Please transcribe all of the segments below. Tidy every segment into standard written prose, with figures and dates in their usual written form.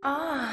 Ah.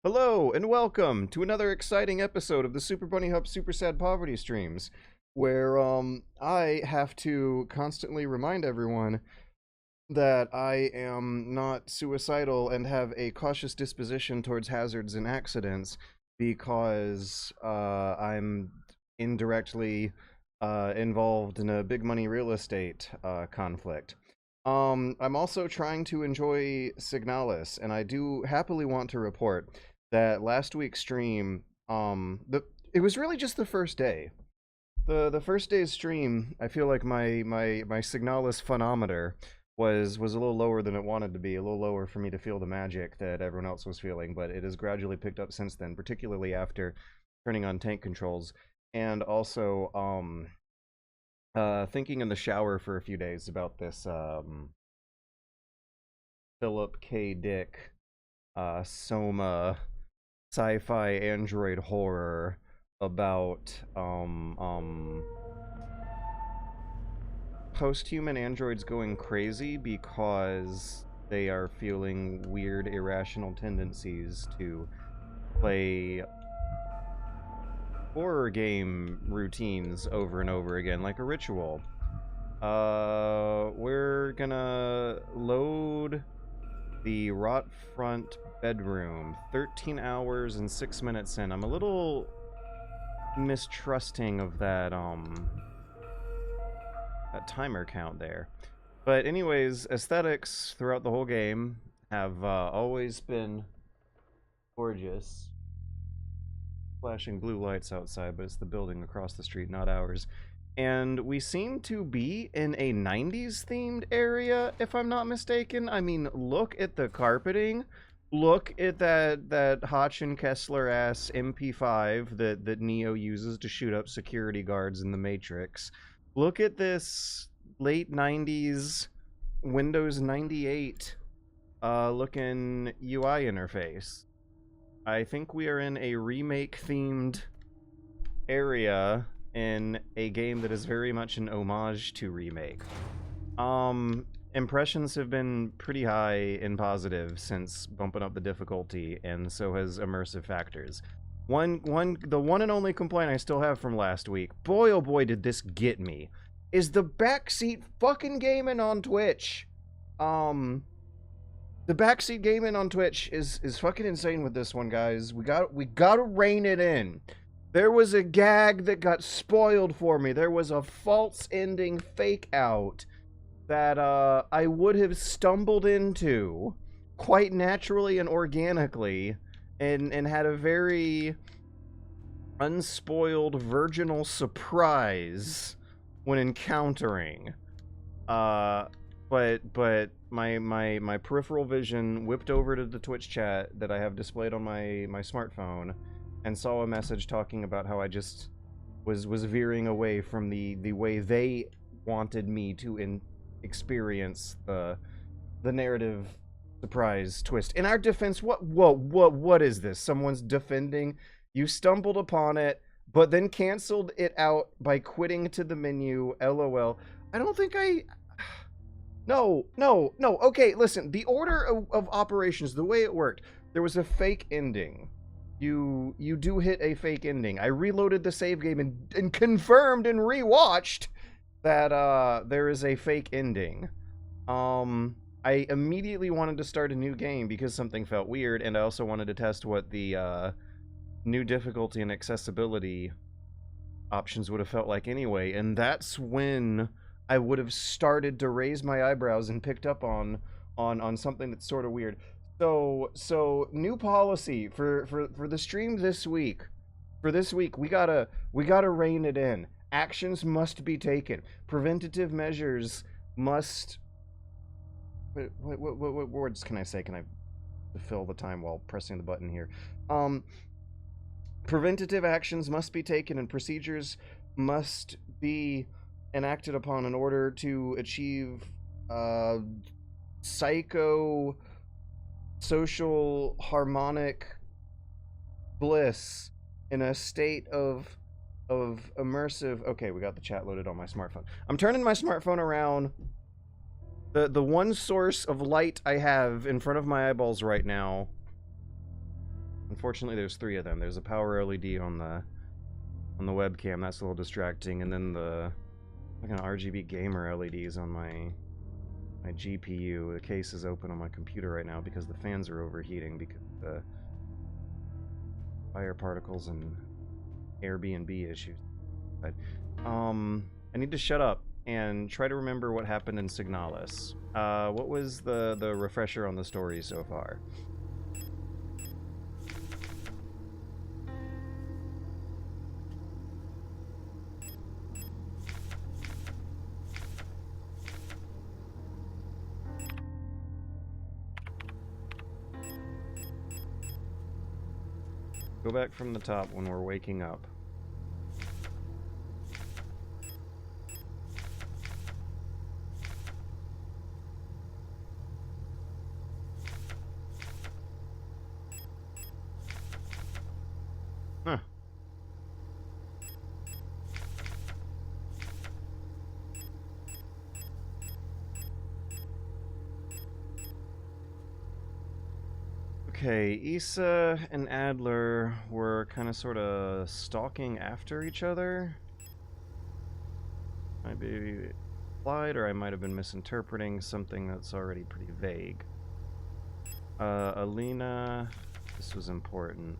Hello and welcome to another exciting episode of the Super Bunny Hub Super Sad Poverty Streams, where I have to constantly remind everyone that I am not suicidal and have a cautious disposition towards hazards and accidents because I'm indirectly involved in a big money real estate conflict. I'm also trying to enjoy Signalis, and I do happily want to report that last week's stream, it was really just the first day. The first day's stream, I feel like my Signalis phonometer was a little lower than it wanted to be, a little lower for me to feel the magic that everyone else was feeling, but it has gradually picked up since then, particularly after turning on tank controls, and also thinking in the shower for a few days about this Philip K. Dick Soma sci-fi android horror about post-human androids going crazy because they are feeling weird irrational tendencies to play horror game routines over and over again like a ritual. We're gonna load the rot front bedroom 13 hours and 6 minutes in. I'm a little mistrusting of that timer count there, but anyways, aesthetics throughout the whole game have always been gorgeous. Flashing blue lights outside, but it's the building across the street, not ours. And we seem to be in a 90s themed area, if I'm not mistaken. I mean, look at the carpeting. Look at that Hotch and Kessler ass MP5 that Neo uses to shoot up security guards in the Matrix. Look at this late 90s Windows 98 looking UI interface. I think we are in a remake-themed area in a game that is very much an homage to remake. Impressions have been pretty high and positive since bumping up the difficulty, and so has immersive factors. The one and only complaint I still have from last week, boy oh boy did this get me, is the backseat fucking gaming on Twitch. The backseat gaming on Twitch is fucking insane with this one, guys. We gotta rein it in. There was a gag that got spoiled for me. There was a false ending fake out that I would have stumbled into quite naturally and organically and had a very unspoiled virginal surprise when encountering. But my peripheral vision whipped over to the Twitch chat that I have displayed on my smartphone and saw a message talking about how I just was veering away from the way they wanted me to experience the narrative surprise twist. In our defense, what is this? Someone's defending. You stumbled upon it, but then canceled it out by quitting to the menu. LOL. I don't think I... No. Okay, listen. The order of operations, the way it worked, there was a fake ending. You do hit a fake ending. I reloaded the save game and confirmed and rewatched that there is a fake ending. I immediately wanted to start a new game because something felt weird, and I also wanted to test what the new difficulty and accessibility options would have felt like anyway, and that's when I would have started to raise my eyebrows and picked up on something that's sort of weird. So new policy for the stream this week. For this week, we gotta rein it in. Actions must be taken. Preventative measures must... What words can I say? Can I fill the time while pressing the button here? Preventative actions must be taken and procedures must be enacted upon in order to achieve social harmonic bliss in a state of immersive... Okay, we got the chat loaded on my smartphone. I'm turning my smartphone around The one source of light I have in front of my eyeballs right now. Unfortunately, there's 3 of them. There's a power LED on the webcam. That's a little distracting, and then the like an RGB gamer LEDs on my GPU. The case is open on my computer right now because the fans are overheating because of the fire particles and Airbnb issues. But I need to shut up and try to remember what happened in Signalis. What was the refresher on the story so far? Go back from the top when we're waking up. Huh. Okay, Issa and Adler were kind of sort of stalking after each other. Might be implied, or I might have been misinterpreting something that's already pretty vague. Alina, this was important.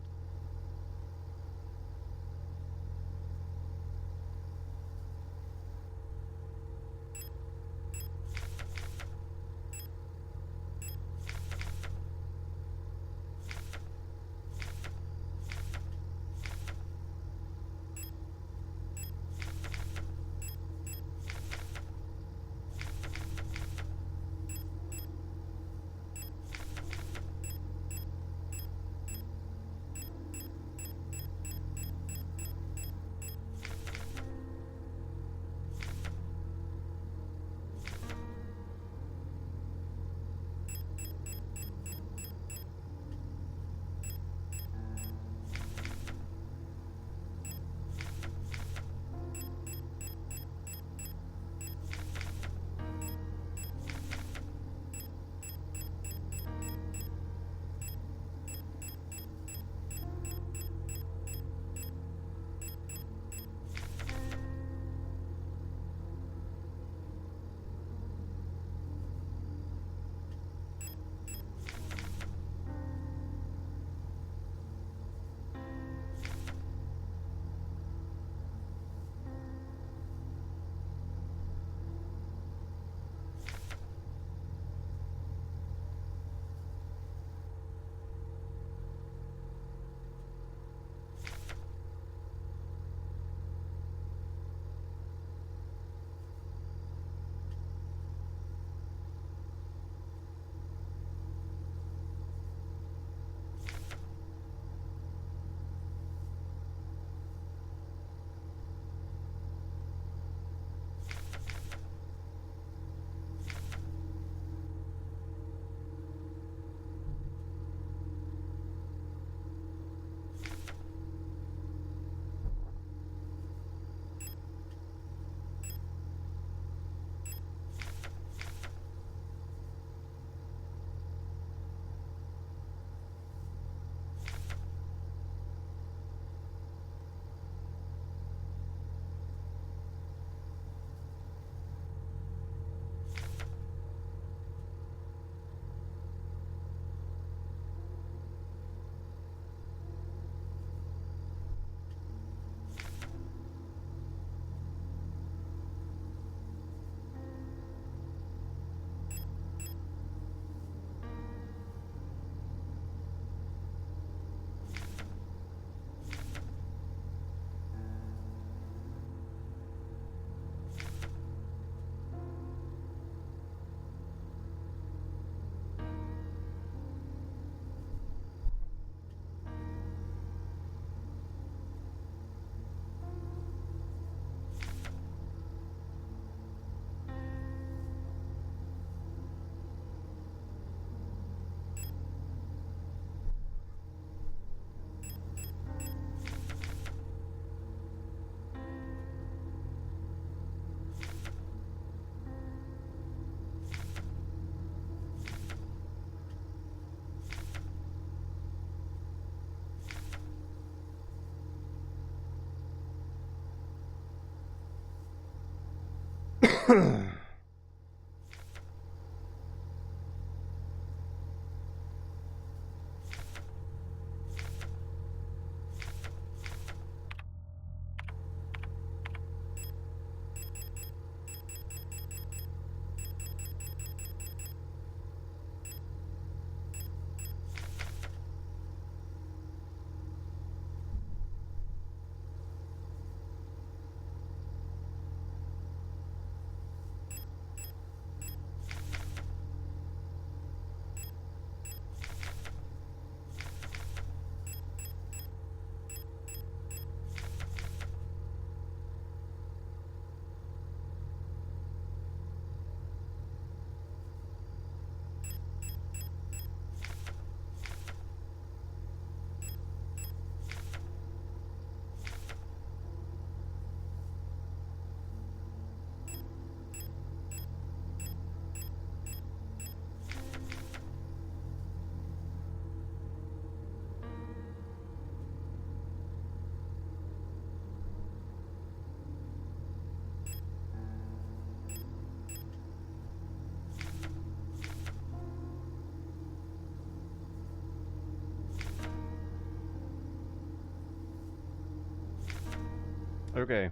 Okay.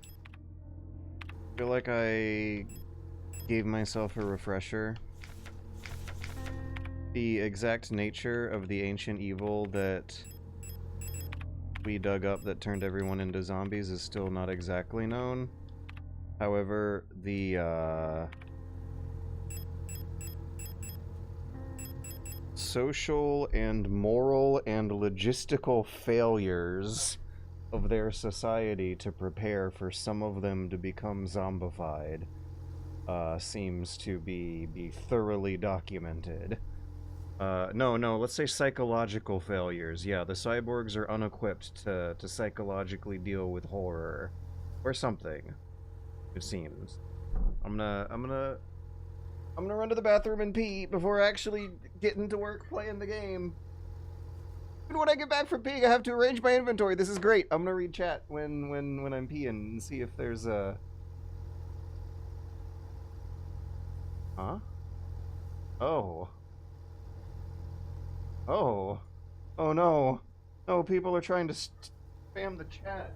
Feel like I gave myself a refresher. The exact nature of the ancient evil that we dug up that turned everyone into zombies is still not exactly known. However, the social and moral and logistical failures of their society to prepare for some of them to become zombified seems to be thoroughly documented. No, let's say psychological failures. Yeah, the cyborgs are unequipped to psychologically deal with horror. Or something, it seems. I'm gonna run to the bathroom and pee before actually getting to work playing the game. And when I get back from peeing, I have to arrange my inventory. This is great. I'm gonna read chat when I'm peeing and see if there's a... Huh? Oh. Oh. Oh no. No, people are trying to spam the chat.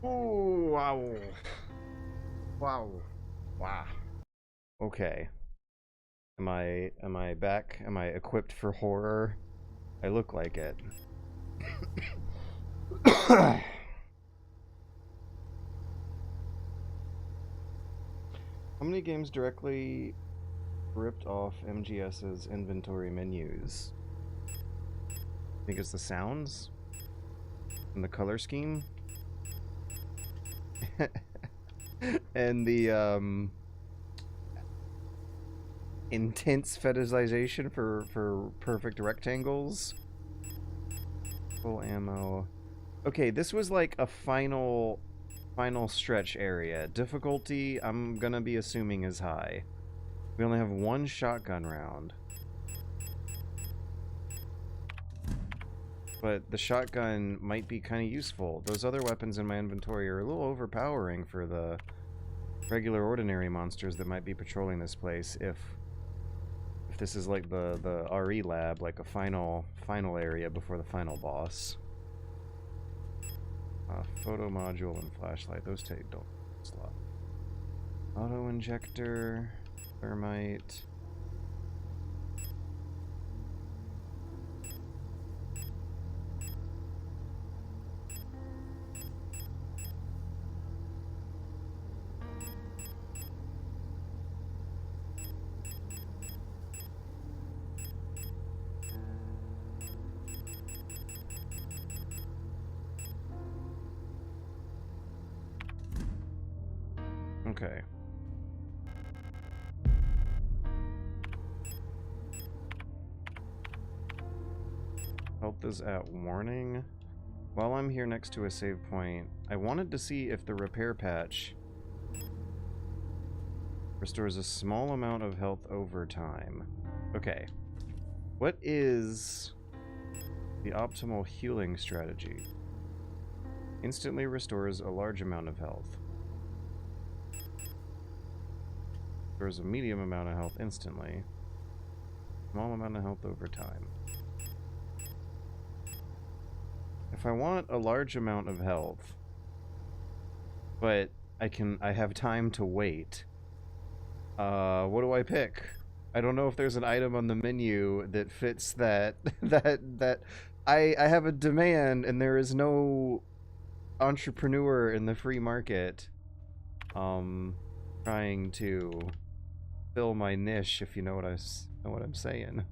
Oh, wow. Wow. Wow. Okay. Am I back? Am I equipped for horror? I look like it. How many games directly ripped off MGS's inventory menus? I think it's the sounds and the color scheme and the intense fetishization for perfect rectangles. Full ammo. Okay, this was like a final stretch area. Difficulty, I'm gonna be assuming is high. We only have one shotgun round. But the shotgun might be kind of useful. Those other weapons in my inventory are a little overpowering for the regular ordinary monsters that might be patrolling this place if this is like the RE lab, like a final area before the final boss. Photo module and flashlight. Those take don't slot. Auto injector, thermite. Okay. Health is at warning. While I'm here next to a save point, I wanted to see if the repair patch restores a small amount of health over time. Okay. What is the optimal healing strategy? Instantly restores a large amount of health. Restores a medium amount of health instantly. Small amount of health over time. If I want a large amount of health, but I have time to wait, what do I pick? I don't know if there's an item on the menu that fits that I have a demand and there is no entrepreneur in the free market trying to fill my niche, if you know what I'm saying.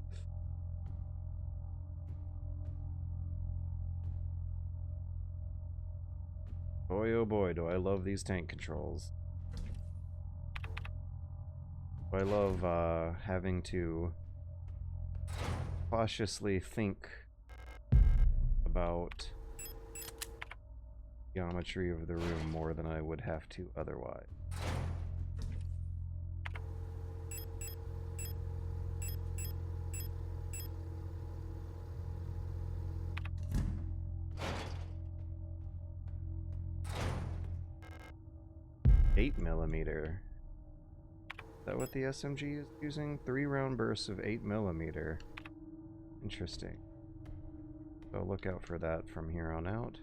Boy oh boy, do I love these tank controls. I love having to cautiously think about geometry of the room more than I would have to otherwise. Eight millimeter. Is that what the SMG is using? 3-round bursts of 8mm. Interesting. So look out for that from here on out.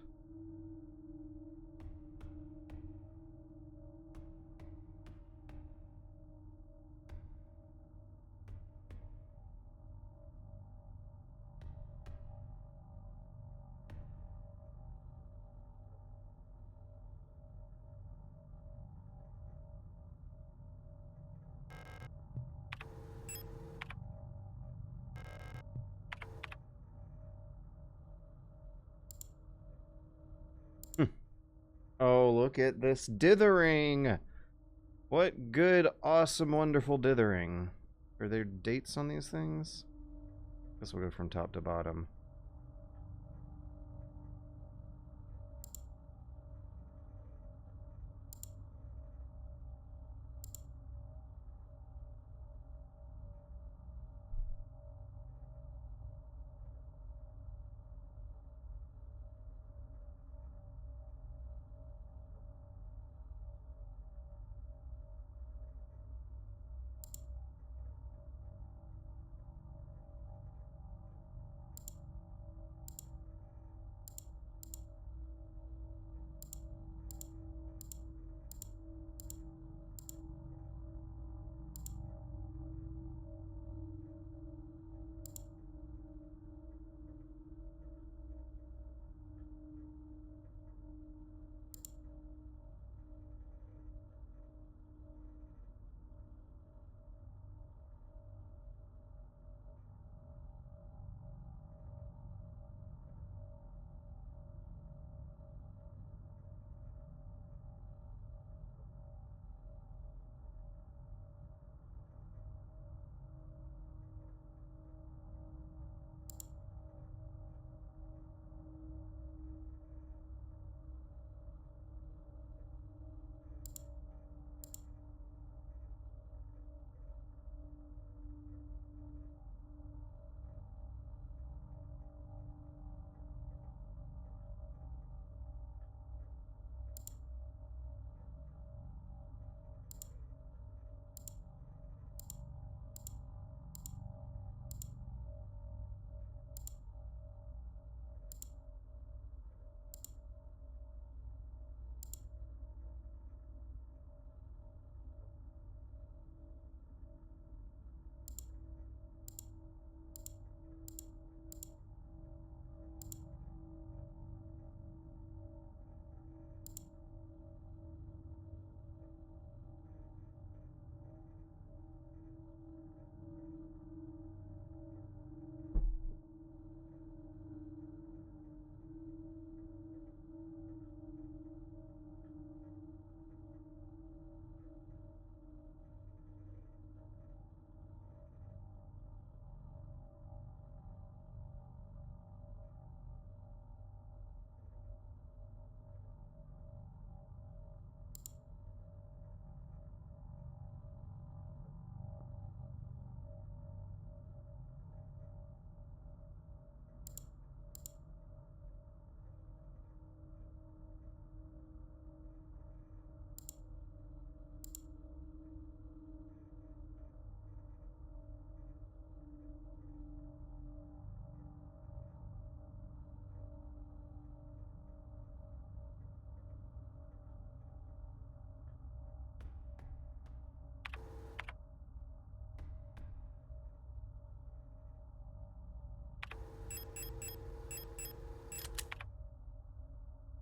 Oh, look at this dithering! What good, awesome, wonderful dithering. Are there dates on these things? Guess we'll go from top to bottom.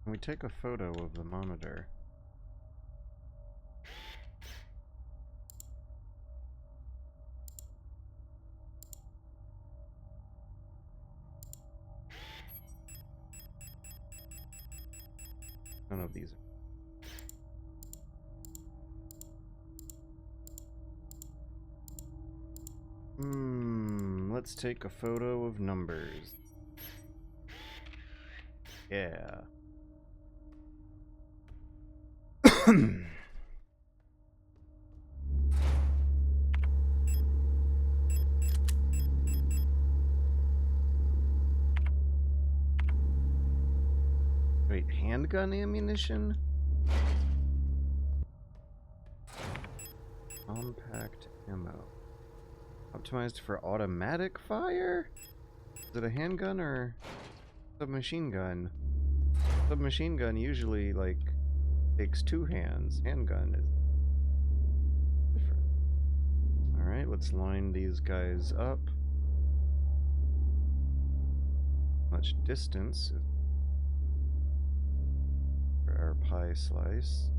Can we take a photo of the monitor? None of these. Let's take a photo of numbers. Yeah. Wait, handgun ammunition? Compact ammo. Optimized for automatic fire? Is it a handgun or submachine gun? Submachine gun usually, like, takes 2 hands. Handgun is different. Alright, let's line these guys up. Much distance for our pie slice.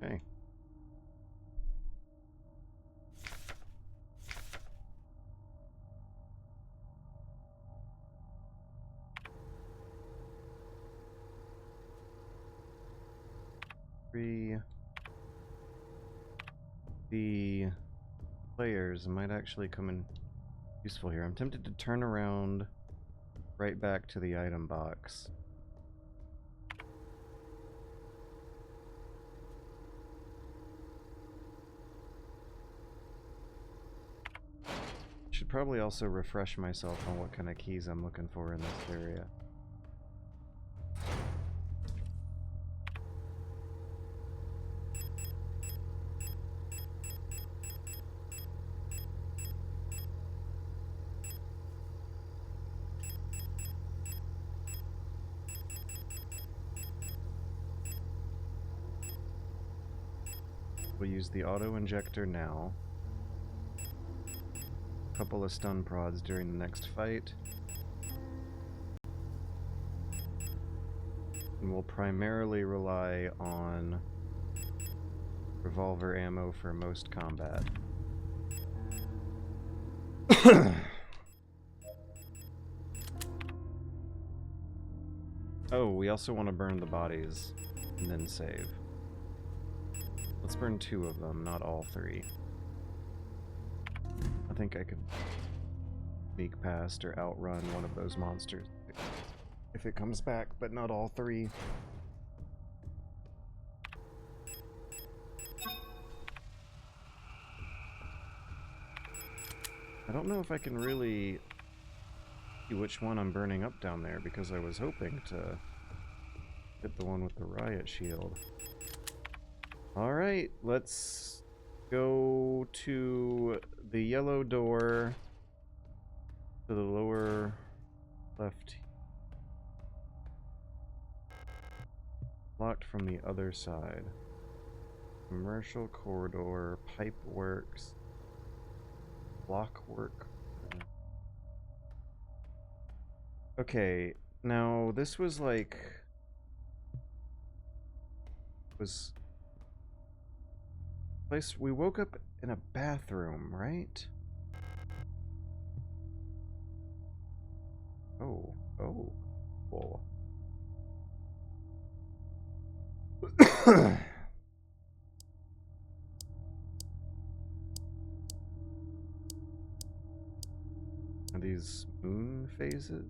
Okay. The players might actually come in useful here. I'm tempted to turn around right back to the item box. Should probably also refresh myself on what kind of keys I'm looking for in this area. We'll use the auto injector now. Couple of stun prods during the next fight. And we'll primarily rely on revolver ammo for most combat. Oh, we also want to burn the bodies and then save. Let's burn 2 of them, not all 3. I think I could sneak past or outrun one of those monsters if it comes back, but not all 3. I don't know if I can really see which one I'm burning up down there, because I was hoping to hit the one with the riot shield. Alright, let's go to the yellow door to the lower left. Locked from the other side. Commercial corridor, pipe works, block work. Okay, now this was like... was... place we woke up in a bathroom, right? Oh, cool. Are these moon phases?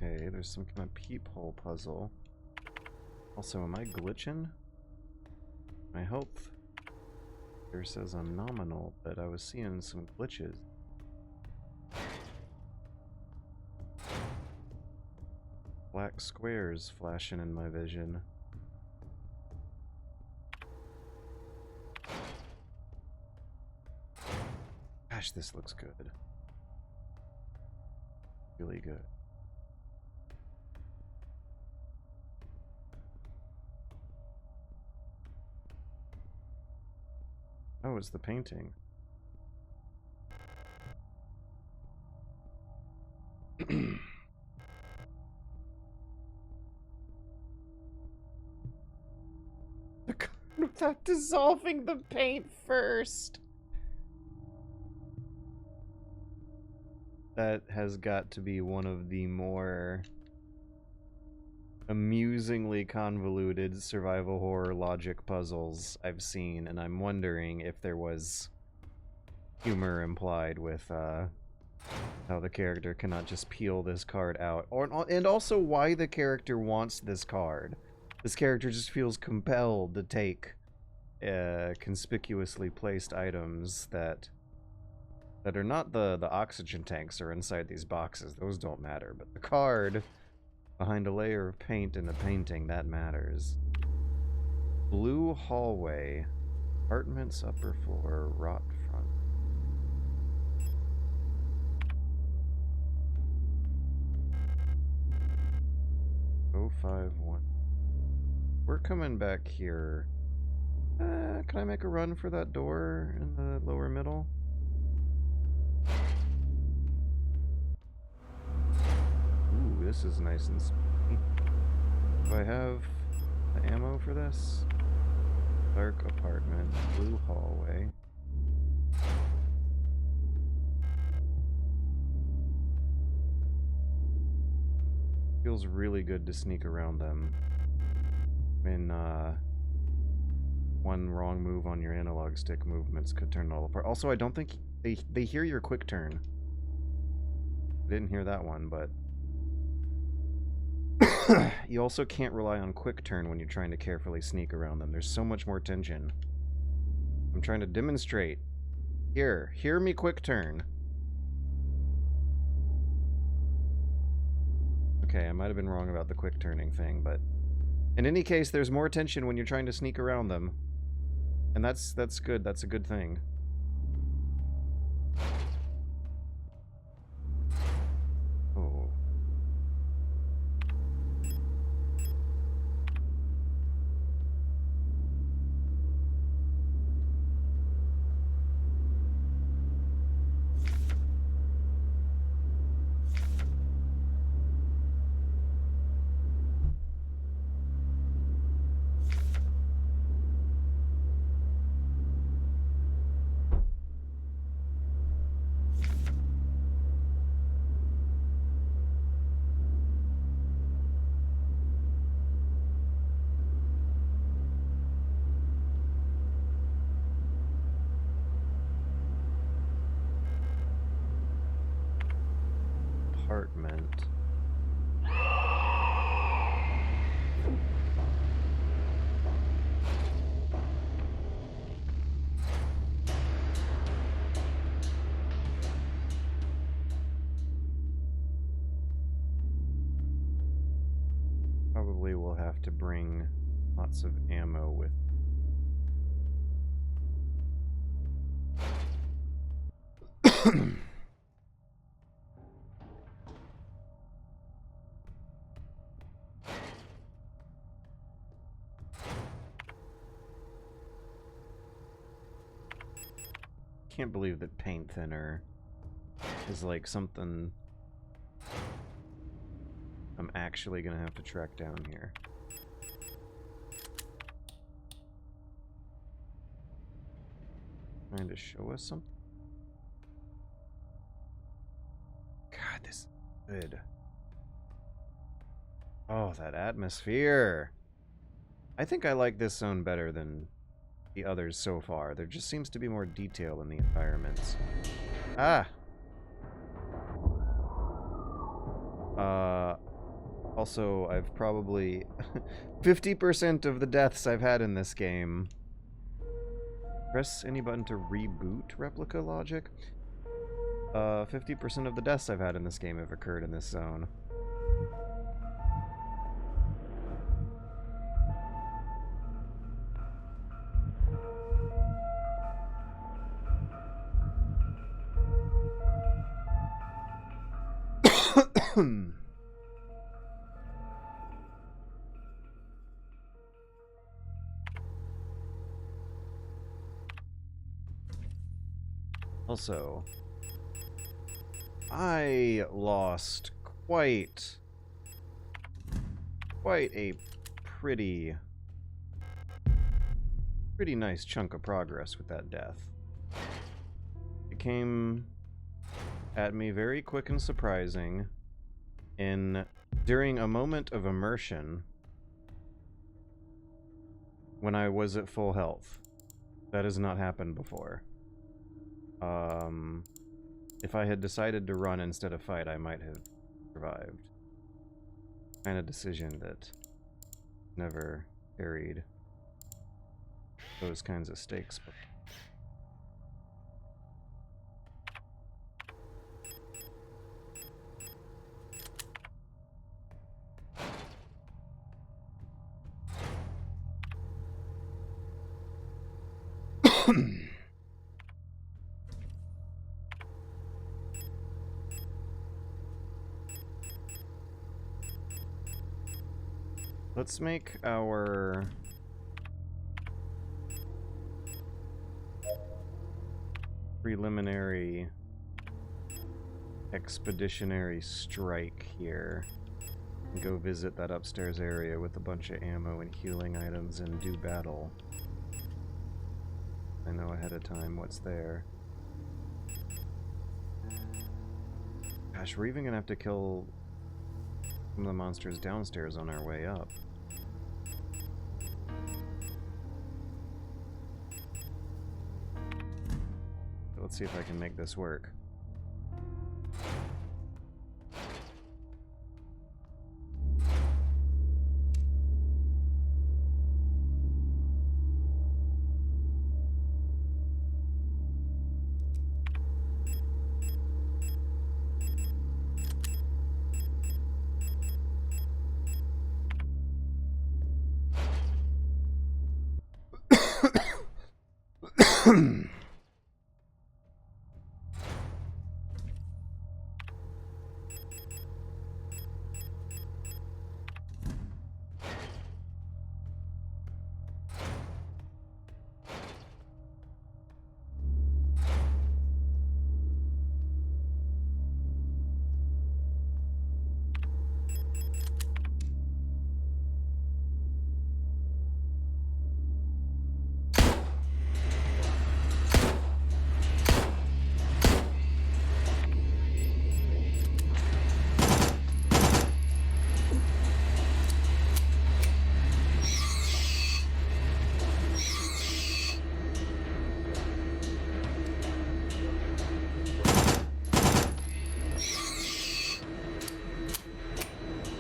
Okay, there's some kind of peephole puzzle. Also, am I glitching? My health here says I'm nominal, but I was seeing some glitches. Black squares flashing in my vision. Gosh, this looks good. Really good. Oh, it's the painting. Without dissolving the paint first. That has got to be one of the more amusingly convoluted survival horror logic puzzles I've seen, and I'm wondering if there was humor implied with how the character cannot just peel this card out, and also why the character wants this card. This character just feels compelled to take conspicuously placed items that are not the oxygen tanks are inside these boxes. Those don't matter, but the card behind a layer of paint in a painting, that matters. Blue hallway, apartments, upper floor, rot front. Oh, 5-1. We're coming back here. Can I make a run for that door in the lower middle? Ooh, this is nice and spooky. Do I have the ammo for this? Dark apartment, blue hallway. Feels really good to sneak around them. When one wrong move on your analog stick movements could turn it all apart. Also, I don't think they hear your quick turn. I didn't hear that one, but you also can't rely on quick turn when you're trying to carefully sneak around them. There's so much more tension. I'm trying to demonstrate. Here, hear me quick turn. Okay, I might have been wrong about the quick turning thing, but in any case, there's more tension when you're trying to sneak around them. And that's good. That's a good thing. Oh. Apartment. Probably will have to bring lots of ammo with. Can't believe that paint thinner is like something I'm actually gonna have to track down here. Trying to show us something? God, this is good. Oh, that atmosphere! I think I like this zone better than the others so far. There just seems to be more detail in the environments. Ah! Also, I've probably 50% of the deaths I've had in this game. Press any button to reboot replica logic. 50% of the deaths I've had in this game have occurred in this zone. Also, I lost quite a pretty nice chunk of progress with that death. It came at me very quick and surprising during a moment of immersion when I was at full health. That has not happened before. If I had decided to run instead of fight, I might have survived. Kind of decision that never carried those kinds of stakes. Let's make our preliminary expeditionary strike here and go visit that upstairs area with a bunch of ammo and healing items and do battle. I know ahead of time what's there. Gosh, we're even gonna have to kill some of the monsters downstairs on our way up. Let's see if I can make this work.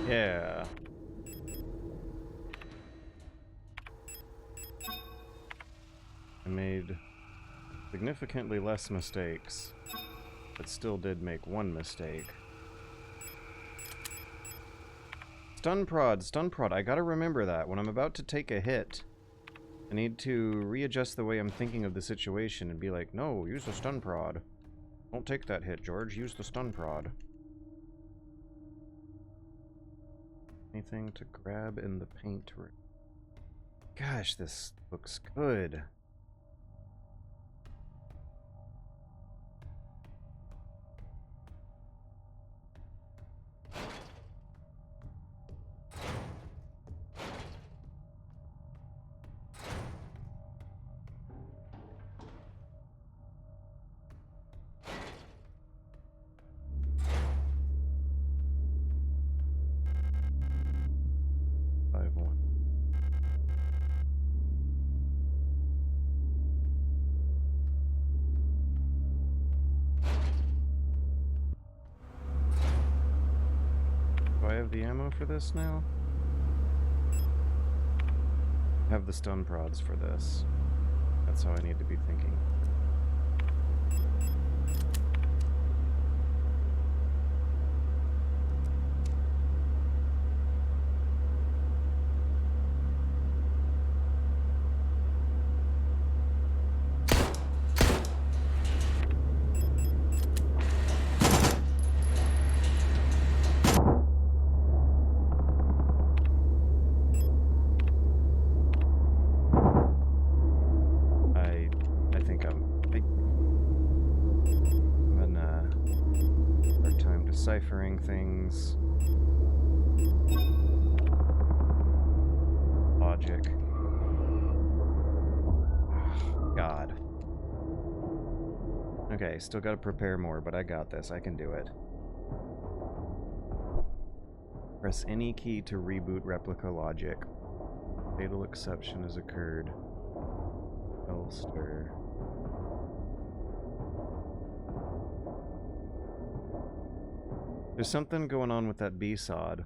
Yeah. I made significantly less mistakes, but still did make one mistake. Stun prod, stun prod. I gotta remember that. When I'm about to take a hit, I need to readjust the way I'm thinking of the situation and be like, no, use the stun prod. Don't take that hit, George. Use the stun prod. Anything to grab in the paint room? Gosh, this looks good. have the ammo for this now? I have the stun prods for this. That's how I need to be thinking. Deciphering things. Logic. God. Okay, still gotta prepare more, but I got this. I can do it. Press any key to reboot replica logic. Fatal exception has occurred. Elster. There's something going on with that B-sod.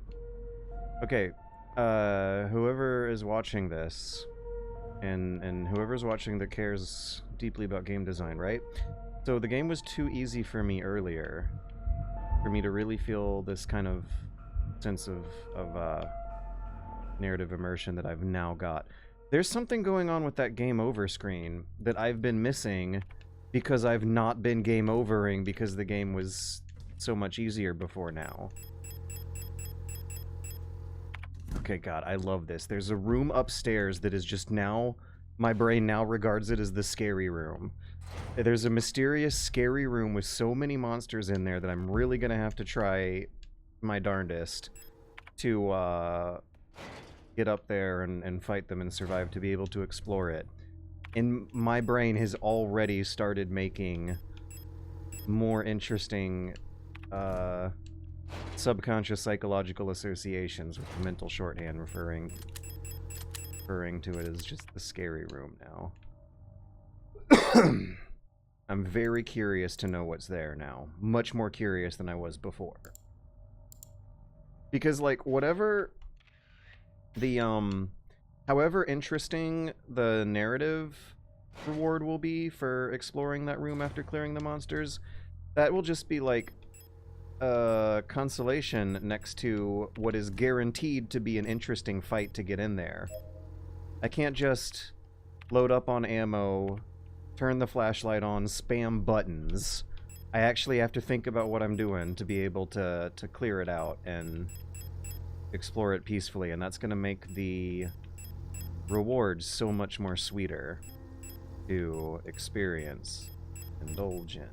Okay, whoever is watching this, and whoever's watching that cares deeply about game design, right? So the game was too easy for me earlier, for me to really feel this kind of sense of narrative immersion that I've now got. There's something going on with that game over screen that I've been missing because I've not been game overing because the game was so much easier before now. Okay, God, I love this. There's a room upstairs that is just now... My brain now regards it as the scary room. There's a mysterious scary room with so many monsters in there that I'm really gonna have to try my darndest to get up there and fight them and survive to be able to explore it. And my brain has already started making more interesting subconscious psychological associations with the mental shorthand referring to it as just the scary room now. I'm very curious to know what's there now. Much more curious than I was before. Because, like, whatever the, however interesting the narrative reward will be for exploring that room after clearing the monsters, that will just be, like, consolation next to what is guaranteed to be an interesting fight to get in there. I can't just load up on ammo, turn the flashlight on, spam buttons. I actually have to think about what I'm doing to be able to clear it out and explore it peacefully, and that's going to make the rewards so much more sweeter to experience, indulge in.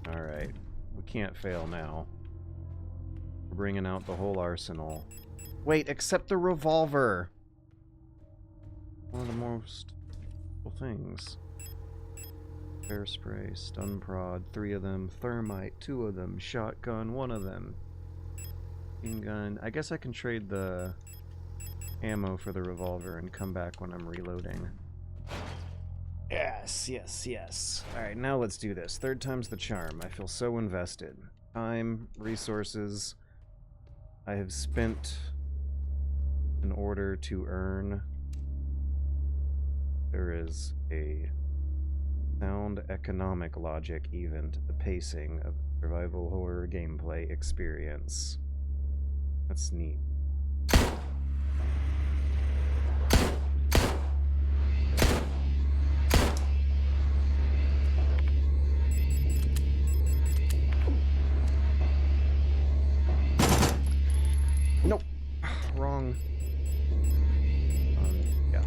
Alright, we can't fail now. We're bringing out the whole arsenal. Wait, except the revolver! One of the most cool things. Bear spray, stun prod, 3 of them, thermite, 2 of them, shotgun, 1 of them. Machine gun. I guess I can trade the ammo for the revolver and come back when I'm reloading. Yes, yes, yes. Alright, now let's do this. 3rd time's the charm. I feel so invested. Time, resources, I have spent in order to earn. There is a sound economic logic even to the pacing of survival horror gameplay experience. That's neat. Nope. Wrong. Yeah.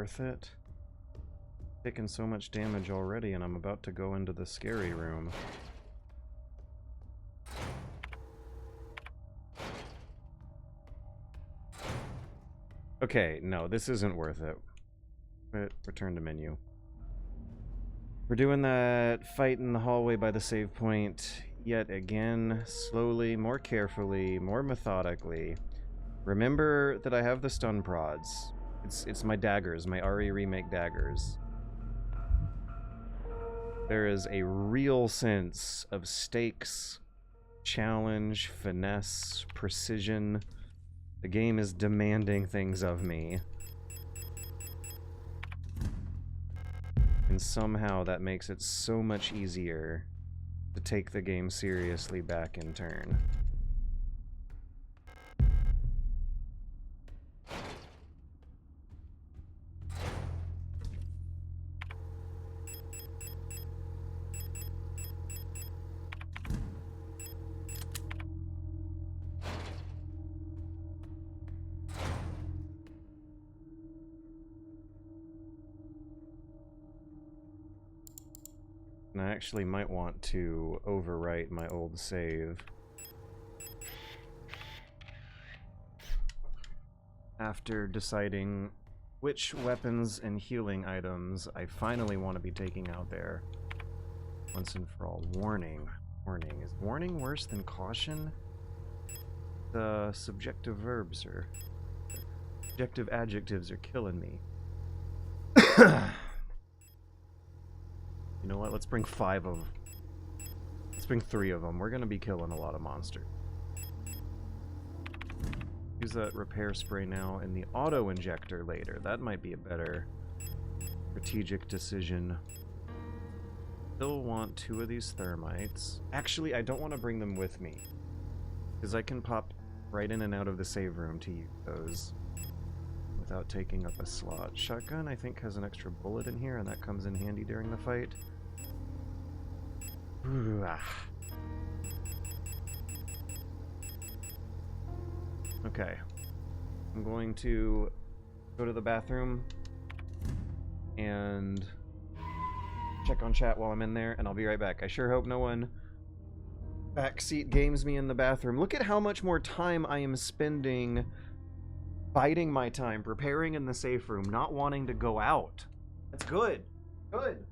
worth it? Taken so much damage already, and I'm about to go into the scary room. Okay, no, this isn't worth it. Return to menu. We're doing that fight in the hallway by the save point yet again, slowly, more carefully, more methodically. Remember that I have the stun prods. It's my daggers, my RE remake daggers. There is a real sense of stakes, challenge, finesse, precision. The game is demanding things of me. And somehow that makes it so much easier to take the game seriously back in turn. And I actually might want to overwrite my old save. After deciding which weapons and healing items I finally want to be taking out there. Once and for all. Warning. Warning. Is warning worse than caution? The subjective verbs or subjective adjectives are killing me. You know what? Let's bring 5 of them. Let's bring 3 of them. We're going to be killing a lot of monsters. Use that repair spray now and the auto injector later. That might be a better strategic decision. Still want 2 of these thermites. Actually, I don't want to bring them with me, because I can pop right in and out of the save room to use those without taking up a slot. Shotgun, I think, has an extra bullet in here, and that comes in handy during the fight. Ooh, ah. Okay. I'm going to go to the bathroom and check on chat while I'm in there, and I'll be right back. I sure hope no one backseat games me in the bathroom. Look at how much more time I am spending biding my time, preparing in the safe room, not wanting to go out. That's good. Good.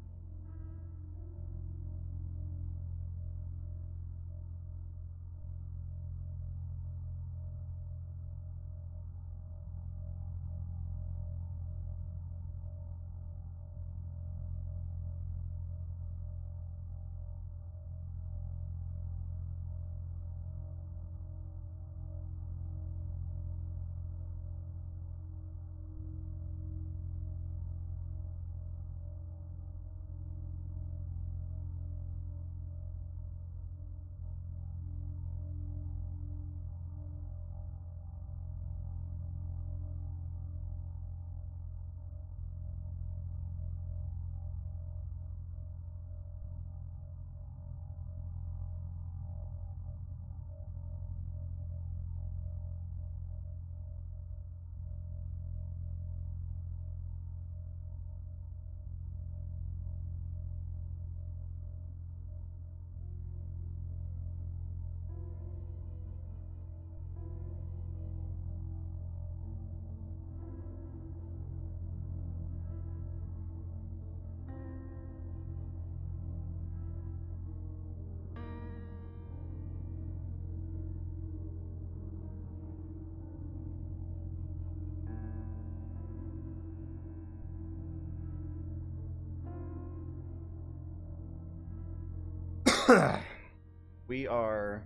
We are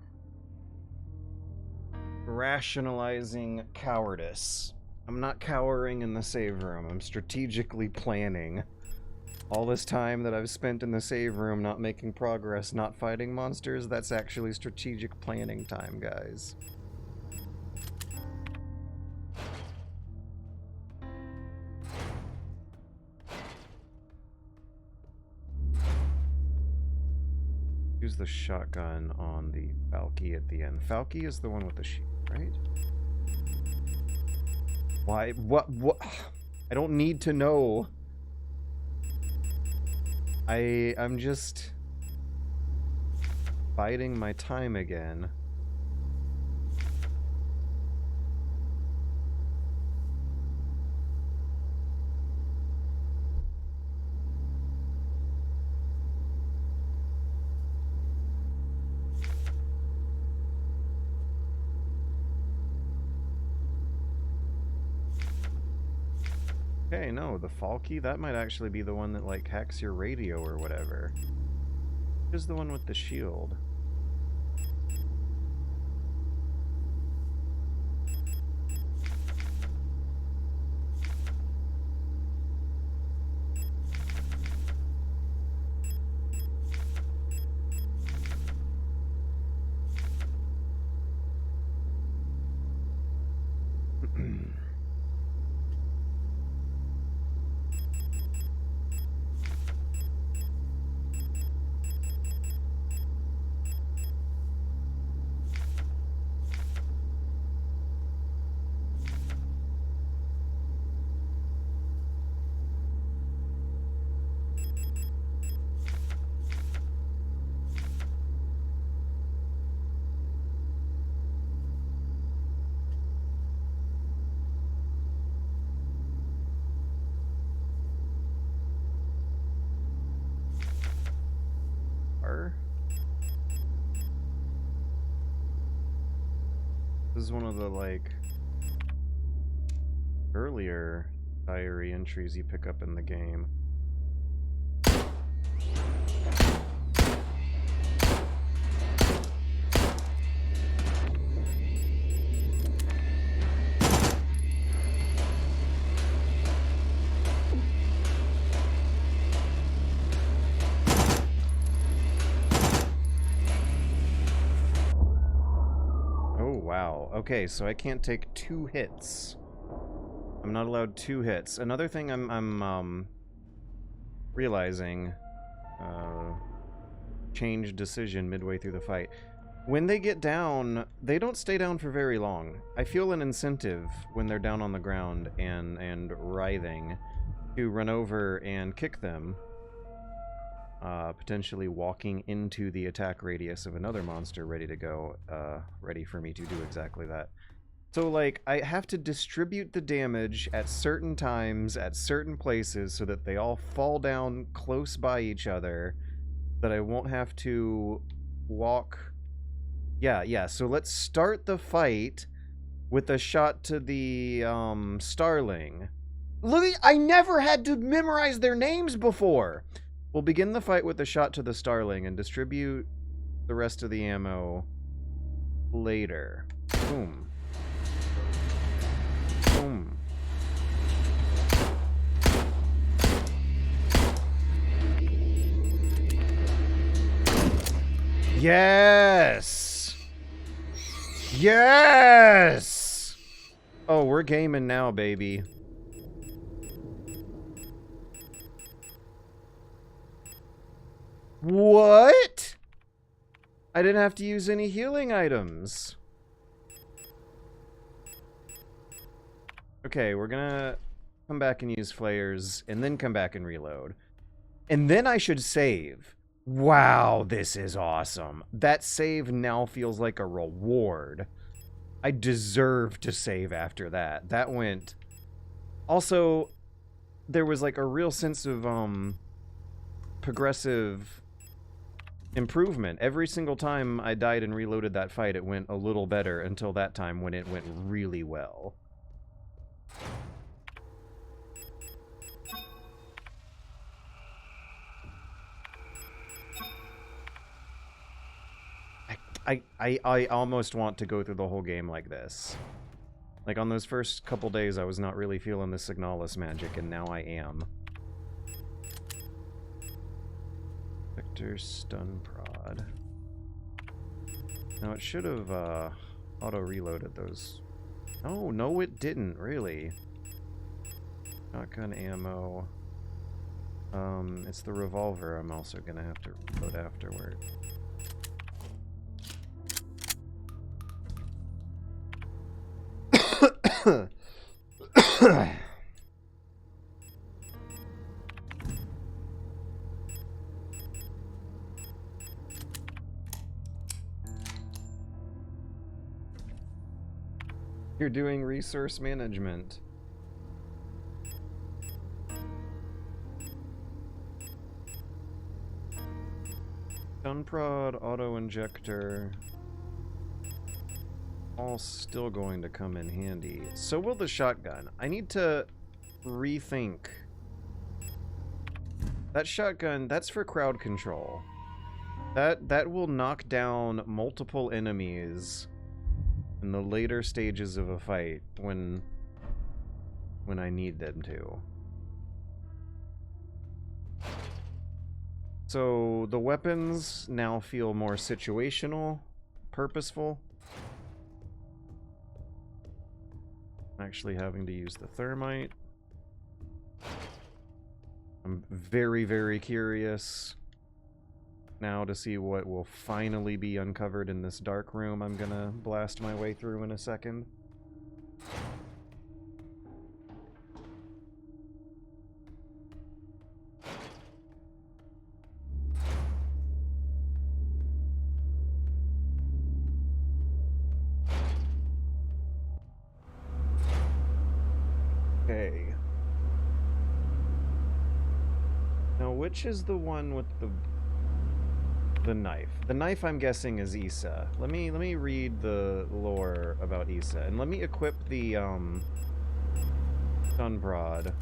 rationalizing cowardice. I'm not cowering in the save room. I'm strategically planning. All this time that I've spent in the save room not making progress, not fighting monsters, that's actually strategic planning time, guys. Use the shotgun on the Falky at the end. Falky is the one with the shield, right? Why? What? I don't need to know. I'm just biding my time again. Okay, no, the Falky, that might actually be the one that, like, hacks your radio or whatever. Who's the one with the shield? This is one of the, like, earlier diary entries you pick up in the game. Okay, so I can't take 2 hits. I'm not allowed 2 hits. Another thing I'm realizing, change decision midway through the fight. When they get down, they don't stay down for very long. I feel an incentive when they're down on the ground and writhing to run over and kick them. Potentially walking into the attack radius of another monster ready to go, ready for me to do exactly that. So, like, I have to distribute the damage at certain times, at certain places, so that they all fall down close by each other, that I won't have to walk... Yeah, so let's start the fight with a shot to the, Starling. Look, I never had to memorize their names before! We'll begin the fight with a shot to the Starling and distribute the rest of the ammo later. Boom. Boom. Yes! Yes! Oh, we're gaming now, baby. What? I didn't have to use any healing items. Okay, we're gonna come back and use flares, and then come back and reload. And then I should save. Wow, this is awesome. That save now feels like a reward. I deserve to save after that. That went... Also, there was like a real sense of, progressive improvement. Every single time I died and reloaded that fight, it went a little better until that time when it went really well. I almost want to go through the whole game like this. Like, on those first couple days, I was not really feeling the Signalis magic, and now I am. Vector stun prod. Now, it should have, auto-reloaded those. Oh, no, it didn't, really. Shotgun ammo. It's the revolver I'm also gonna have to reload afterward. You're doing resource management. Stun prod, auto injector. All still going to come in handy. So will the shotgun. I need to rethink. That shotgun, that's for crowd control. That will knock down multiple enemies in the later stages of a fight when I need them to. So the weapons now feel more situational, purposeful. Actually having to use the thermite. I'm very, very curious now to see what will finally be uncovered in this dark room I'm gonna blast my way through in a second. Okay. Now, which is the one with the knife? The knife, I'm guessing, is Issa. Let me read the lore about Issa, and let me equip the stun prod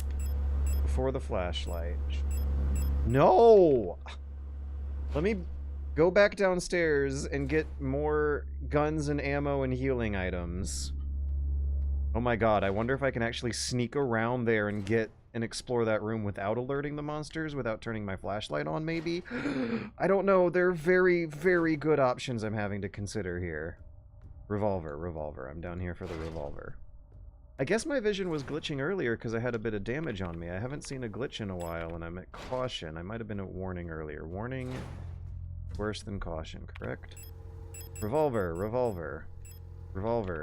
before the flashlight. No! Let me go back downstairs and get more guns and ammo and healing items. Oh my god, I wonder if I can actually sneak around there and get and explore that room without alerting the monsters, without turning my flashlight on, maybe? I don't know. They're very, very good options I'm having to consider here. Revolver. I'm down here for the revolver. I guess my vision was glitching earlier because I had a bit of damage on me. I haven't seen a glitch in a while, and I'm at caution. I might have been at warning earlier. Warning, worse than caution, correct? Revolver.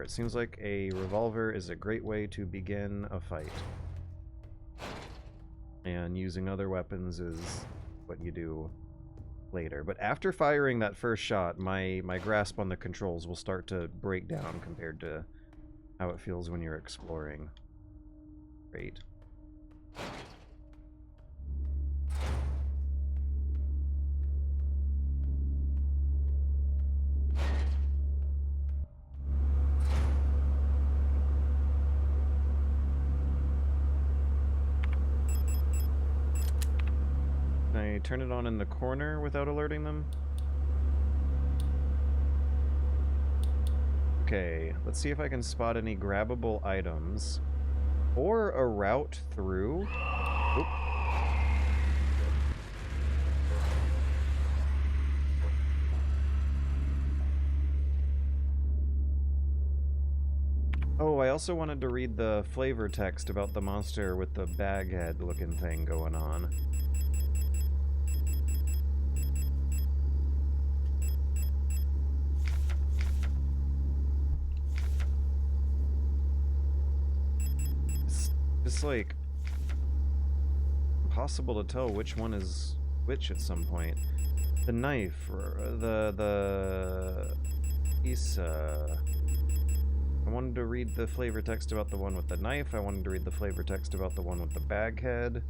It seems like a revolver is a great way to begin a fight. And using other weapons is what you do later. But after firing that first shot, my grasp on the controls will start to break down compared to how it feels when you're exploring. Great. Can I turn it on in the corner without alerting them? Okay, let's see if I can spot any grabbable items. Or a route through. Oop. Oh, I also wanted to read the flavor text about the monster with the bag head looking thing going on. It's like impossible to tell which one is which at some point. The knife, the piece. I wanted to read the flavor text about the one with the knife. I wanted to read the flavor text about the one with the bag head.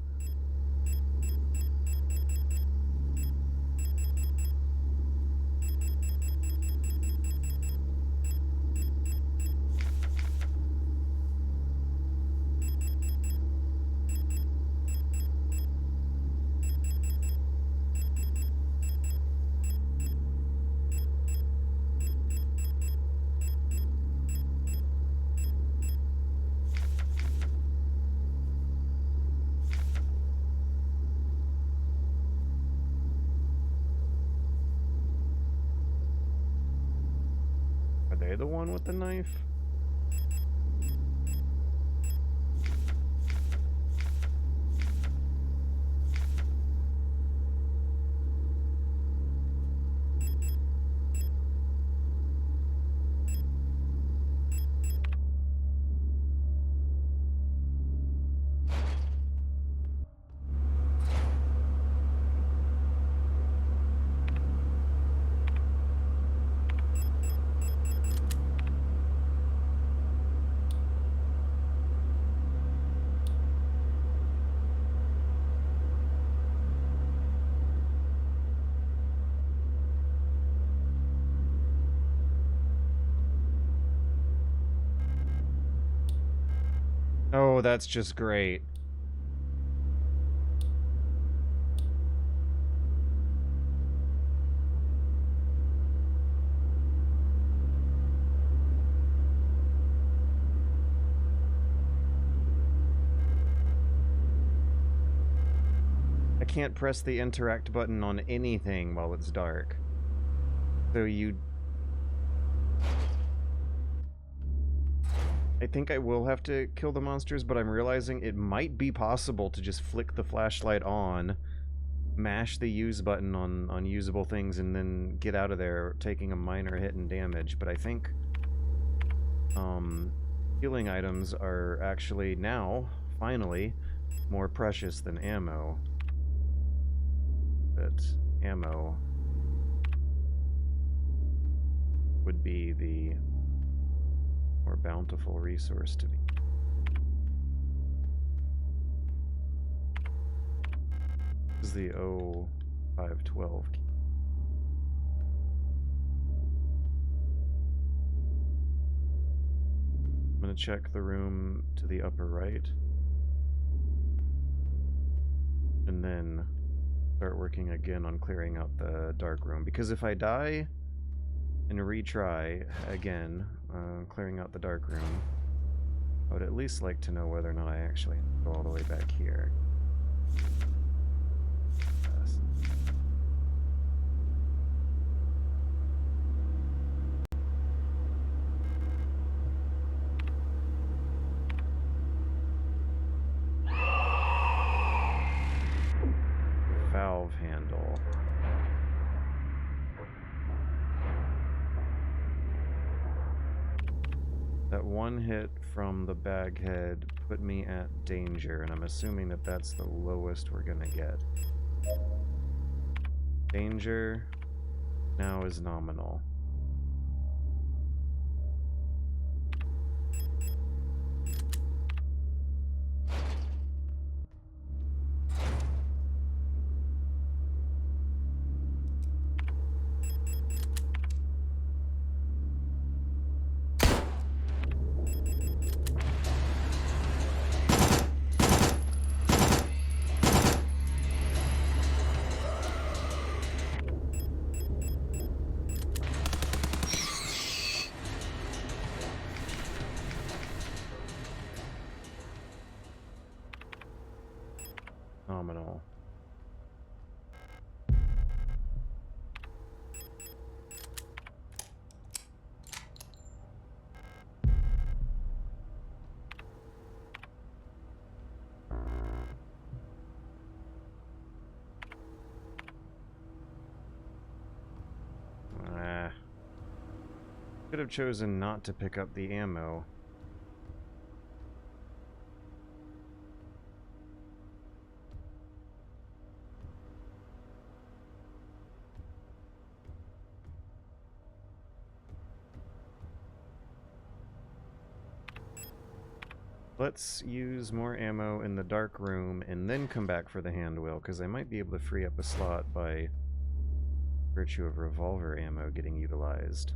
The one with the knife? Oh, that's just great. I can't press the interact button on anything while it's dark. So I think I will have to kill the monsters, but I'm realizing it might be possible to just flick the flashlight on, mash the use button on usable things, and then get out of there taking a minor hit and damage. But I think healing items are actually now, finally, more precious than ammo. That ammo would be the more bountiful resource to be. This is the 0512 key. I'm gonna check the room to the upper right. And then start working again on clearing out the dark room. Because if I die and retry again, clearing out the dark room, I would at least like to know whether or not I actually go all the way back here. Yes. Valve handle. That one hit from the bag head put me at danger, and I'm assuming that that's the lowest we're gonna get. Danger now is nominal. Nominal. Could have chosen not to pick up the ammo. Let's use more ammo in the dark room and then come back for the hand wheel, because I might be able to free up a slot by virtue of revolver ammo getting utilized.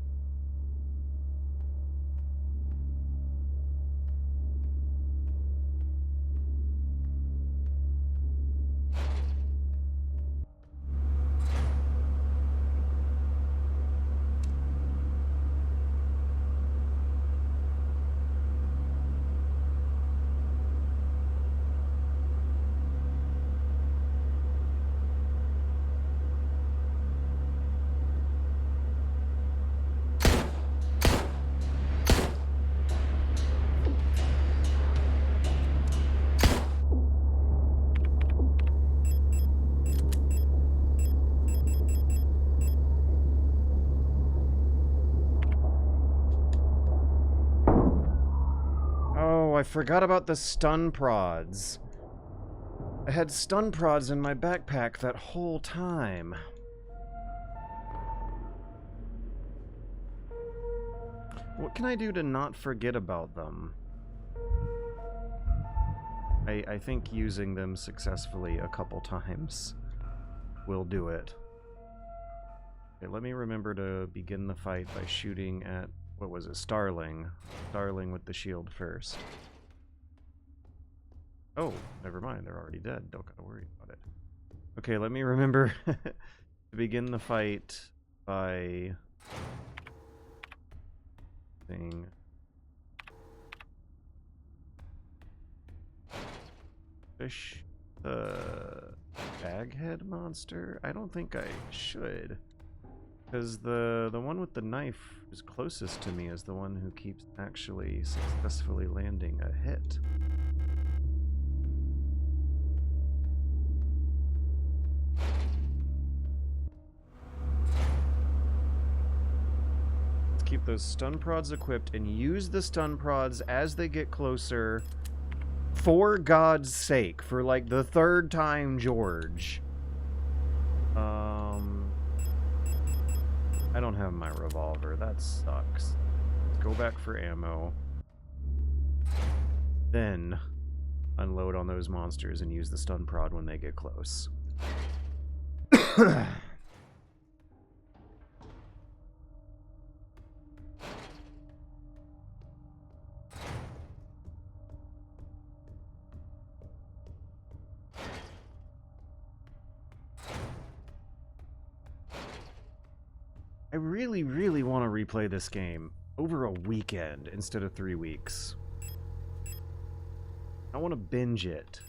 I forgot about the stun prods. I had stun prods in my backpack that whole time. What can I do to not forget about them? I think using them successfully a couple times will do it. Okay, let me remember to begin the fight by shooting at, what was it, Starling. Starling with the shield first. Oh, never mind. They're already dead. Don't gotta worry about it. Okay, let me remember to begin the fight by thing. Fish the baghead monster? I don't think I should. Because the one with the knife is closest to me is the one who keeps actually successfully landing a hit. Let's keep those stun prods equipped and use the stun prods as they get closer. For God's sake, for like the third time, George. I don't have my revolver. That sucks. Let's go back for ammo. Then unload on those monsters and use the stun prod when they get close. I really, really want to replay this game over a weekend instead of 3 weeks. I want to binge it.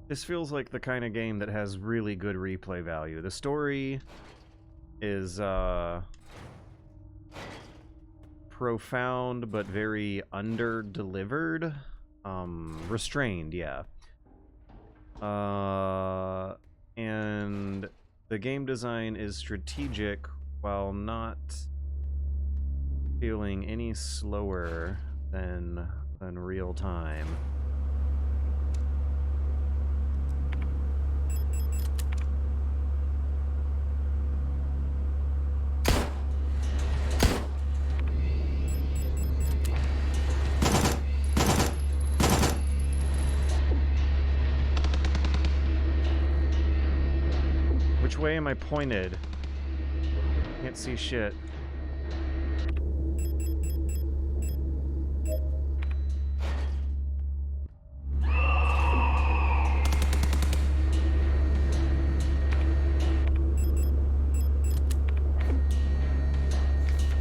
This feels like the kind of game that has really good replay value. The story is profound but very under-delivered. Restrained, yeah. And the game design is strategic while not feeling any slower than real time. Which way am I pointed? Can't see shit.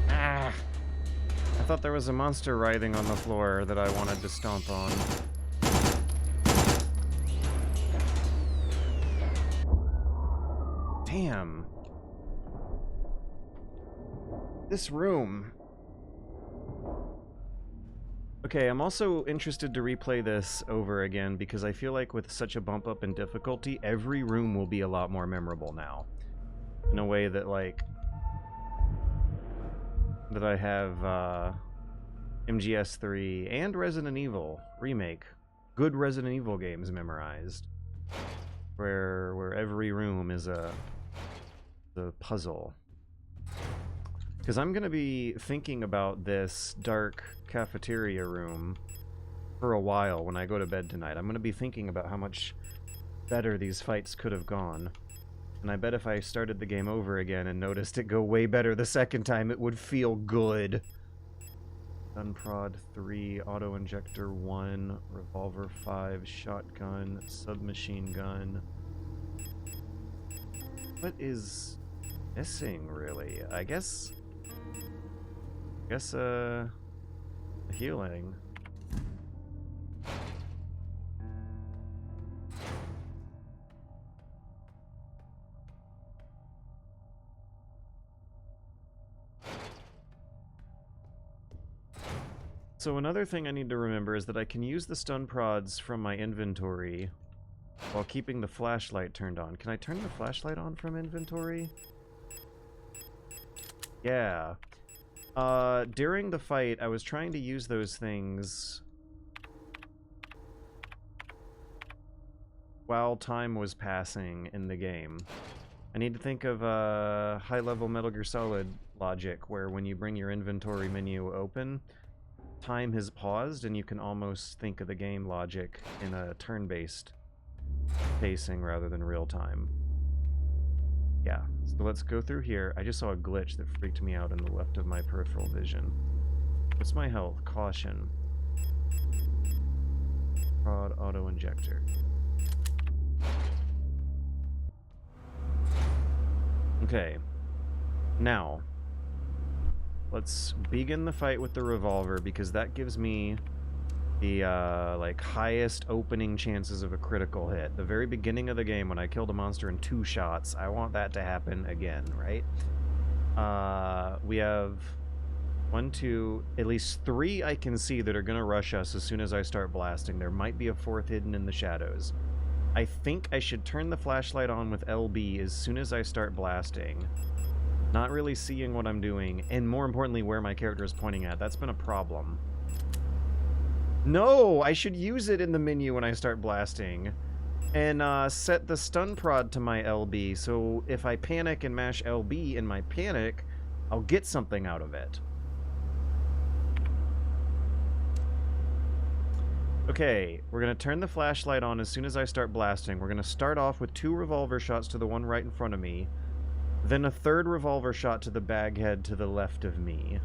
Ah! I thought there was a monster writhing on the floor that I wanted to stomp on. Damn. This room. Okay, I'm also interested to replay this over again because I feel like with such a bump up in difficulty, every room will be a lot more memorable now. In a way that, like, that I have MGS3 and Resident Evil Remake, good Resident Evil games memorized, where every room is a puzzle. Because I'm going to be thinking about this dark cafeteria room for a while when I go to bed tonight. I'm going to be thinking about how much better these fights could have gone. And I bet if I started the game over again and noticed it go way better the second time, it would feel good. Gunprod 3, auto-injector 1, revolver 5, shotgun, submachine gun. What is missing, really? I guess healing. So another thing I need to remember is that I can use the stun prods from my inventory while keeping the flashlight turned on. Can I turn the flashlight on from inventory? Yeah. During the fight, I was trying to use those things while time was passing in the game. I need to think of high-level Metal Gear Solid logic, where when you bring your inventory menu open, time has paused and you can almost think of the game logic in a turn-based pacing rather than real time. Yeah, so let's go through here. I just saw a glitch that freaked me out in the left of my peripheral vision. What's my health? Caution. Prod auto-injector. Okay. Now, let's begin the fight with the revolver, because that gives me the, like, highest opening chances of a critical hit. The very beginning of the game, when I killed a monster in 2 shots, I want that to happen again, right? We have 1, 2, at least 3 I can see that are gonna rush us as soon as I start blasting. There might be a 4th hidden in the shadows. I think I should turn the flashlight on with LB as soon as I start blasting. Not really seeing what I'm doing, and more importantly, where my character is pointing at. That's been a problem. No! I should use it in the menu when I start blasting. And set the stun prod to my LB, so if I panic and mash LB in my panic, I'll get something out of it. Okay, we're going to turn the flashlight on as soon as I start blasting. We're going to start off with 2 revolver shots to the one right in front of me, then a 3rd revolver shot to the bag head to the left of me.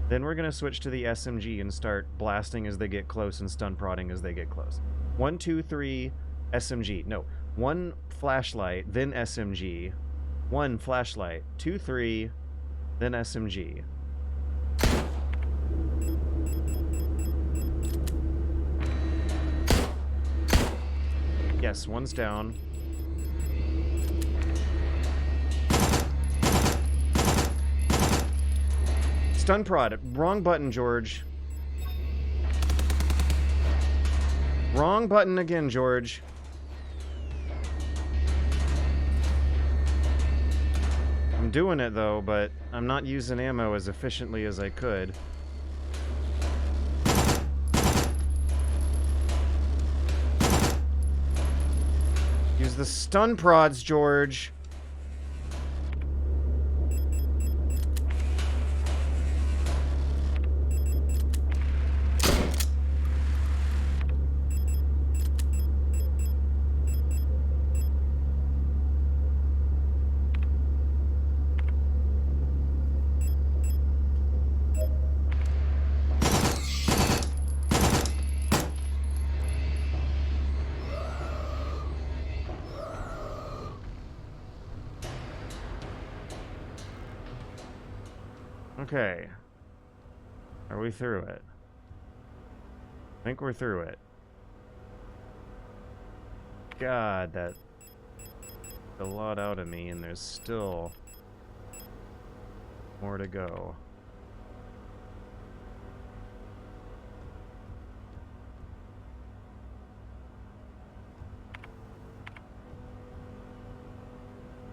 Then we're going to switch to the SMG and start blasting as they get close and stun prodding as they get close. 1, 2, 3, SMG. No, 1 flashlight, then SMG. 1 flashlight, 2, 3, then SMG. Yes, 1's down. Stun prod. Wrong button, George. Wrong button again, George. I'm doing it, though, but I'm not using ammo as efficiently as I could. Use the stun prods, George. Okay. Are we through it? I think we're through it. God, that a lot out of me, and there's still more to go.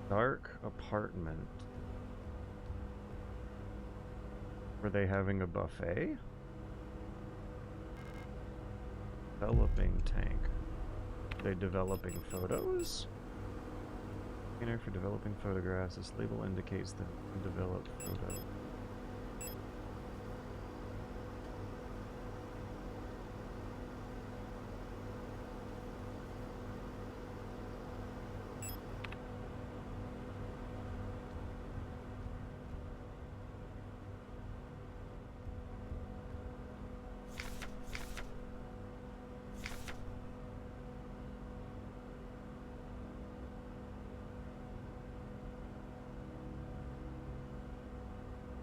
Dark apartment. Were they having a buffet? Developing tank. Are they developing photos? Container for developing photographs. This label indicates the undeveloped photo.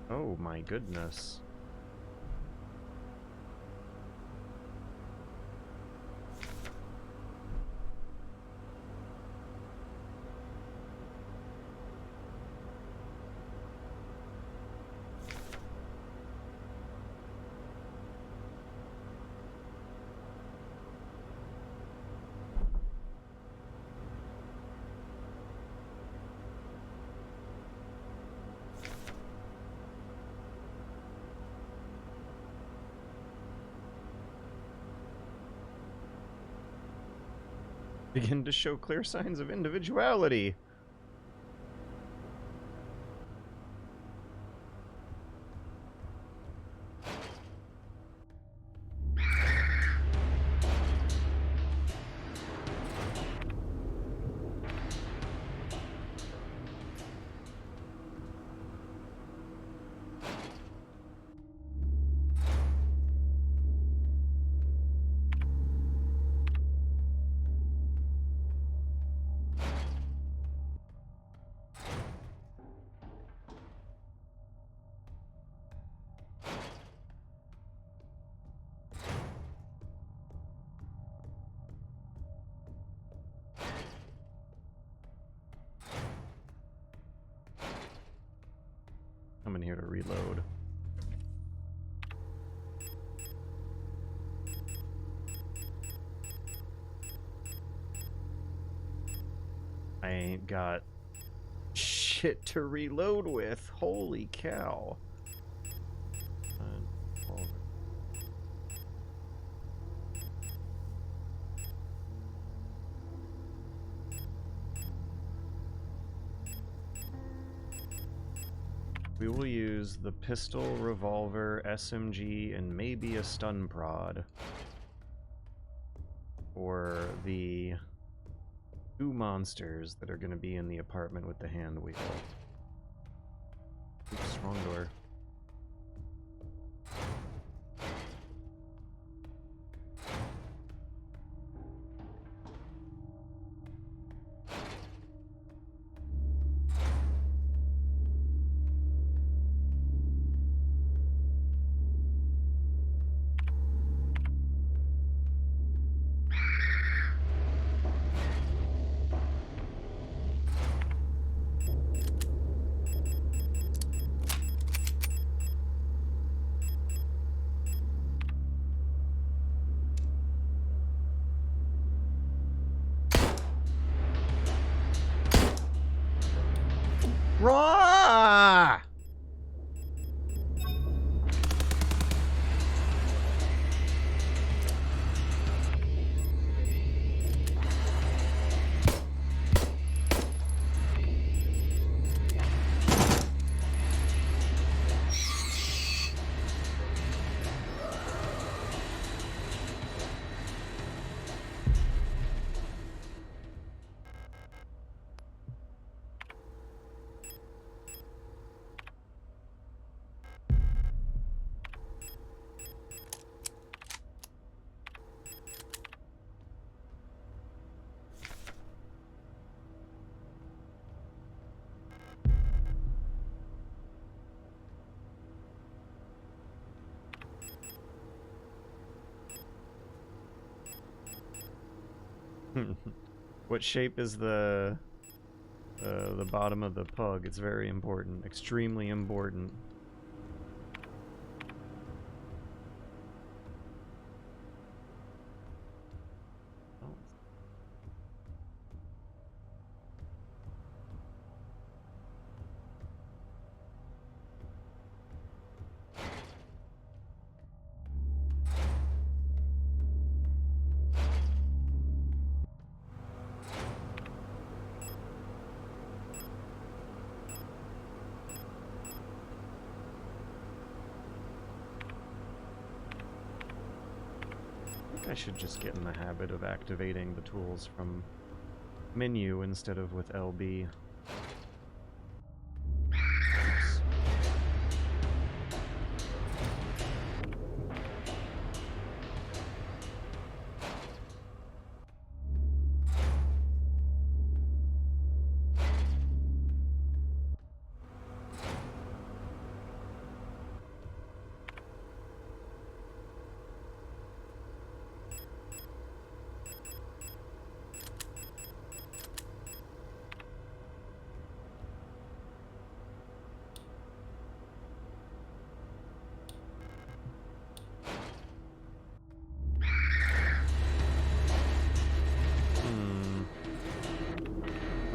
Oh my goodness. Begin to show clear signs of individuality. reload. I ain't got shit to reload with. Holy cow. We will use the pistol, revolver, SMG, and maybe a stun prod for the 2 monsters that are going to be in the apartment with the hand wheel. Oops, wrong door. Raw! What shape is the bottom of the pug? It's very important, extremely important. I should just get in the habit of activating the tools from menu instead of with LB. Oops.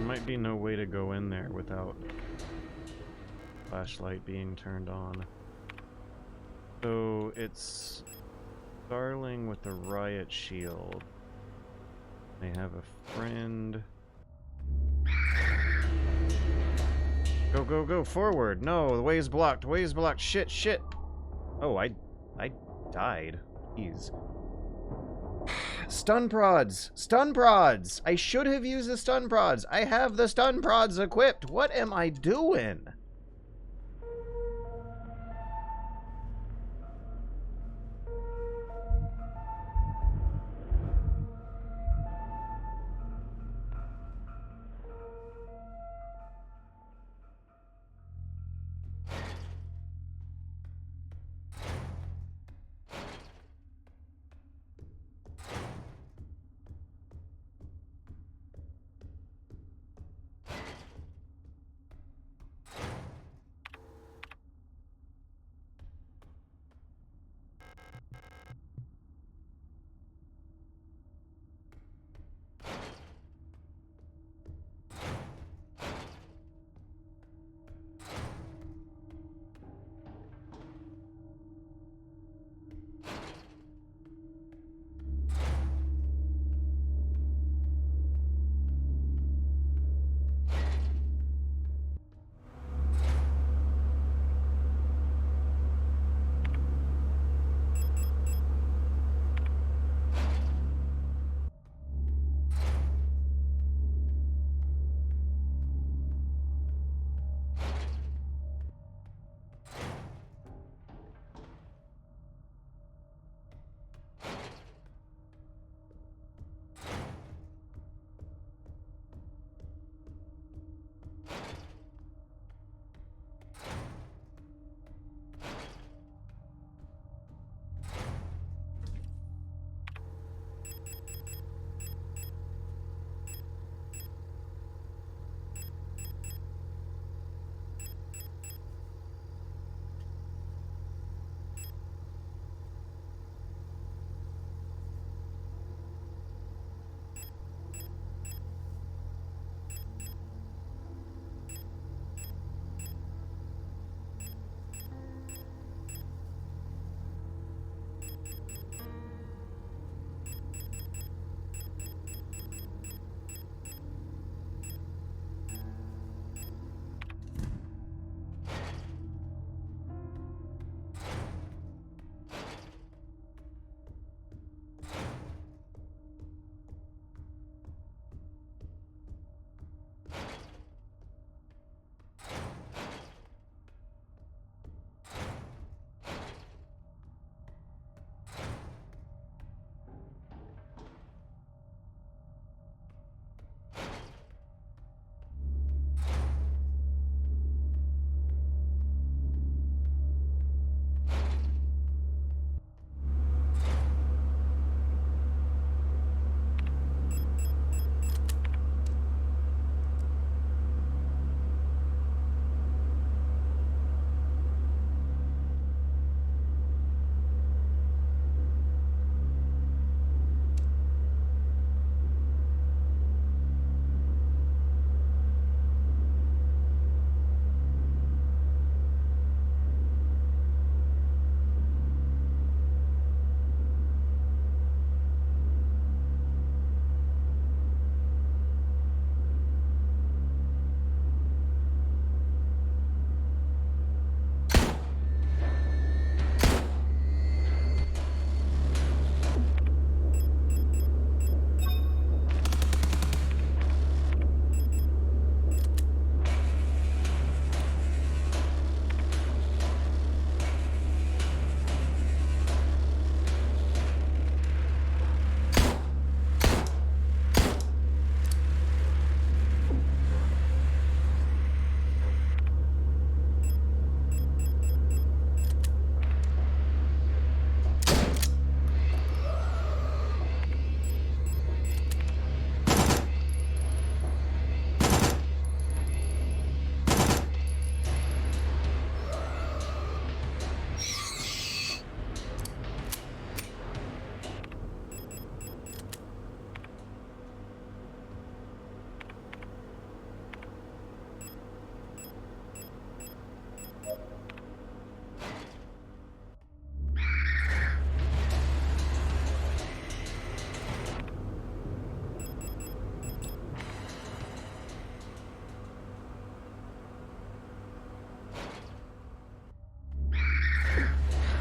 Might be no way to go in there without flashlight being turned on. So it's Starling with the riot shield. They have a friend. Go, go, go, forward! No, the way is blocked, the way is blocked. Shit, shit! Oh, I died. Jeez. Stun prods! Stun prods! I should have used the stun prods. I have the stun prods equipped. What am I doing?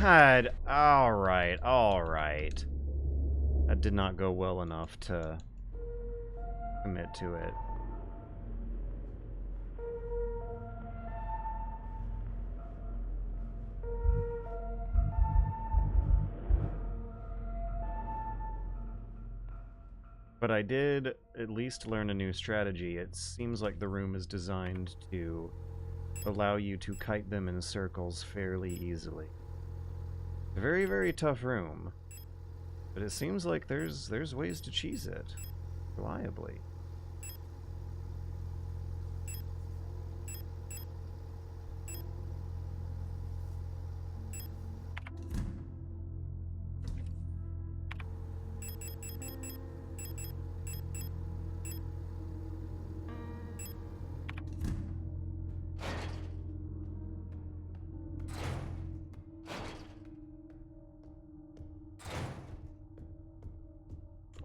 God! Alright, alright. That did not go well enough to commit to it. But I did at least learn a new strategy. It seems like the room is designed to allow you to kite them in circles fairly easily. A very, very tough room. But it seems like there's ways to cheese it reliably.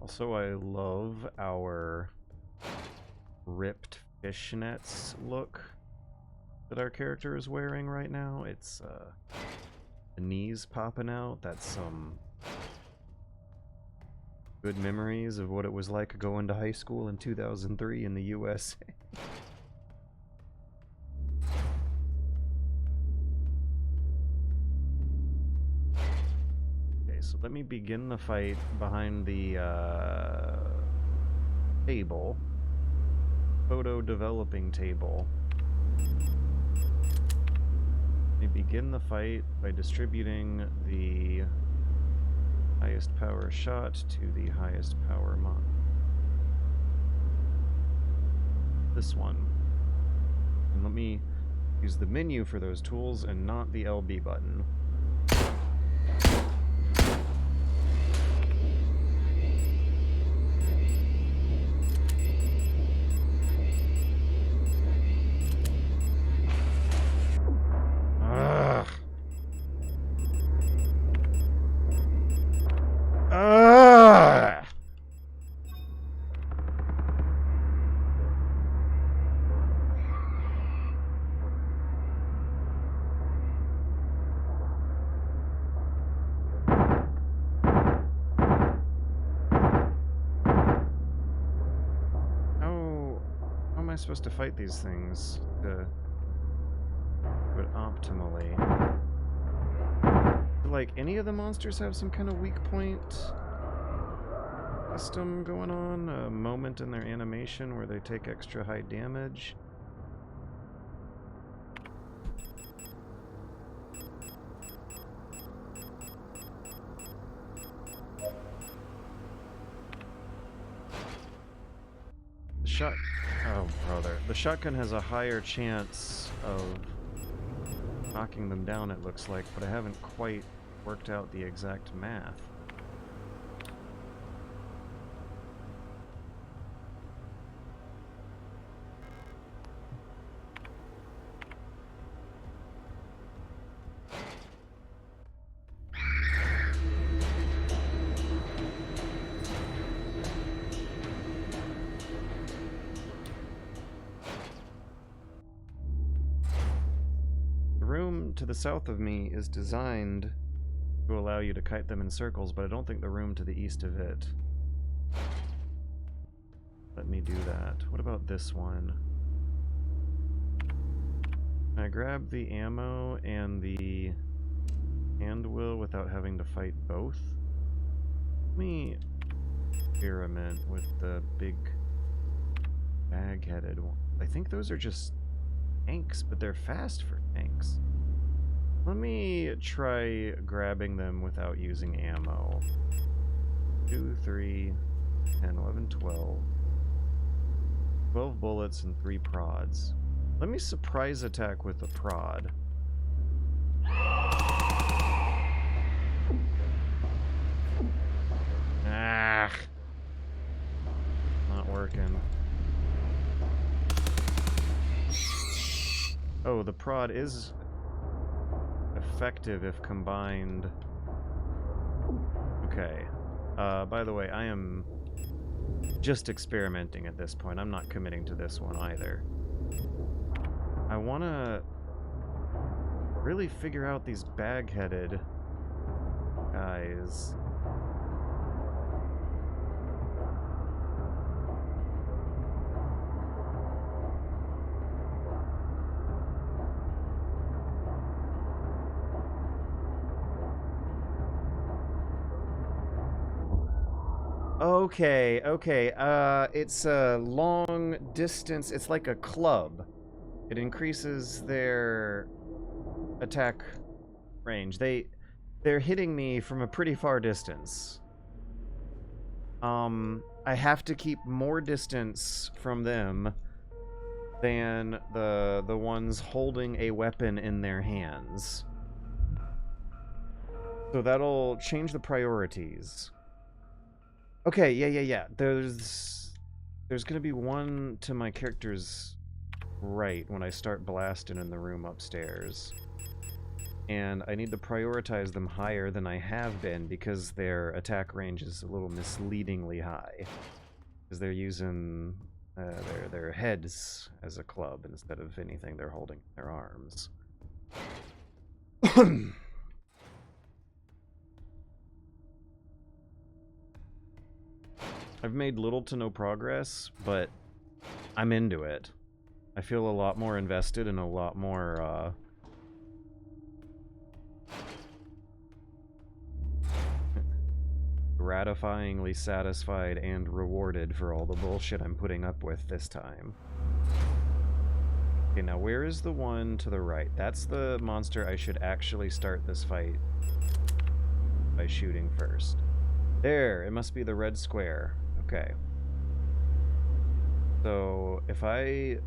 Also, I love our ripped fishnets look that our character is wearing right now. It's the knees popping out. That's some good memories of what it was like going to high school in 2003 in the USA. So let me begin the fight behind the table. Photo developing table. Let me begin the fight by distributing the highest power shot to the highest power mod. This one. And let me use the menu for those tools and not the LB button. How am I supposed to fight these things to do it optimally? Like, any of the monsters have some kind of weak point system going on? A moment in their animation where they take extra high damage? Oh, brother. The shotgun has a higher chance of knocking them down, it looks like, but I haven't quite worked out the exact math. To the south of me is designed to allow you to kite them in circles, but I don't think the room to the east of it. Let me do that. What about this one? Can I grab the ammo and the hand wheel without having to fight both? Let me experiment with the big bag-headed one. I think those are just tanks, but they're fast for tanks. Let me try grabbing them without using ammo. 2, 3, 10, 11, 12. 12 bullets and 3 prods. Let me surprise attack with the prod. Ah! Not working. Oh, the prod is effective if combined. Okay. By the way, I am just experimenting at this point. I'm not committing to this one either. I want to really figure out these bag-headed Guys. Okay, okay. It's a long distance. It's like a club. It increases their attack range. They're hitting me from a pretty far distance. I have to keep more distance from them than the ones holding a weapon in their hands. So that'll change the priorities. Okay, yeah. There's gonna be one to my character's right when I start blasting in the room upstairs. And I need to prioritize them higher than I have been because their attack range is a little misleadingly high. Because they're using their heads as a club instead of anything they're holding in their arms. I've made little to no progress, but I'm into it. I feel a lot more invested and a lot more, gratifyingly satisfied and rewarded for all the bullshit I'm putting up with this time. Okay, now where is the one to the right? That's the monster I should actually start this fight by shooting first. There, it must be the red square. Okay. So, if I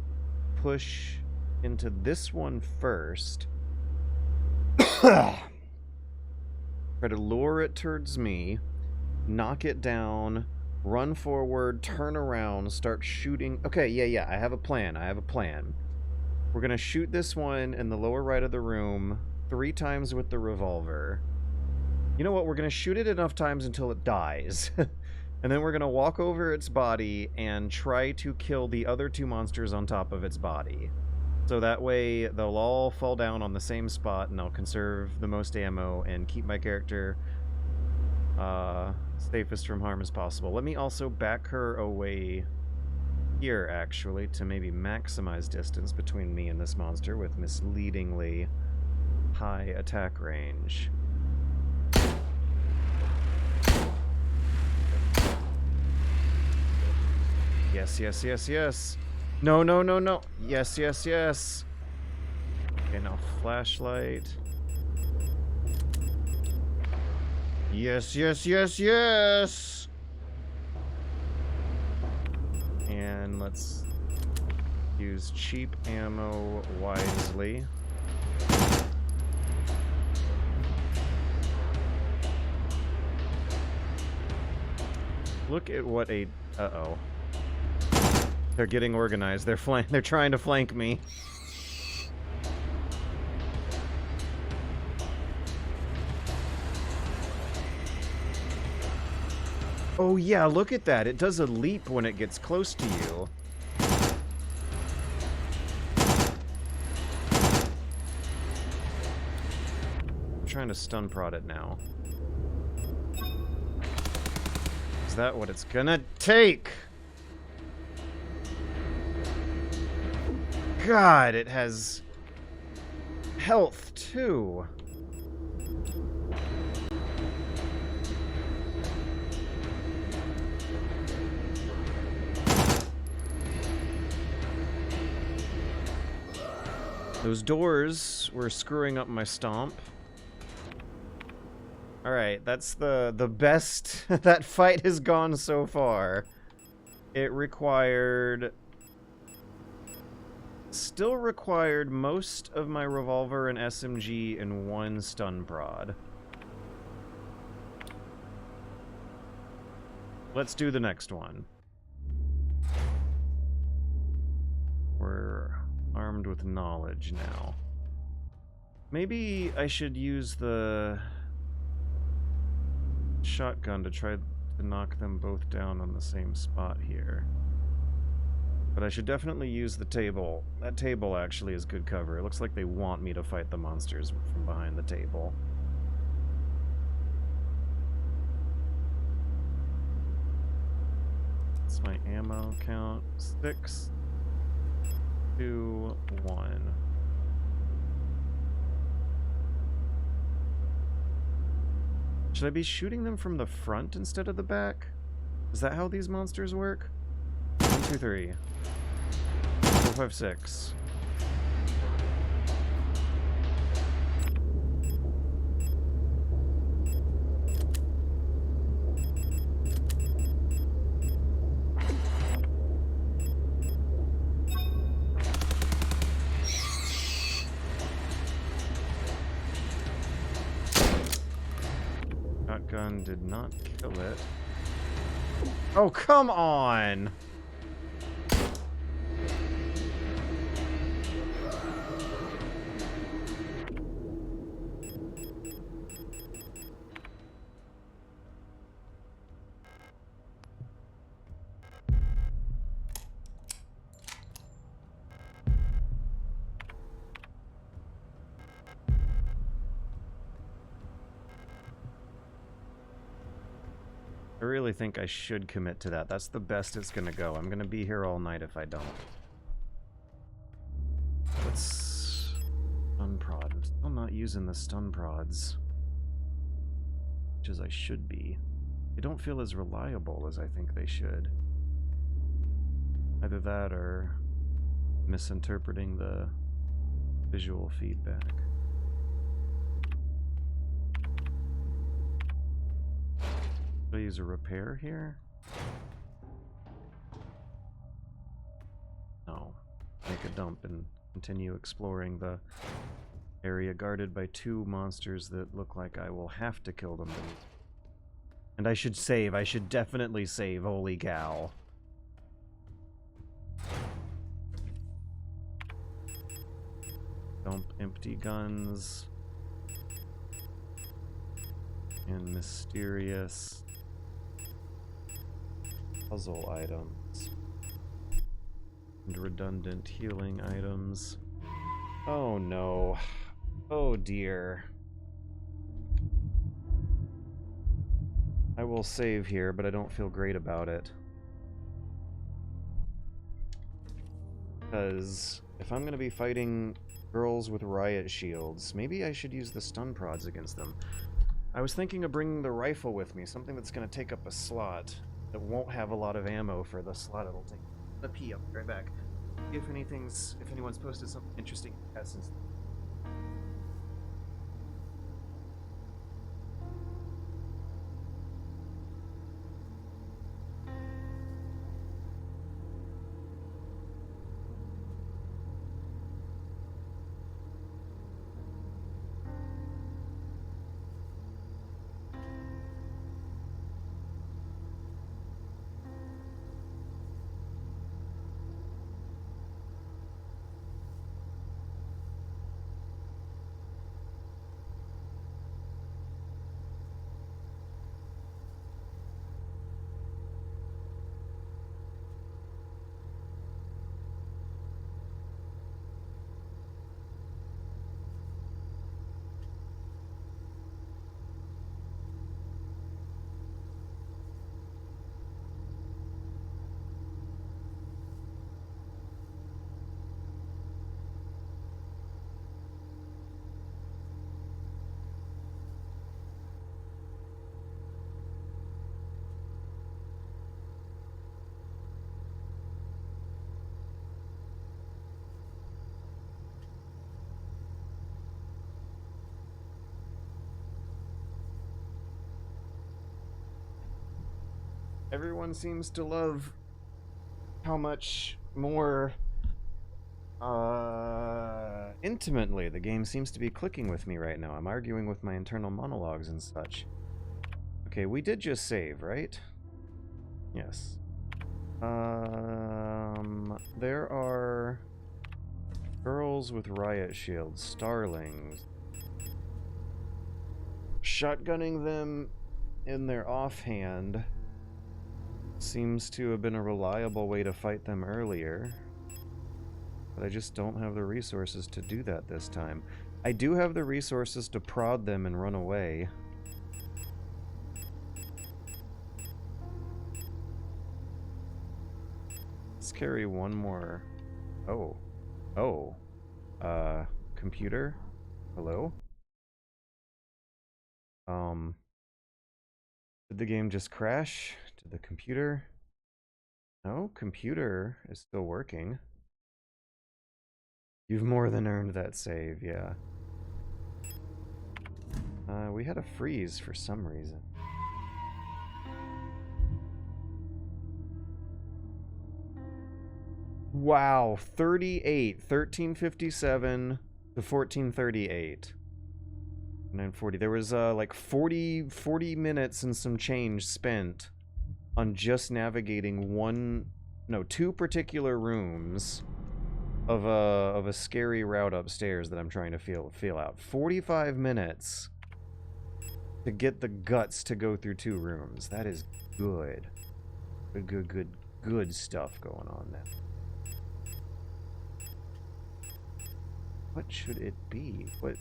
push into this one first, try to lure it towards me, knock it down, run forward, turn around, start shooting. Okay, yeah, I have a plan. We're gonna shoot this one in the lower right of the room 3 times with the revolver. You know what? We're gonna shoot it enough times until it dies. And then we're gonna walk over its body and try to kill the other 2 monsters on top of its body. So that way they'll all fall down on the same spot and I'll conserve the most ammo and keep my character safest from harm as possible. Let me also back her away here, actually, to maybe maximize distance between me and this monster with misleadingly high attack range. Yes. No. Yes. Okay, now flashlight. Yes. And let's use cheap ammo wisely. Look at what a... Uh-oh. They're getting organized. They're trying to flank me. Oh yeah, look at that. It does a leap when it gets close to you. I'm trying to stun prod it now. Is that what it's gonna take? God, it has health too. Those doors were screwing up my stomp. Alright, that's the best that fight has gone so far. It required... Still required most of my revolver and SMG in 1 stun prod. Let's do the next one. We're armed with knowledge now. Maybe I should use the shotgun to try to knock them both down on the same spot here. But I should definitely use the table. That table actually is good cover. It looks like they want me to fight the monsters from behind the table. What's my ammo count? 6, 2, 1. Should I be shooting them from the front instead of the back? Is that how these monsters work? 1, 2, 3. 4, 5, 6. Shotgun did not kill it. Oh, come on! I really think I should commit to that. That's the best it's gonna go. I'm gonna be here all night if I don't. Let's... Stun prod. I'm still not using the stun prods. Much as I should be. They don't feel as reliable as I think they should. Either that or misinterpreting the visual feedback. Should I use a repair here? No. Make a dump and continue exploring the area guarded by 2 monsters that look like I will have to kill them. And I should save. I should definitely save. Holy cow. Dump empty guns. And mysterious puzzle items. And redundant healing items. Oh no. Oh dear. I will save here, but I don't feel great about it. Because if I'm going to be fighting girls with riot shields, maybe I should use the stun prods against them. I was thinking of bringing the rifle with me, something that's going to take up a slot. It won't have a lot of ammo for the slot it'll take. The P up right back. If anyone's posted something interesting since. Everyone seems to love how much more intimately the game seems to be clicking with me right now. I'm arguing with my internal monologues and such. Okay, we did just save, right? Yes. There are girls with riot shields, starlings. Shotgunning them in their offhand seems to have been a reliable way to fight them earlier. But I just don't have the resources to do that this time. I do have the resources to prod them and run away. Let's carry one more. Oh. Oh. Computer? Hello? Did the game just crash? Did the computer? No, computer is still working. You've more than earned that save, yeah. We had a freeze for some reason. Wow, 38, 1357 to 1438. 940. There was like 40 minutes and some change spent on just navigating two particular rooms of a scary route upstairs that I'm trying to feel out. 45 minutes to get the guts to go through 2 rooms. That is good. Good stuff going on there. What should it be? What?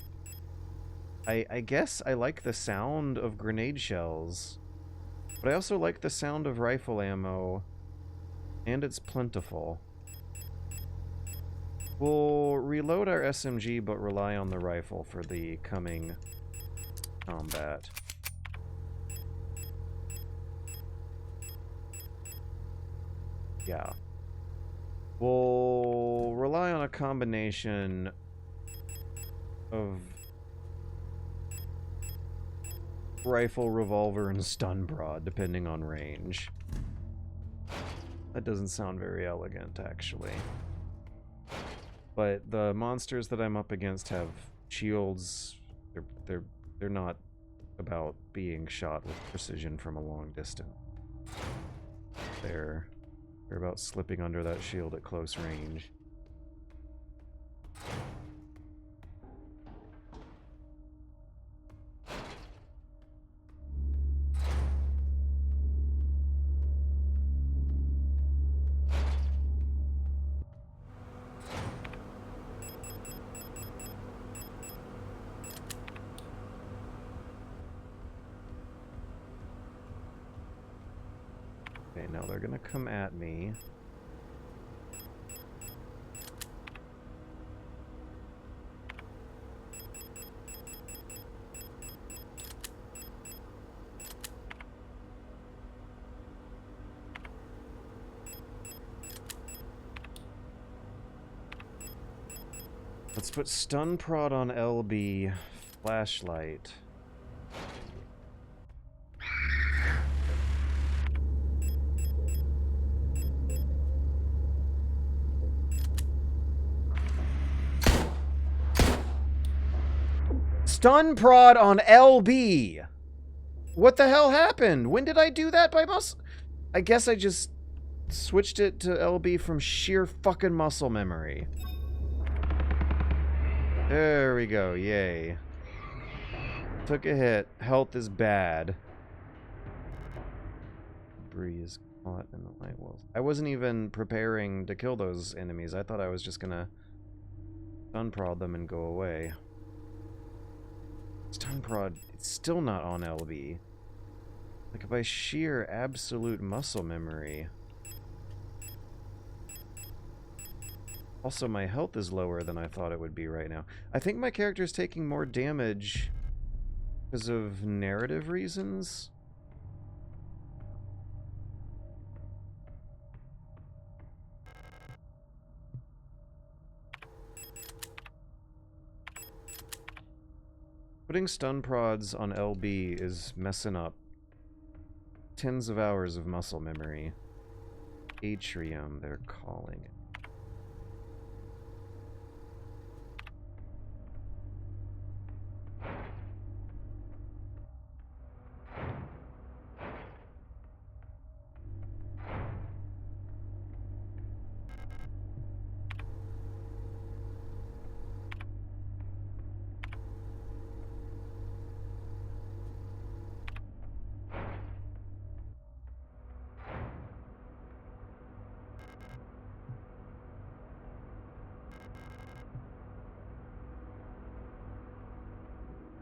I guess I like the sound of grenade shells, but I also like the sound of rifle ammo, and it's plentiful. We'll reload our SMG, but rely on the rifle for the coming combat. Yeah. We'll rely on a combination of rifle, revolver, and stun prod, depending on range. That doesn't sound very elegant, actually. But the monsters that I'm up against have shields. They're not about being shot with precision from a long distance. They're about slipping under that shield at close range. Okay, now they're gonna come at me. Let's put stun prod on LB, flashlight. Stun prod on LB! What the hell happened? When did I do that by muscle? I guess I just switched it to LB from sheer fucking muscle memory. There we go, yay. Took a hit. Health is bad. Debris is caught in the light walls. I wasn't even preparing to kill those enemies. I thought I was just gonna stun prod them and go away. Stun prod, it's still not on LB. Like, by sheer absolute muscle memory. Also, my health is lower than I thought it would be right now. I think my character's taking more damage because of narrative reasons. Putting stun prods on LB is messing up tens of hours of muscle memory. Atrium, they're calling it.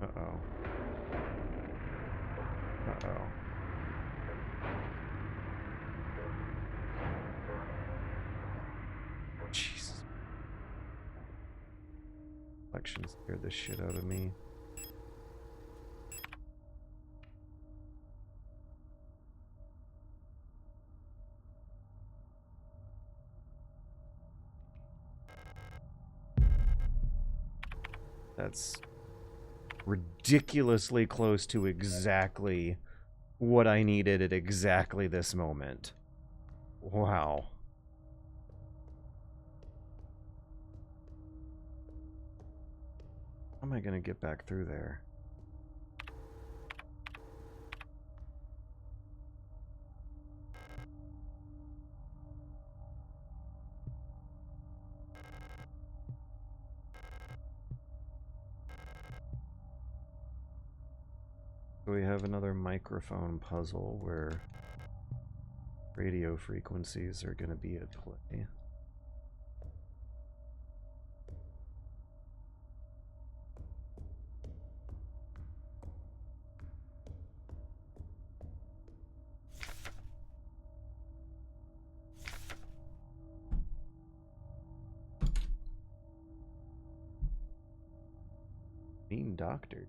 Uh-oh. Uh-oh. reflection scared the shit out of me. That's ridiculously close to exactly what I needed at exactly this moment. Wow. How am I gonna get back through there? So we have another microphone puzzle where radio frequencies are gonna be at play. Mean doctor.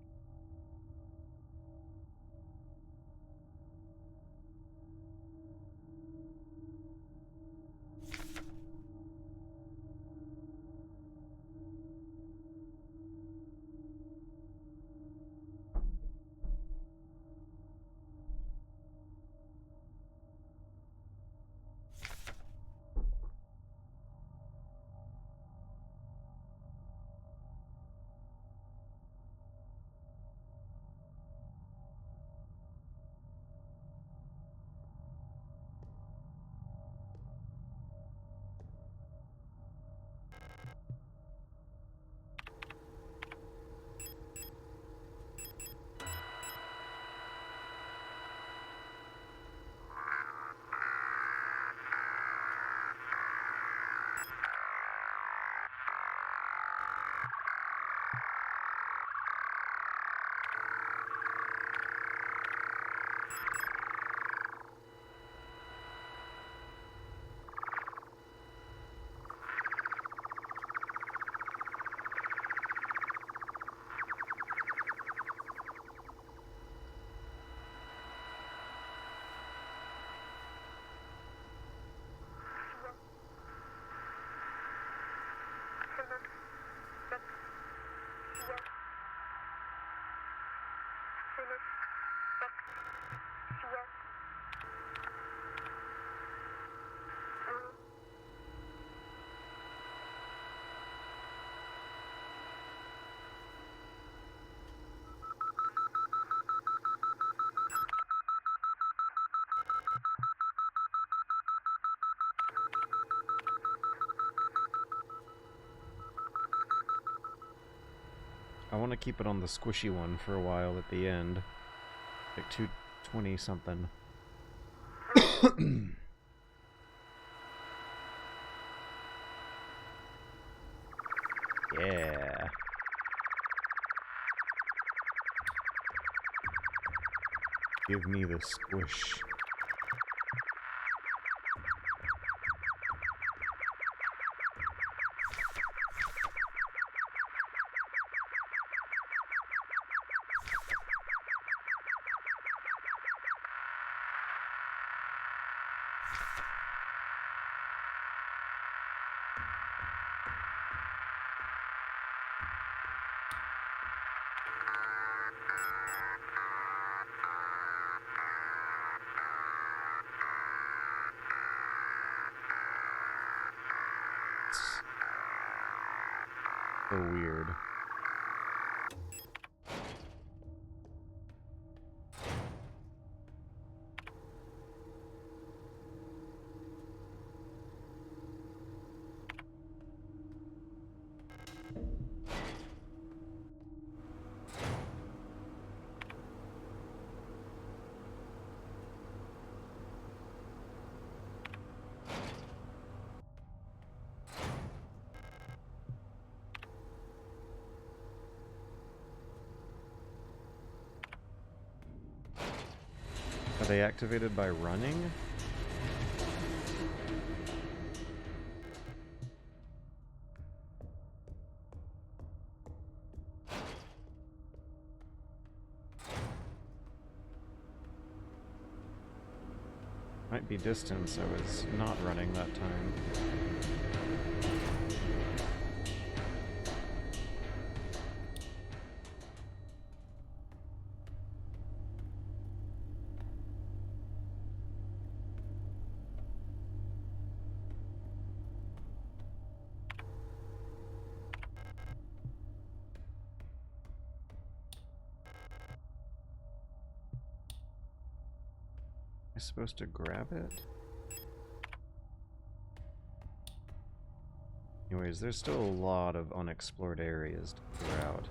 I want to keep it on the squishy one for a while at the end. Like 220 something. Yeah. Give me the squish. So weird. Are they activated by running? Might be distance I was not running that time. Am I supposed to grab it? Anyways, there's still a lot of unexplored areas to figure out.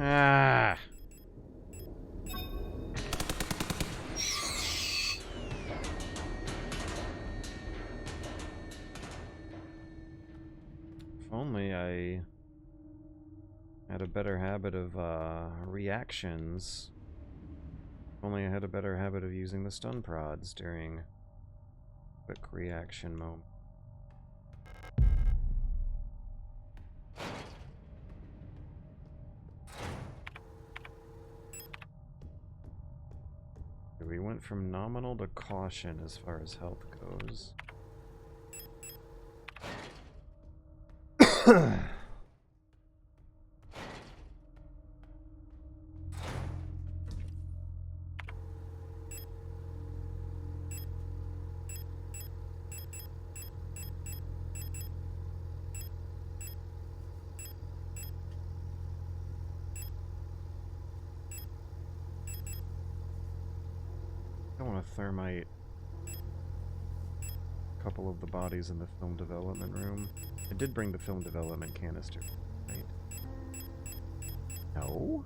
Ah. If only I had a better habit of reactions. If only I had a better habit of using the stun prods during quick reaction moment. We went from nominal to caution as far as health goes. I want to thermite a couple of the bodies in the film development room. I did bring the film development canister, right? No?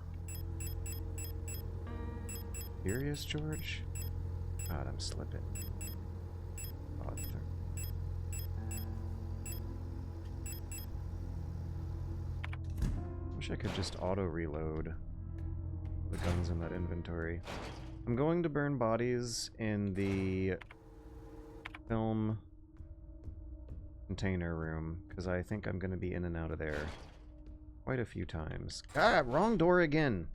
Serious, George? God, I'm slipping. Wish I could just auto-reload the guns in that inventory. I'm going to burn bodies in the film container room, because I think I'm going to be in and out of there quite a few times. Ah, wrong door again!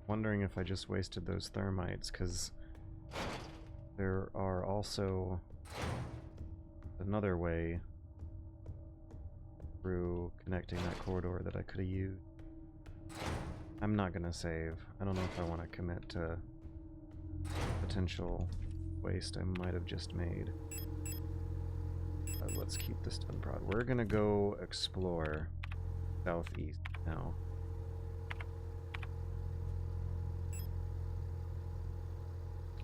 wondering if I just wasted those thermites, because there are also another way through connecting that corridor that I could have used. I'm not gonna save. I don't know if I want to commit to potential waste I might have just made. Let's keep this stun prod. We're gonna go explore southeast now.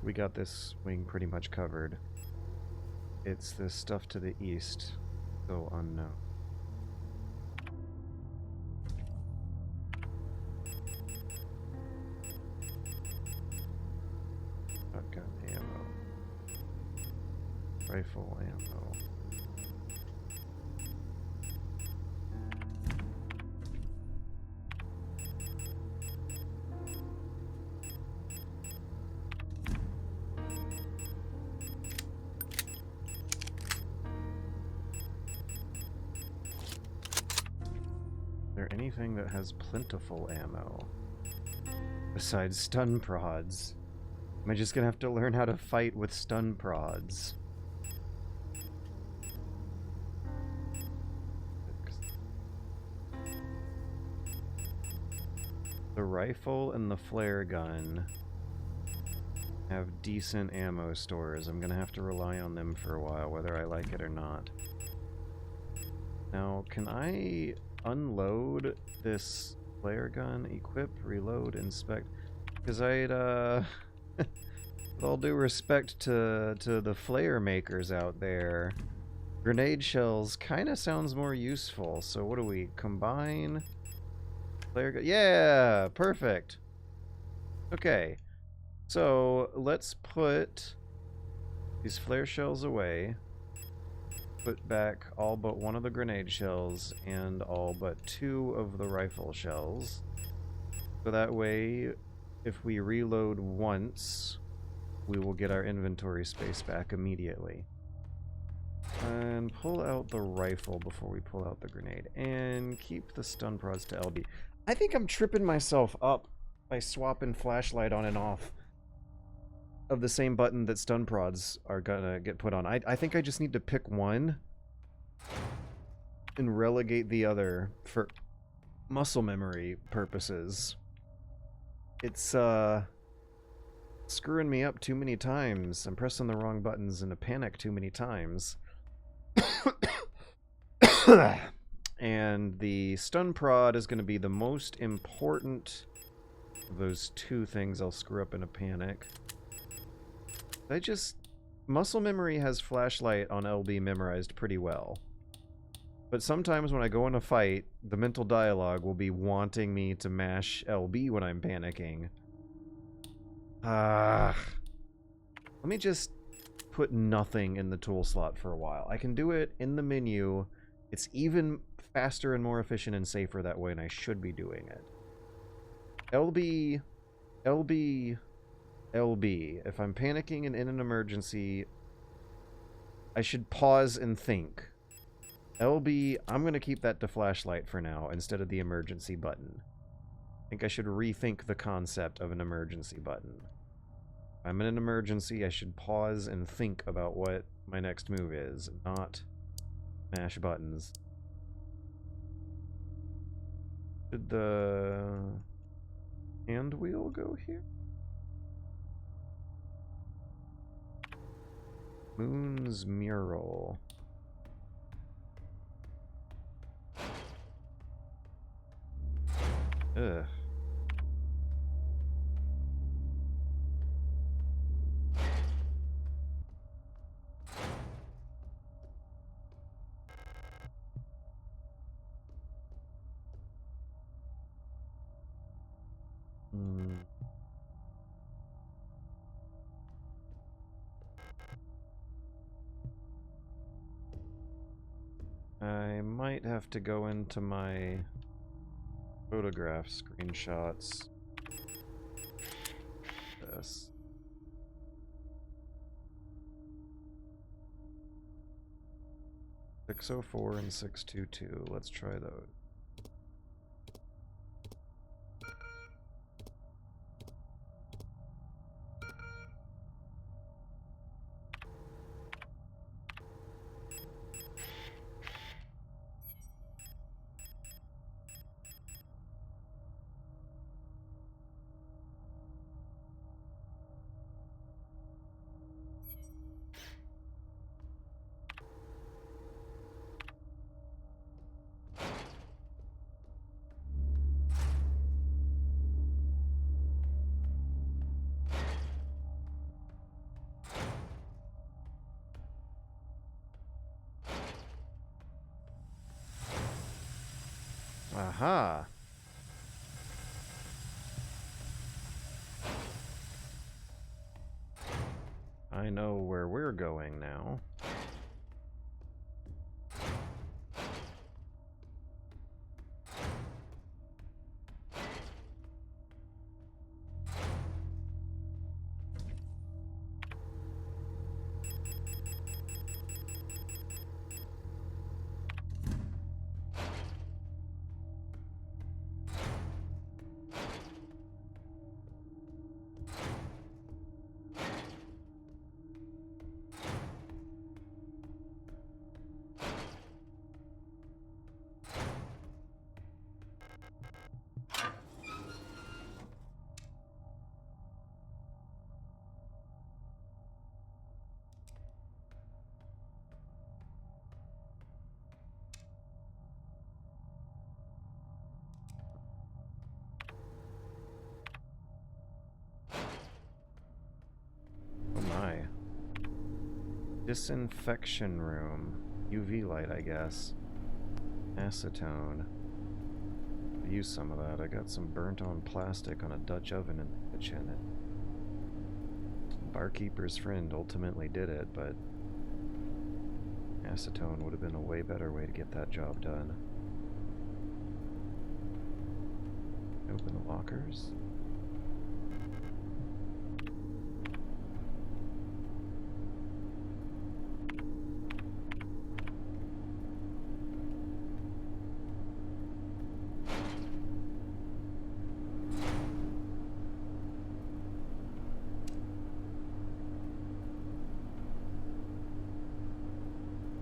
We got this wing pretty much covered. It's the stuff to the east, still unknown. Shotgun ammo. Rifle ammo. Is there anything that has plentiful ammo besides stun prods? Am I just gonna have to learn how to fight with stun prods? The rifle and the flare gun have decent ammo stores. I'm gonna have to rely on them for a while, whether I like it or not. Now, can I unload this flare gun, equip, reload, inspect? Because I'd, with all due respect to the flare makers out there, grenade shells kind of sounds more useful. So what do we combine? Flare gun, yeah, perfect. Okay, so let's put these flare shells away. Put back all but one of the grenade shells and all but 2 of the rifle shells. So that way, if we reload once, we will get our inventory space back immediately. And pull out the rifle before we pull out the grenade. And keep the stun prods to LB. I think I'm tripping myself up by swapping flashlight on and off of the same button that stun prods are gonna get put on. I think I just need to pick one and relegate the other for muscle memory purposes. It's screwing me up too many times. I'm pressing the wrong buttons in a panic too many times. And the stun prod is going to be the most important of those 2 things I'll screw up in a panic. Muscle memory has flashlight on LB memorized pretty well. But sometimes when I go in a fight, the mental dialogue will be wanting me to mash LB when I'm panicking. Let me just put nothing in the tool slot for a while. I can do it in the menu. It's even faster and more efficient and safer that way, and I should be doing it. LB, LB, LB. If I'm panicking and in an emergency, I should pause and think. LB, I'm going to keep that to flashlight for now instead of the emergency button. I think I should rethink the concept of an emergency button. If I'm in an emergency, I should pause and think about what my next move is, not mash buttons. Should the hand wheel go here? Moon's Mural. Ugh. I might have to go into my photograph screenshots. Yes. .604 and 622. Let's try those. Aha! I know where we're going now. Oh my. Disinfection room. UV light, I guess. Acetone. Use some of that. I got some burnt on plastic on a Dutch oven in the kitchen. Barkeeper's friend ultimately did it, but acetone would have been a way better way to get that job done. Open the lockers.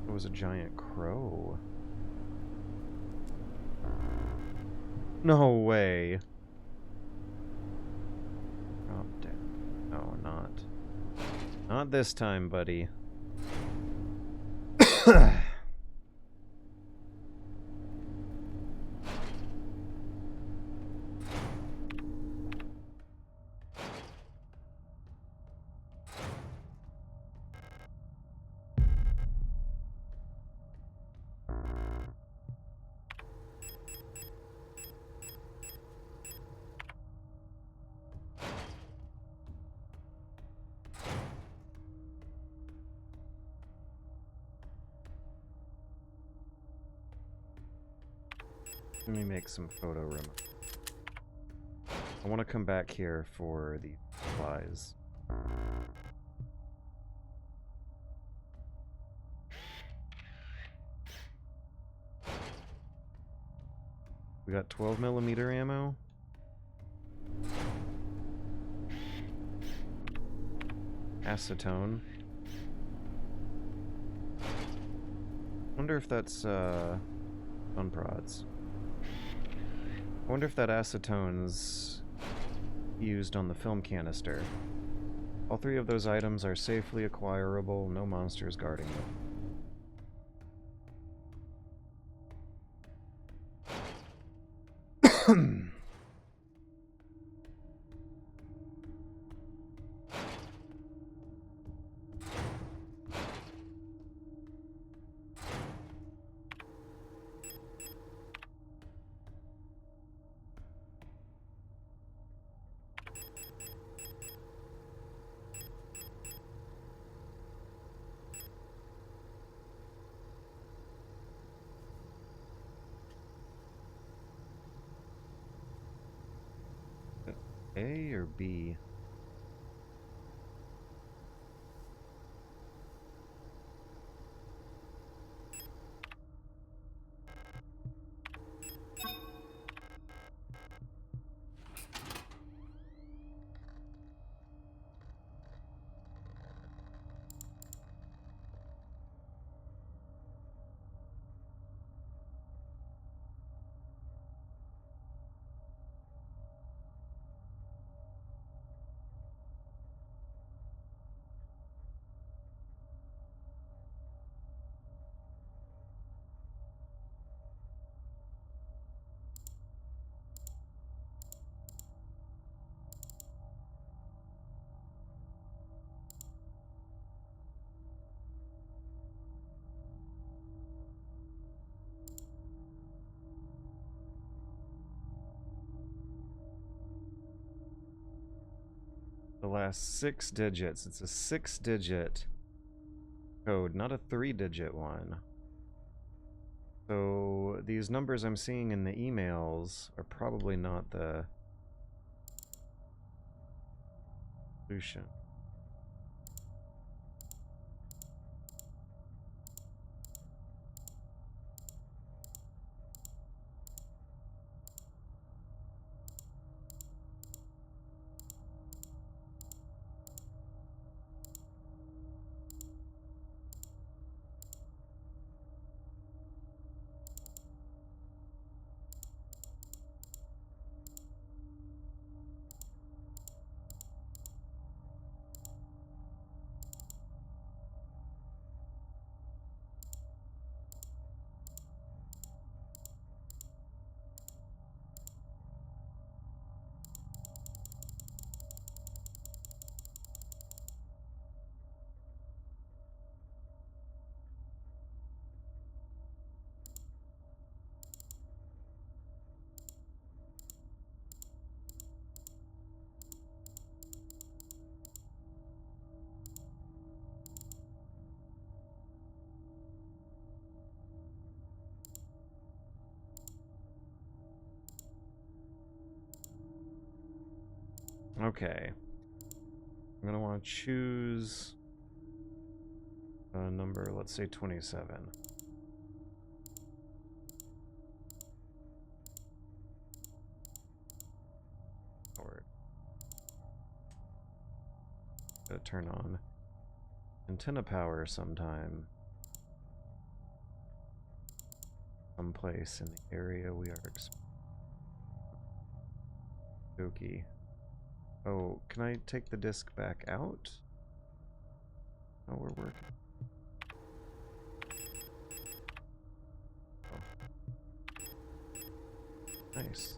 It was a giant crow. No way. Oh, damn. No, not. Not this time, buddy. Let me make some photo room. I want to come back here for the supplies. We got 12mm ammo. Acetone. Wonder if that's gun prods. I wonder if that acetone's used on the film canister. All three of those items are safely acquirable, no monsters guarding them. A or B? last 6 digits. It's a 6-digit code, not a 3-digit one. So these numbers I'm seeing in the emails are probably not the solution. Okay. I'm going to want to choose a number, let's say 27. Or turn on antenna power sometime. Someplace in the area we are exploring. Oh, can I take the disc back out? Oh, we're working. Oh. Nice.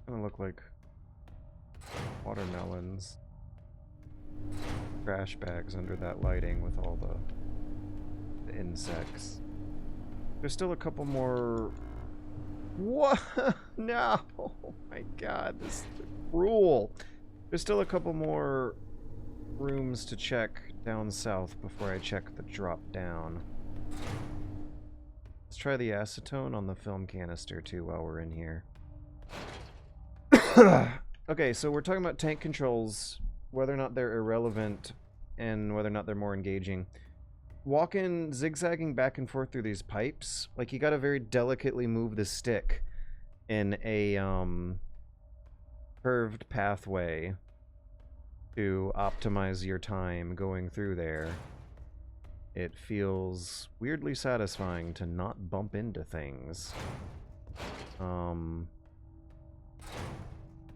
Gonna look like watermelons. Trash bags under that lighting with all the insects. There's still a couple more. What? No! Oh my god, this is cruel. There's still a couple more rooms to check down south before I check the drop down. Let's try the acetone on the film canister too while we're in here. Okay, so we're talking about tank controls, whether or not they're irrelevant and whether or not they're more engaging. Walking, zigzagging back and forth through these pipes, like you gotta very delicately move the stick in a curved pathway to optimize your time going through there. It feels weirdly satisfying to not bump into things.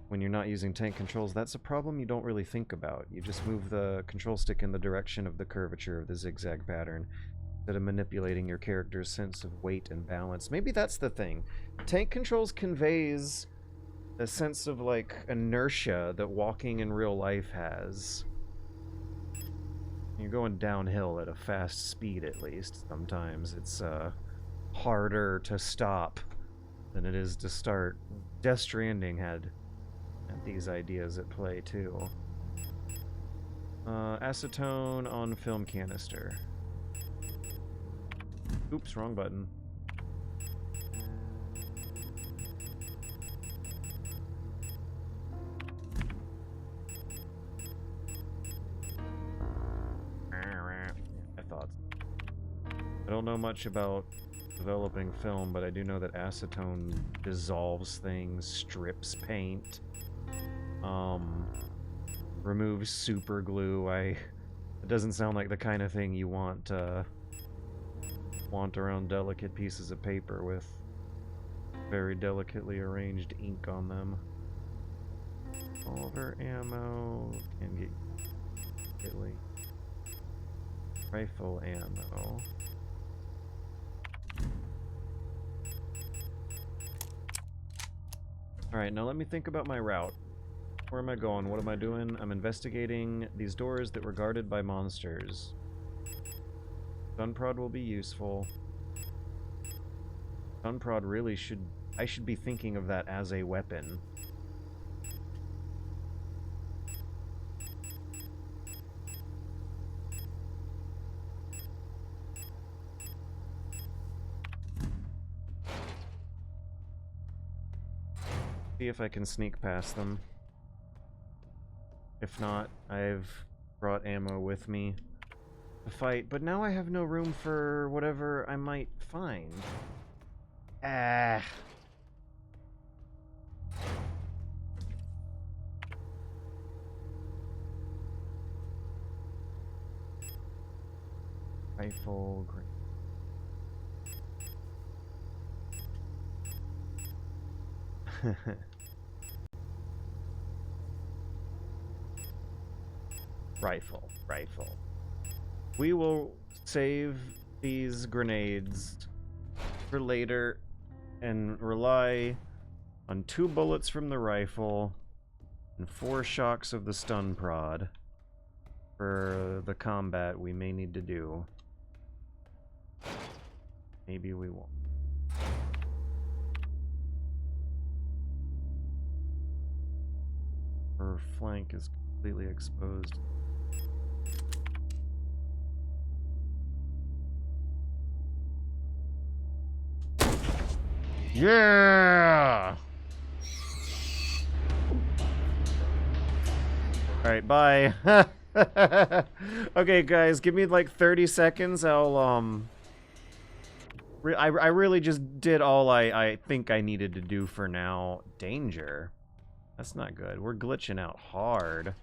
When you're not using tank controls, that's a problem you don't really think about. You just move the control stick in the direction of the curvature of the zigzag pattern instead of manipulating your character's sense of weight and balance. Maybe that's the thing. Tank controls conveys a sense of, like, inertia that walking in real life has. You're going downhill at a fast speed, at least. Sometimes it's harder to stop than it is to start. Death Stranding had these ideas at play too. Acetone on film canister. Oops, wrong button. I don't know much about developing film, but I do know that acetone dissolves things, strips paint, removes super glue. It doesn't sound like the kind of thing you want around delicate pieces of paper with very delicately arranged ink on them. Revolver ammo can get Italy. Rifle ammo. Alright, now let me think about my route. Where am I going? What am I doing? I'm investigating these doors that were guarded by monsters. Gunprod will be useful. Gunprod really should... I should be thinking of that as a weapon. See if I can sneak past them. If not, I've brought ammo with me to fight, but now I have no room for whatever I might find. Ah. Rifle, great. Rifle. We will save these grenades for later and rely on 2 bullets from the rifle and 4 shocks of the stun prod for the combat we may need to do. Maybe we won't. Her flank is completely exposed. Yeah! Alright, bye. Okay, guys, give me like 30 seconds. I really just did all I think I needed to do for now. Danger. That's not good. We're glitching out hard.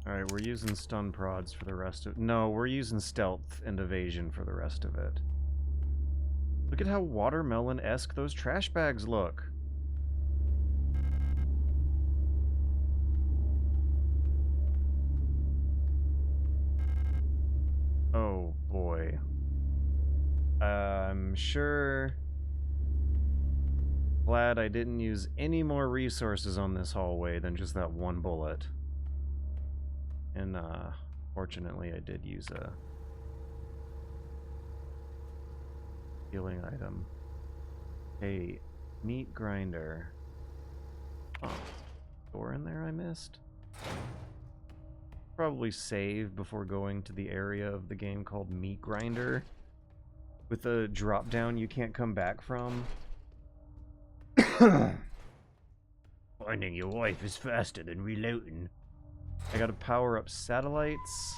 Alright, we're using stun prods for the rest of... No, we're using stealth and evasion for the rest of it. Look at how watermelon-esque those trash bags look. Oh, boy. I'm sure... Glad I didn't use any more resources on this hallway than just that one bullet. And, fortunately I did use a healing item. Hey, meat grinder. Oh, door in there I missed? Probably save before going to the area of the game called Meat Grinder. With a drop down you can't come back from. Finding your wife is faster than reloading. I gotta power up satellites.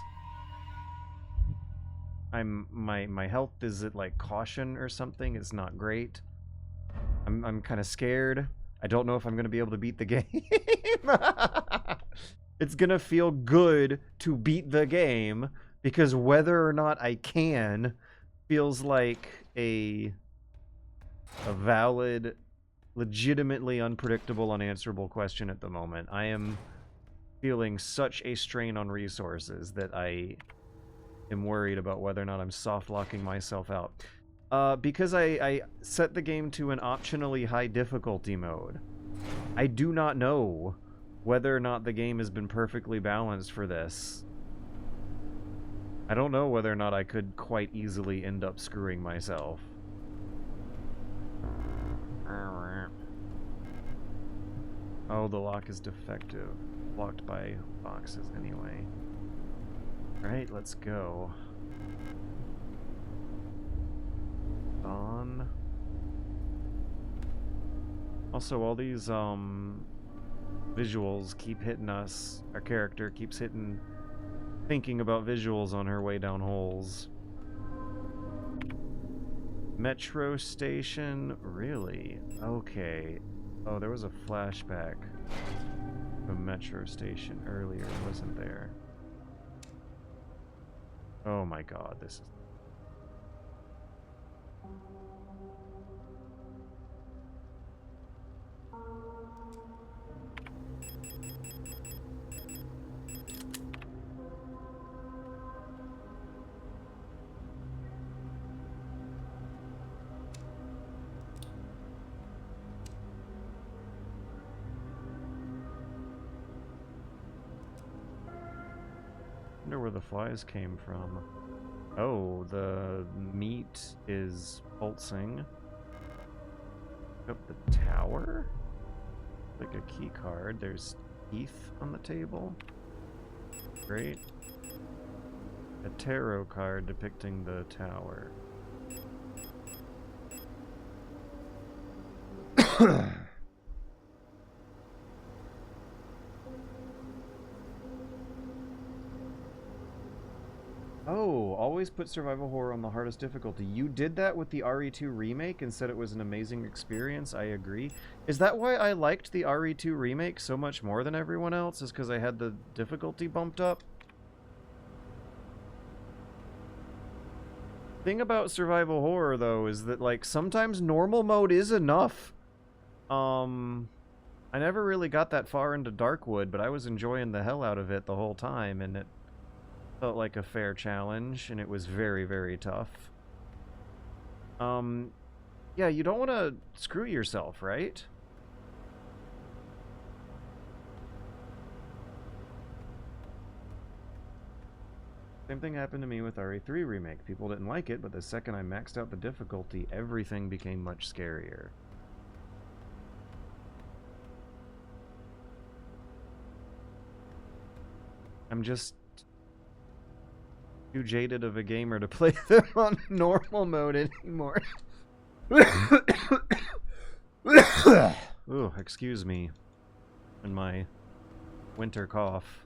My health is at like caution or something. It's not great. I'm kind of scared. I don't know if I'm gonna be able to beat the game. It's gonna feel good to beat the game because whether or not I can feels like a a valid, legitimately unpredictable, unanswerable question at the moment. I am feeling such a strain on resources that I am worried about whether or not I'm soft-locking myself out. Because I set the game to an optionally high difficulty mode, I do not know whether or not the game has been perfectly balanced for this. I don't know whether or not I could quite easily end up screwing myself. Oh, the lock is defective. Blocked by boxes anyway. Alright, let's go. On. Also, all these visuals keep hitting us. Our character keeps thinking about visuals on her way down holes. Metro station? Really? Okay. Oh, there was a flashback of a metro station earlier, wasn't there? Oh my god, this is... I wonder where the flies came from. Oh, the meat is pulsing. Up the tower? Like a key card. There's teeth on the table. Great. A tarot card depicting the tower. Oh, always put survival horror on the hardest difficulty. You did that with the RE2 remake and said it was an amazing experience. I agree. Is that why I liked the RE2 remake so much more than everyone else? Is because I had the difficulty bumped up? Thing about survival horror, though, is that, like, sometimes normal mode is enough. I never really got that far into Darkwood, but I was enjoying the hell out of it the whole time, and it felt like a fair challenge, and it was very, very tough. Yeah, you don't want to screw yourself, right? Same thing happened to me with RE3 Remake. People didn't like it, but the second I maxed out the difficulty, everything became much scarier. I'm just too jaded of a gamer to play them on normal mode anymore. Ooh, excuse me. And my winter cough.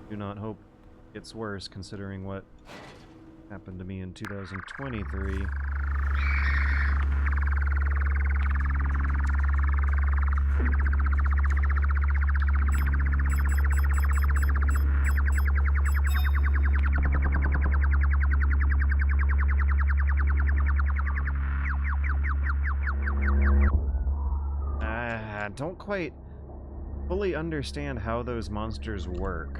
Do not hope it gets worse considering what happened to me in 2023. Don't quite fully understand how those monsters work.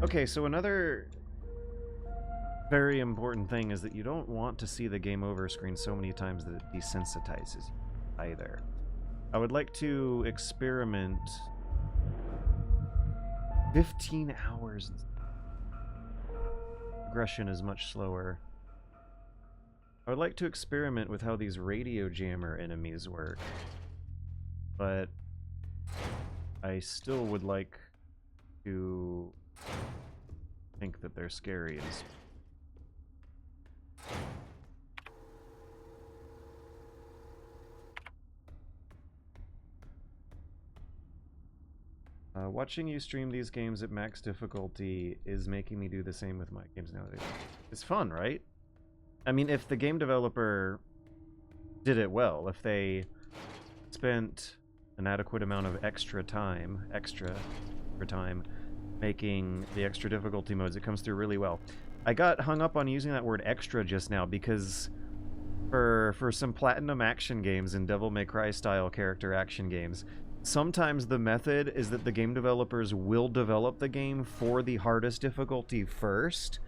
Okay, so another very important thing is that you don't want to see the game over screen so many times that it desensitizes you either. I would like to experiment 15 hours. Progression is much slower. I would like to experiment with how these radio jammer enemies work. But I still would like to think that they're scary. Watching you stream these games at max difficulty is making me do the same with my games nowadays. It's fun, right? I mean, if the game developer did it well, if they spent an adequate amount of extra time making the extra difficulty modes, it comes through really well. I got hung up on using that word extra just now because for some platinum action games and Devil May Cry style character action games, sometimes the method is that the game developers will develop the game for the hardest difficulty first,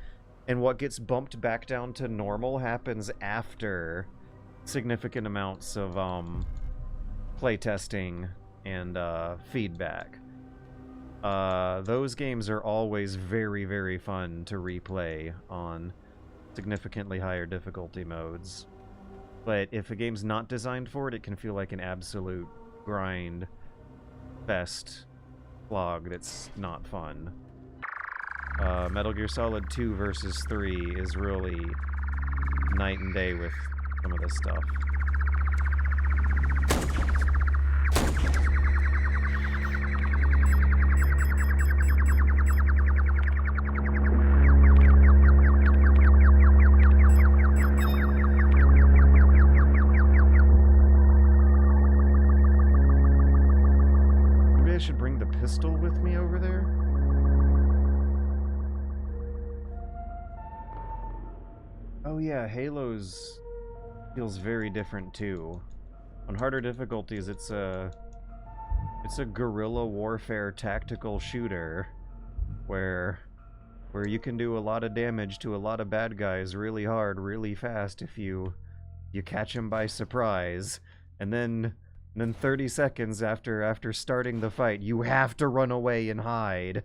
and what gets bumped back down to normal happens after significant amounts of playtesting and feedback. Those games are always very, very fun to replay on significantly higher difficulty modes. But if a game's not designed for it, it can feel like an absolute grind fest slog that's not fun. Metal Gear Solid 2 versus 3 is really night and day with some of this stuff. Maybe I should bring the pistol with me over there? Oh yeah, Halo's feels very different too. On harder difficulties, it's a guerrilla warfare tactical shooter where you can do a lot of damage to a lot of bad guys really hard, really fast if you catch them by surprise, and then 30 seconds after starting the fight, you have to run away and hide.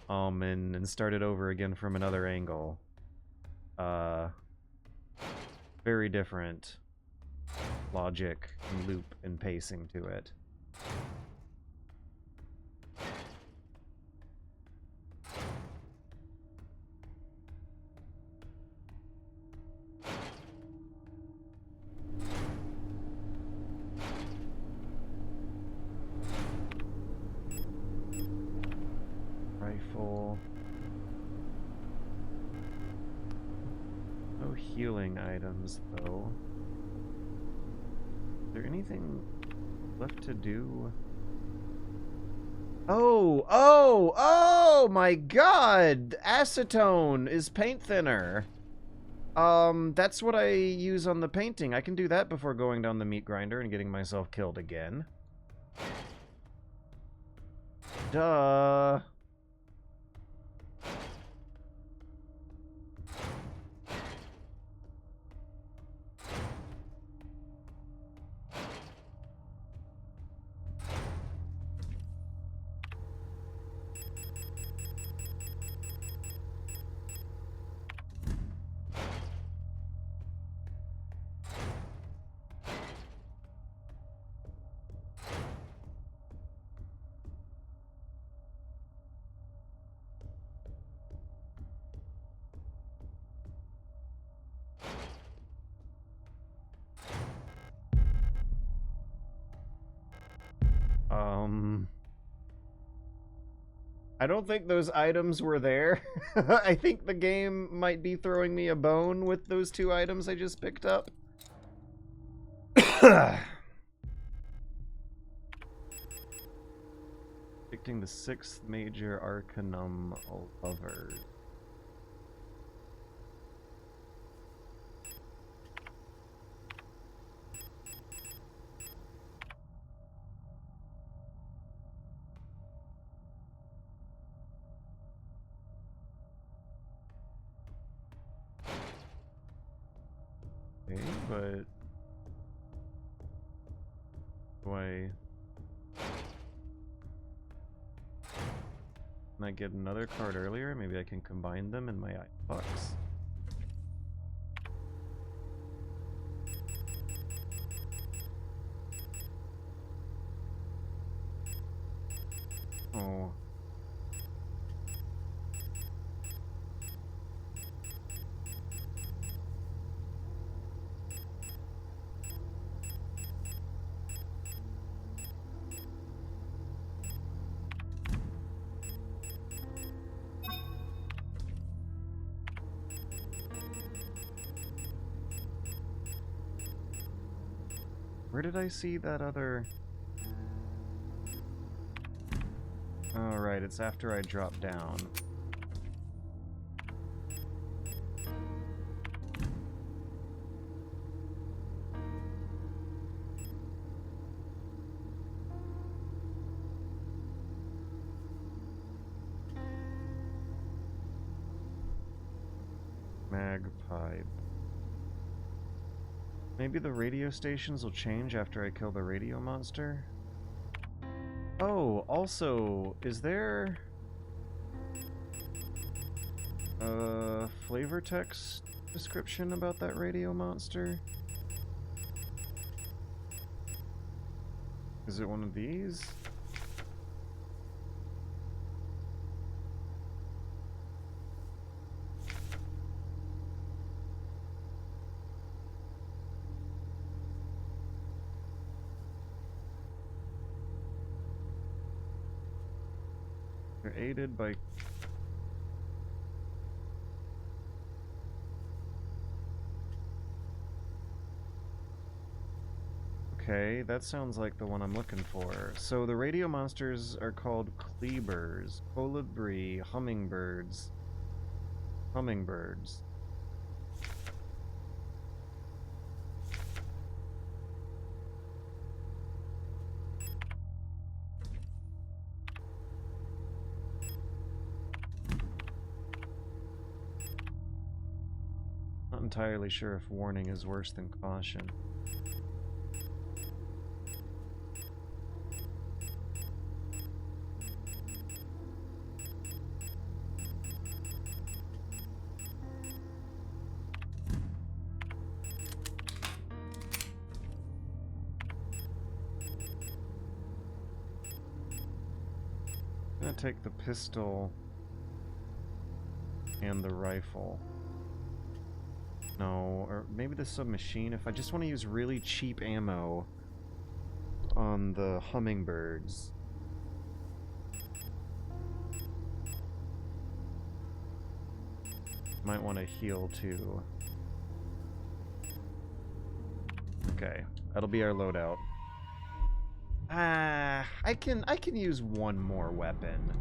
And start it over again from another angle. Very different logic and loop and pacing to it. Rifle. No healing items, though. Is there anything left to do? Oh my god! Acetone is paint thinner. That's what I use on the painting. I can do that before going down the meat grinder and getting myself killed again. Duh. I don't think those items were there. I think the game might be throwing me a bone with those two items I just picked up. Predicting the 6th major Arcanum Lover. Okay, but do I... Can I get another card earlier? Maybe I can combine them in my box. Oh. Where did I see that other... Oh, right, it's after I drop down. Magpie. Maybe the radio stations will change after I kill the radio monster? Oh, also, is there a flavor text description about that radio monster? Is it one of these? They're aided by... Okay, that sounds like the one I'm looking for. So the radio monsters are called cleavers, colibri, hummingbirds. Hummingbirds. Not entirely sure if warning is worse than caution. I'm gonna take the pistol and the rifle. No, or maybe the submachine. If I just want to use really cheap ammo on the hummingbirds. Might want to heal too. Okay, that'll be our loadout. I can use one more weapon.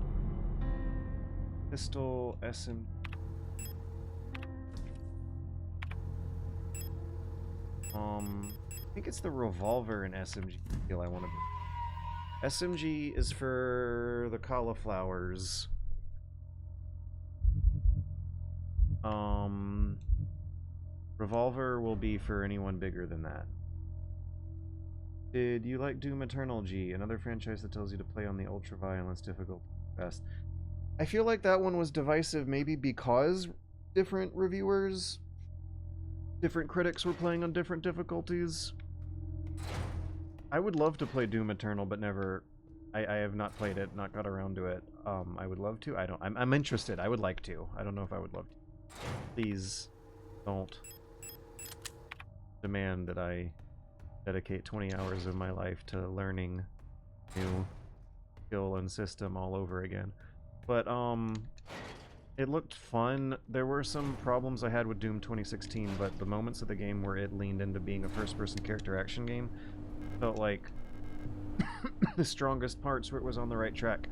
Pistol, SM. I think it's the revolver and SMG skill I want to. SMG is for the cauliflowers. Revolver will be for anyone bigger than that. Did you like Doom Eternal G, another franchise that tells you to play on the ultra-violence difficult best? I feel like that one was divisive maybe because different reviewers, different critics were playing on different difficulties. I would love to play Doom Eternal, but never... I have not played it, not got around to it. I would love to. I'm interested. I would like to. I don't know if I would love to. Please don't demand that I dedicate 20 hours of my life to learning new skill and system all over again. But, it looked fun. There were some problems I had with Doom 2016, but the moments of the game where it leaned into being a first-person character action game felt like the strongest parts where it was on the right track.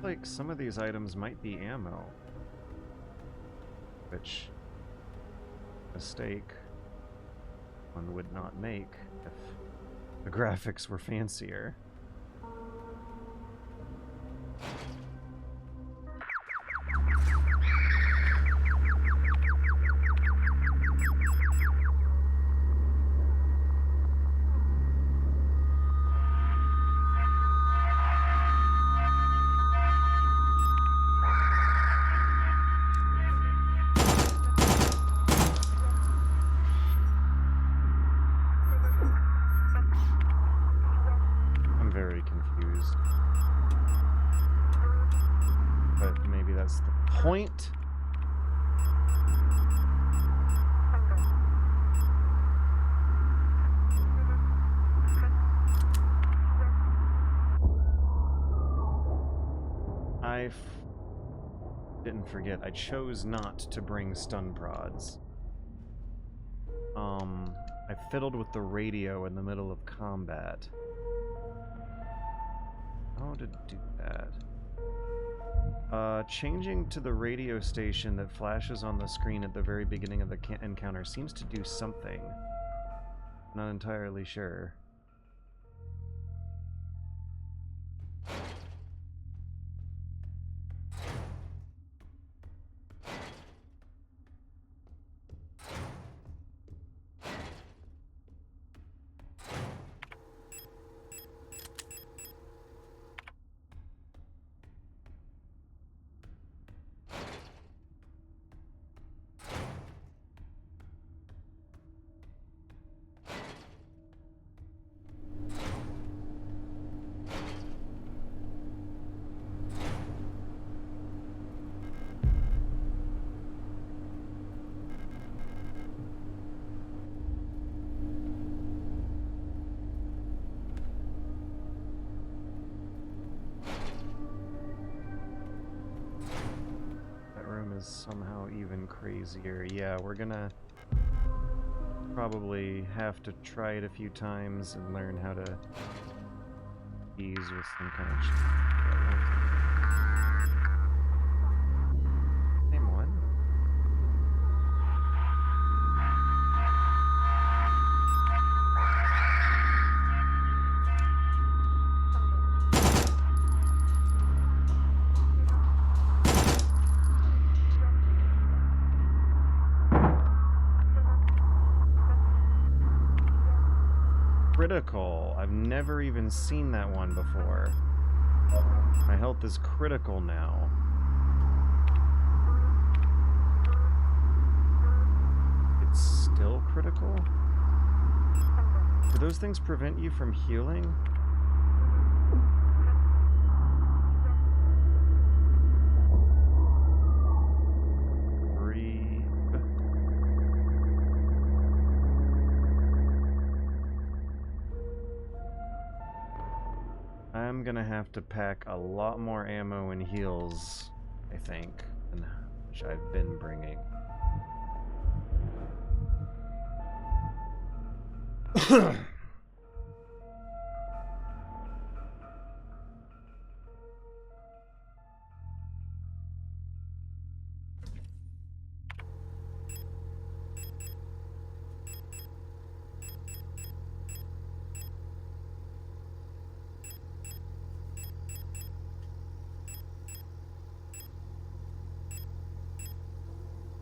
Like some of these items might be ammo, which mistake one would not make if the graphics were fancier. Point. I didn't forget. I chose not to bring stun prods. I fiddled with the radio in the middle of combat. How to do that? Changing to the radio station that flashes on the screen at the very beginning of the encounter seems to do something. Not entirely sure. Somehow even crazier. Yeah, we're gonna probably have to try it a few times and learn how to ease with some kind of same one. Critical. I've never even seen that one before. My health is critical now. It's still critical? Do those things prevent you from healing? I'm gonna have to pack a lot more ammo and heals, I think, than which I've been bringing.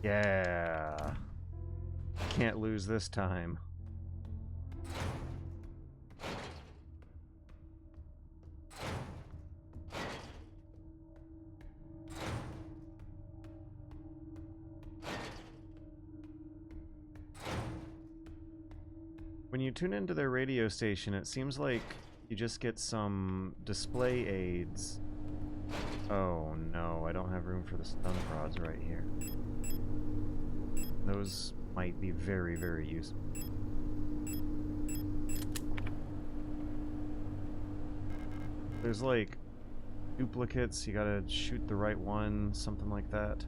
Yeah. Can't lose this time. When you tune into their radio station, it seems like you just get some display aids. Oh no, I don't have room for the stun prods right here. Those might be very, very useful. There's like duplicates, you gotta shoot the right one, something like that.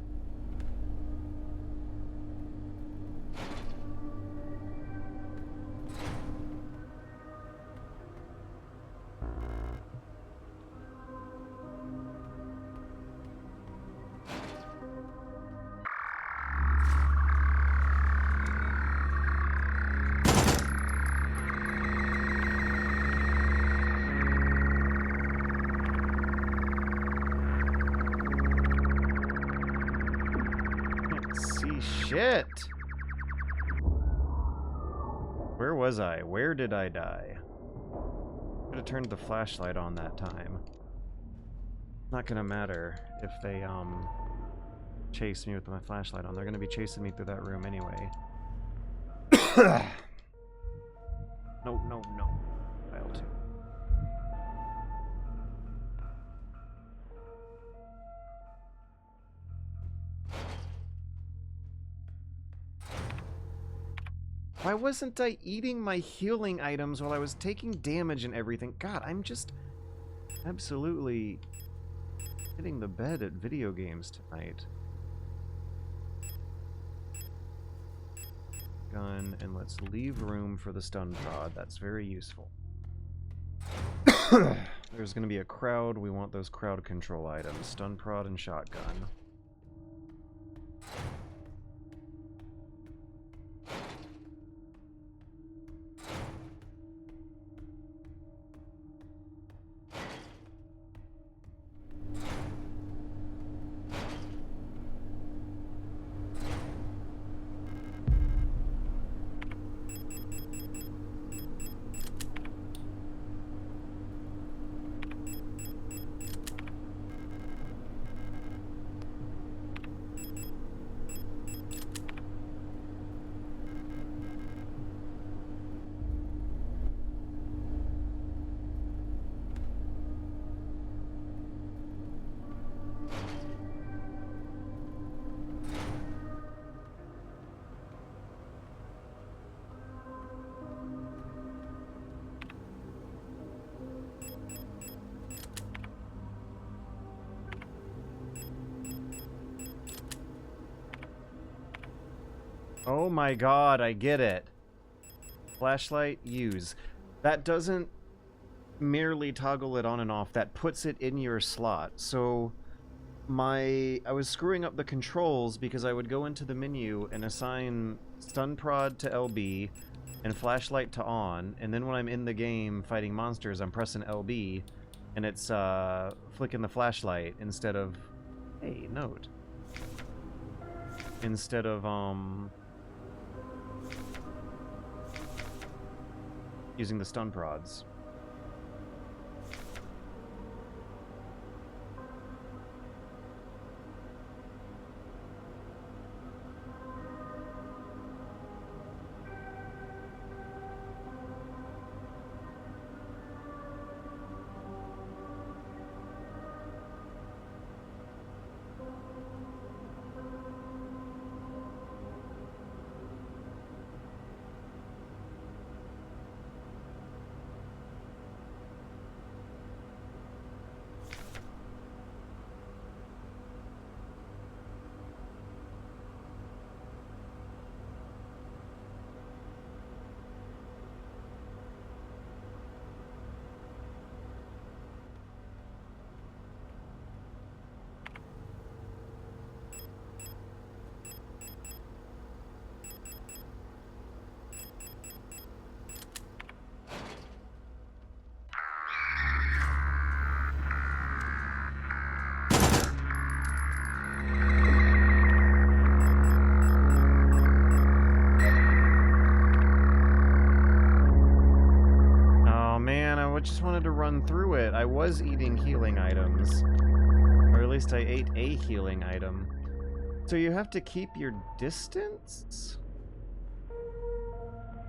Shit! Where was I? Where did I die? Could have turned the flashlight on that time. Not gonna matter if they, chase me with my flashlight on. They're gonna be chasing me through that room anyway. No, no, no. File 2. Why wasn't I eating my healing items while I was taking damage and everything? God, I'm just absolutely hitting the bed at video games tonight. Gun, and let's leave room for the stun prod. That's very useful. There's going to be a crowd. We want those crowd control items. Stun prod and shotgun. Oh my god, I get it. Flashlight, use. That doesn't merely toggle it on and off, that puts it in your slot. So I was screwing up the controls because I would go into the menu and assign stun prod to LB and flashlight to on, and then when I'm in the game fighting monsters, I'm pressing LB and it's flicking the flashlight instead of, hey, note. Instead of using the stun prods. Just wanted to run through it. I was eating healing items. Or at least I ate a healing item. So you have to keep your distance?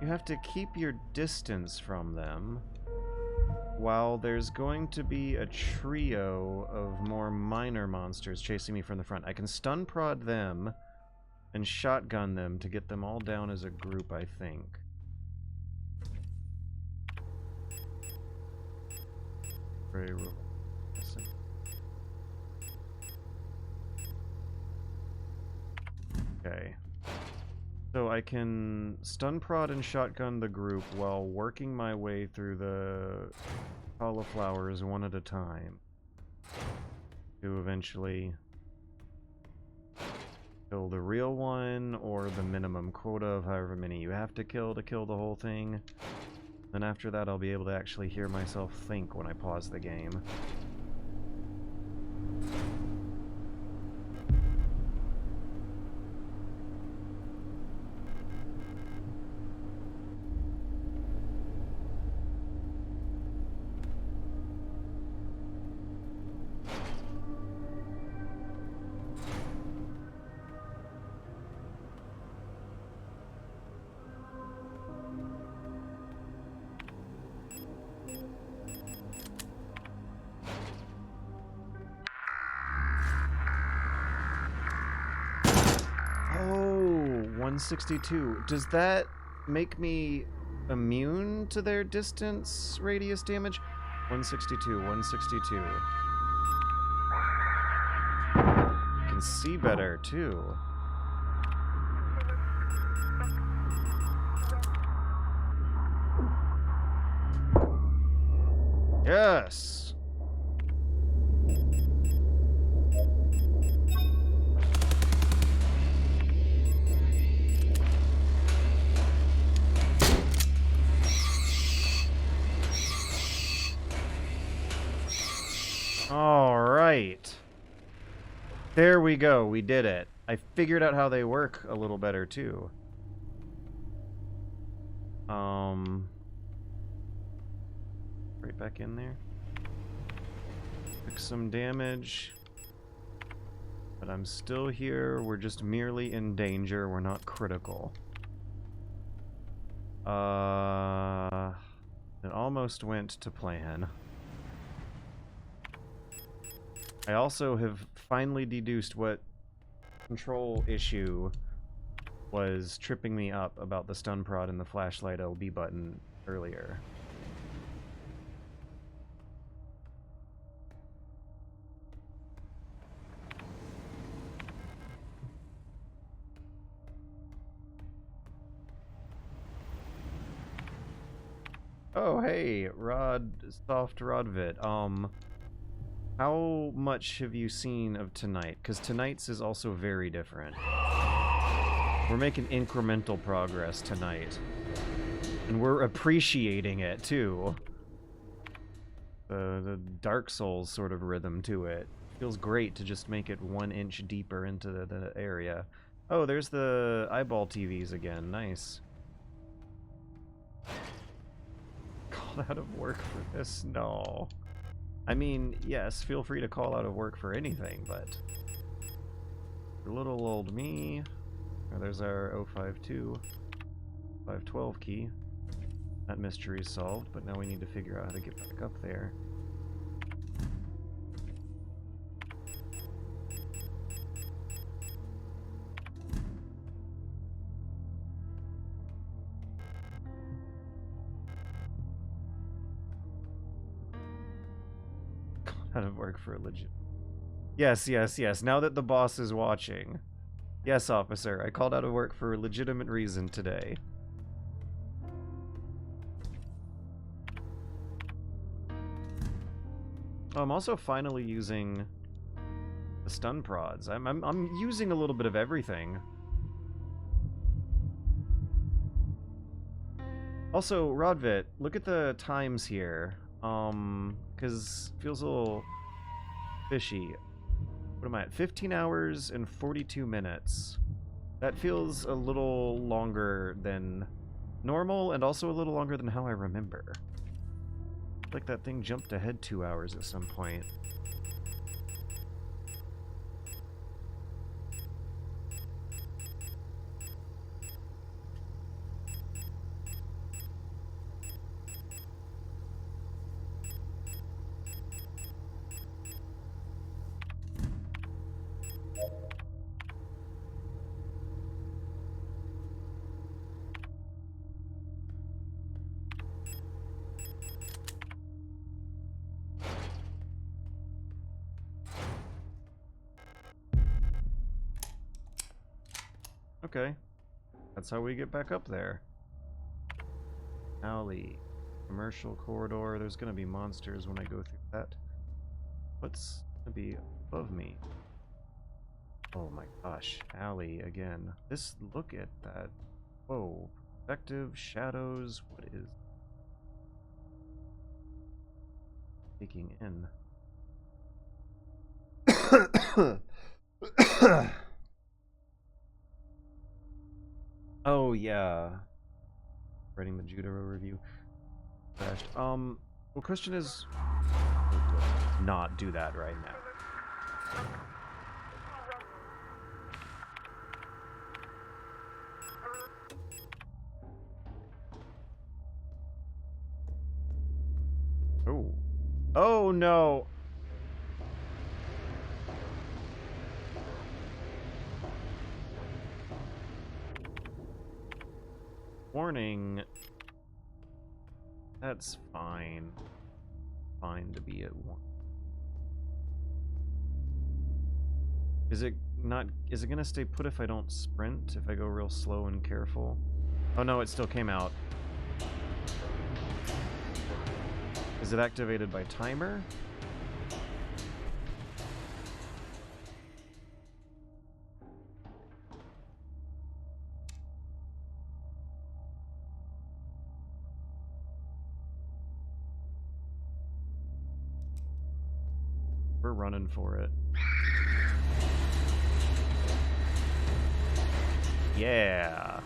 You have to keep your distance from them. While there's going to be a trio of more minor monsters chasing me from the front. I can stun prod them and shotgun them to get them all down as a group, I think. Very listen. Okay. So I can stun prod and shotgun the group while working my way through the cauliflowers one at a time to eventually kill the real one or the minimum quota of however many you have to kill the whole thing. Then after that, I'll be able to actually hear myself think when I pause the game. Oh, 162. Does that make me immune to their distance radius damage? 162, 162. I can see better, too. Yes! right. There we go. We did it. I figured out how they work a little better, too. Right back in there. Took some damage. But I'm still here. We're just merely in danger. We're not critical. It almost went to plan. I also have finally deduced what control issue was tripping me up about the stun prod and the flashlight LB button earlier. Oh, hey, Soft Rodvid. How much have you seen of tonight? Because tonight's is also very different. We're making incremental progress tonight. And we're appreciating it, too. The Dark Souls sort of rhythm to it. Feels great to just make it 1 inch deeper into the area. Oh, there's the eyeball TVs again. Nice. Called out of work for this? No. I mean, yes, feel free to call out of work for anything, but... For little old me... Oh, there's our 052 512 key. That mystery is solved, but now we need to figure out how to get back up there. Out of work for a legit... Yes, yes, yes. Now that the boss is watching. Yes, officer. I called out of work for a legitimate reason today. Oh, I'm also finally using the stun prods. I'm using a little bit of everything. Also, Rodvit, look at the times here. Because feels a little fishy. What am I at? 15 hours and 42 minutes. That feels a little longer than normal, and also a little longer than how I remember. Like that thing jumped ahead 2 hours at some point. Okay. That's how we get back up there. Alley. Commercial corridor. There's gonna be monsters when I go through that. What's gonna be above me? Oh my gosh. Alley again. Look at that. Whoa. Perspective, shadows. What is taking in? Oh yeah. Writing the Judaro review. Crashed. Well, question is, not do that right now. Oh. Oh no. Warning. That's fine. Fine to be at 1. Is it gonna stay put if I don't sprint? If I go real slow and careful? Oh no, it still came out. Is it activated by timer? We're running for it. Yeah.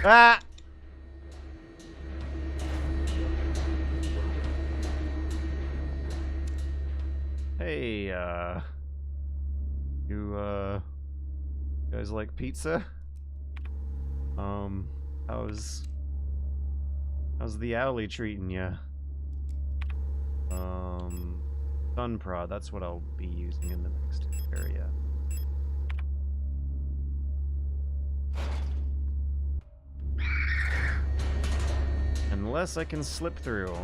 Ah! Hey, you guys like pizza? How's the alley treating ya? Sunprod, that's what I'll be using in the next area. Unless I can slip through.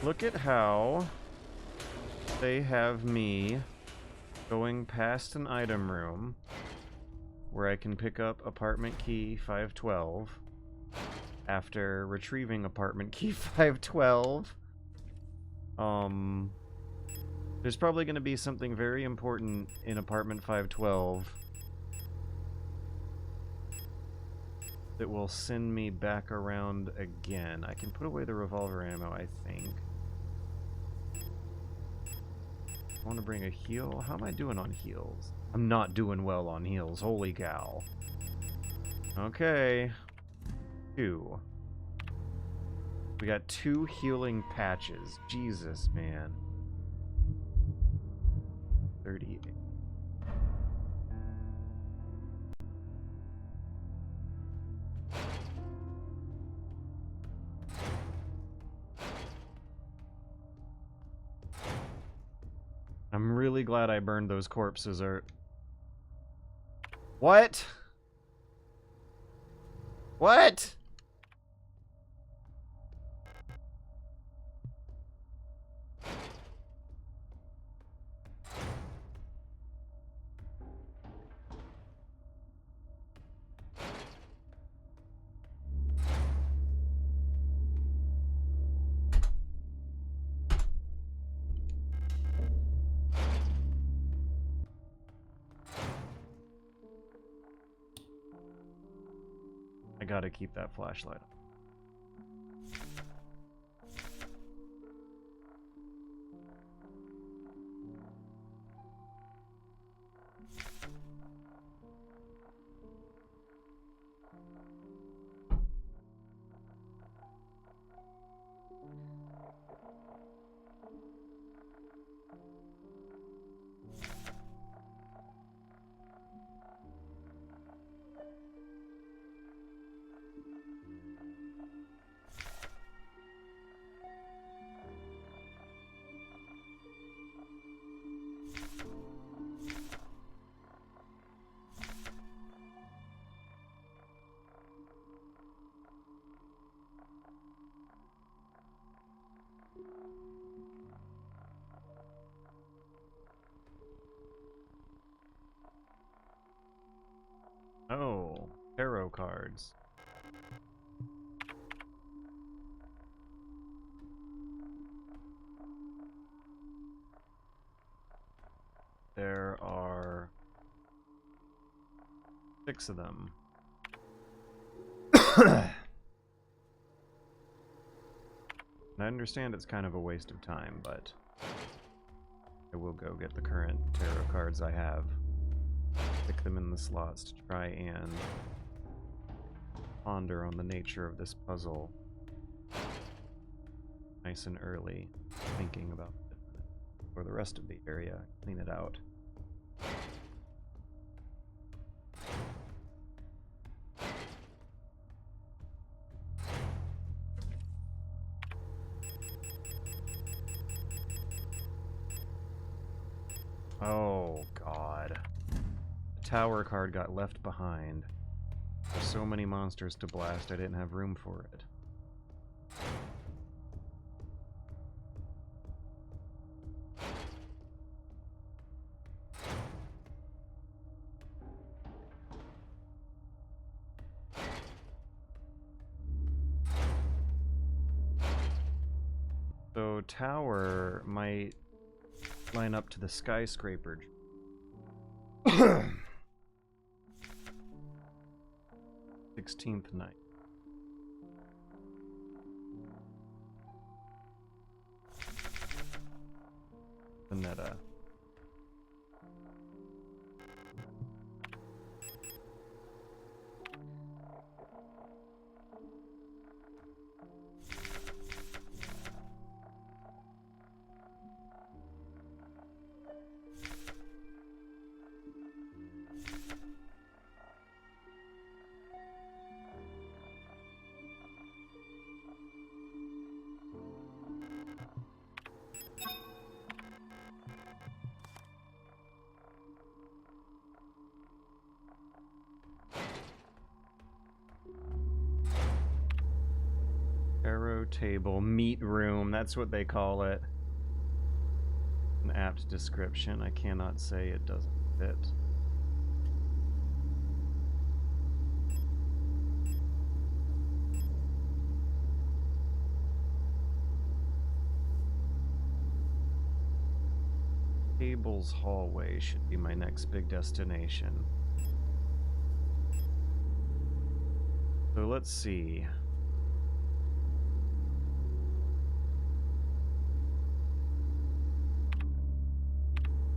Look at how they have me going past an item room where I can pick up apartment key 512 after retrieving apartment key 512. There's probably going to be something very important in apartment 512 that will send me back around again. I can put away the revolver ammo, I think. I want to bring a heal. How am I doing on heals? I'm not doing well on heals. Holy cow. Okay. 2. We got 2 healing patches. Jesus, man. 38. I'm really glad I burned those corpses. Or what? What? I gotta keep that flashlight on. Oh, tarot cards. There are 6 of them. And I understand it's kind of a waste of time, but I will go get the current tarot cards I have. Stick them in the slots to try and ponder on the nature of this puzzle nice and early, thinking about it for the rest of the area, clean it out. Oh, God. The tower card got left behind. There's so many monsters to blast, I didn't have room for it. So tower might line up to the skyscraper. 16th night. Vanetta. Arrow table, meat room, that's what they call it. An apt description. I cannot say it doesn't fit. Cable's hallway should be my next big destination. So let's see.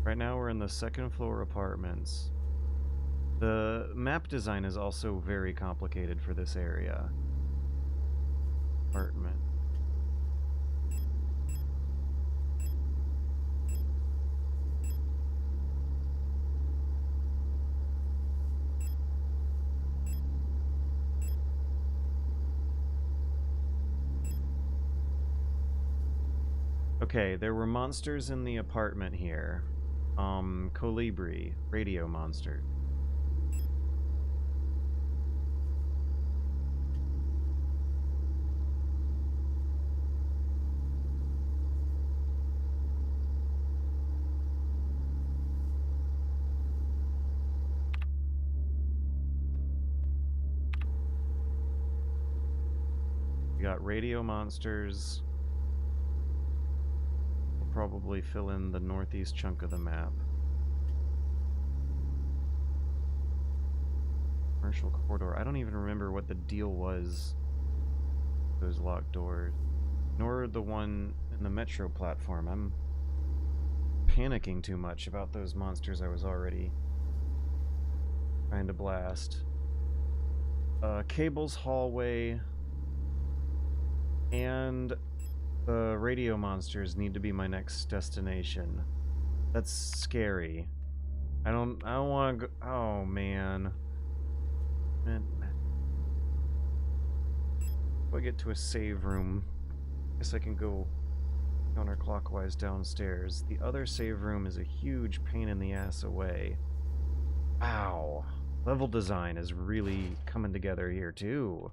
Right now we're in the second floor apartments. The map design is also very complicated for this area. Apartment. Okay, there were monsters in the apartment here. Colibri, radio monster. We got radio monsters. We'll probably fill in the northeast chunk of the map. Commercial corridor. I don't even remember what the deal was. Those locked doors. Nor the one in the metro platform. I'm panicking too much about those monsters I was already trying to blast. Cable's hallway and the radio monsters need to be my next destination. That's scary. I don't want to go. Oh man. If I get to a save room, I guess I can go counterclockwise downstairs. The other save room is a huge pain in the ass away. Wow. Level design is really coming together here too.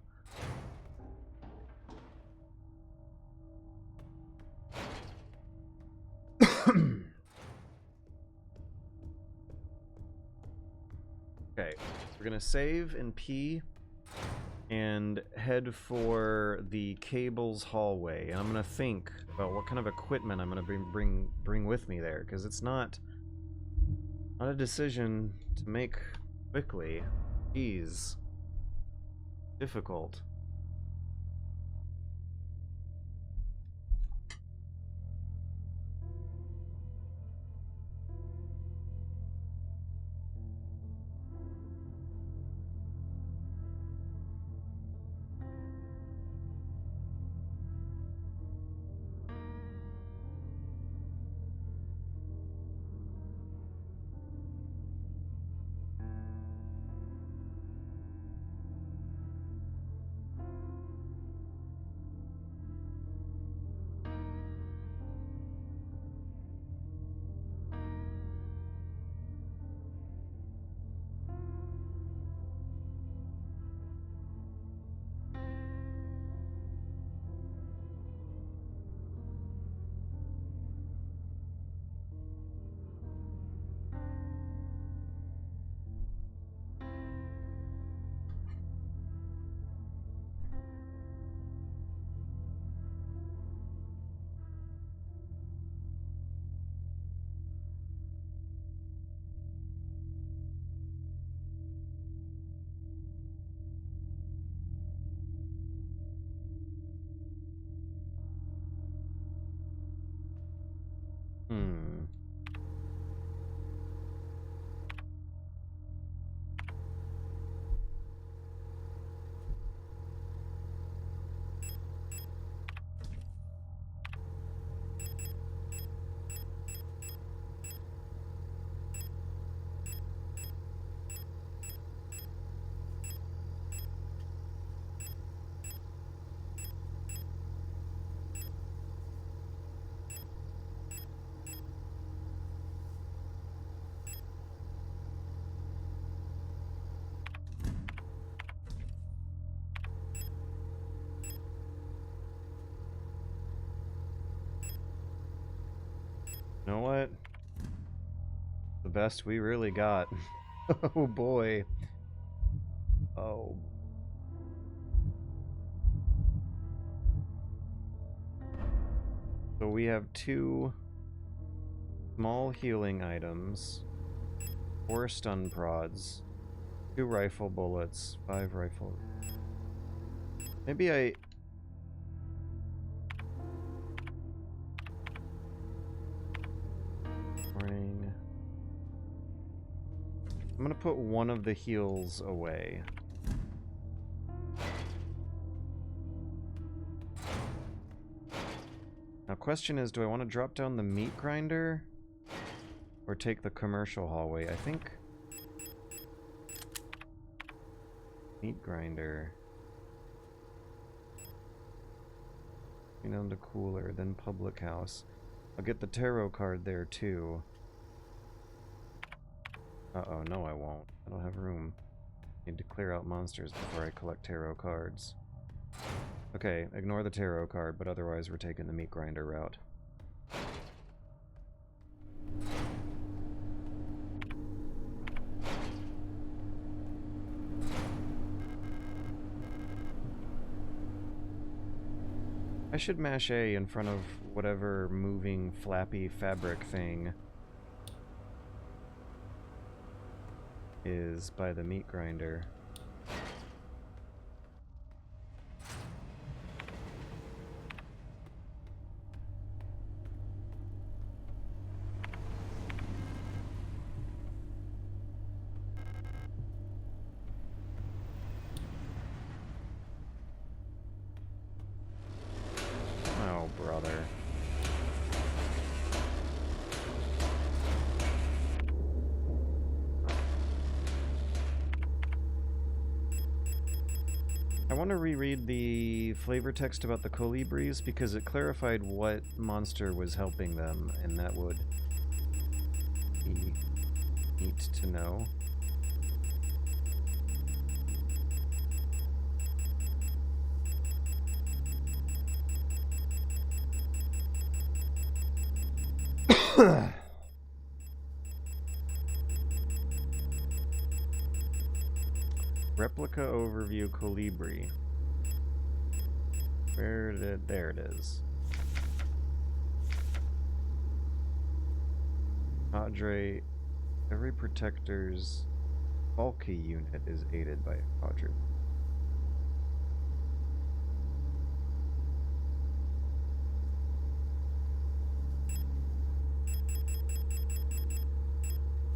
Okay, we're gonna save in P and head for the Cable's hallway. And I'm gonna think about what kind of equipment I'm gonna bring with me there, because it's not a decision to make quickly. Jeez, difficult. You know what? The best we really got. Oh boy. Oh. So we have 2 small healing items, 4 stun prods, 2 rifle bullets, 5 rifle. Maybe I... Morning. I'm gonna put one of the heals away. Now, question is, do I want to drop down the meat grinder or take the commercial hallway? I think meat grinder. Down to cooler, then public house. I'll get the tarot card there too. Uh-oh, no I won't. I don't have room. Need to clear out monsters before I collect tarot cards. Okay, ignore the tarot card, but otherwise we're taking the meat grinder route. I should mash A in front of whatever moving flappy fabric thing is by the meat grinder. Oh, brother. I want to reread the flavor text about the colibris because it clarified what monster was helping them, and that would be neat to know. Replica overview colibri. Where did... there it is. Cadre. Every protector's bulky unit is aided by a cadre.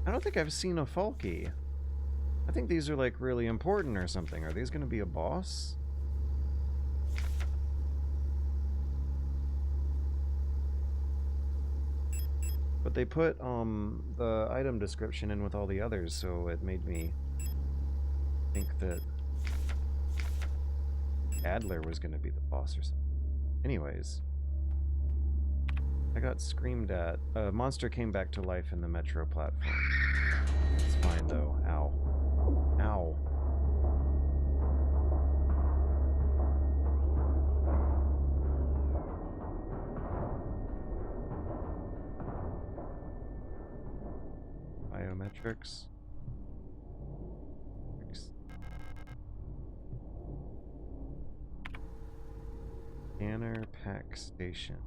I don't think I've seen a Falky. I think these are like really important or something. Are these going to be a boss? But they put the item description in with all the others, so it made me think that Adler was going to be the boss or something. Anyways, I got screamed at. A monster came back to life in the metro platform. It's fine though. Ow. Ow. Biometrics. Scanner pack station.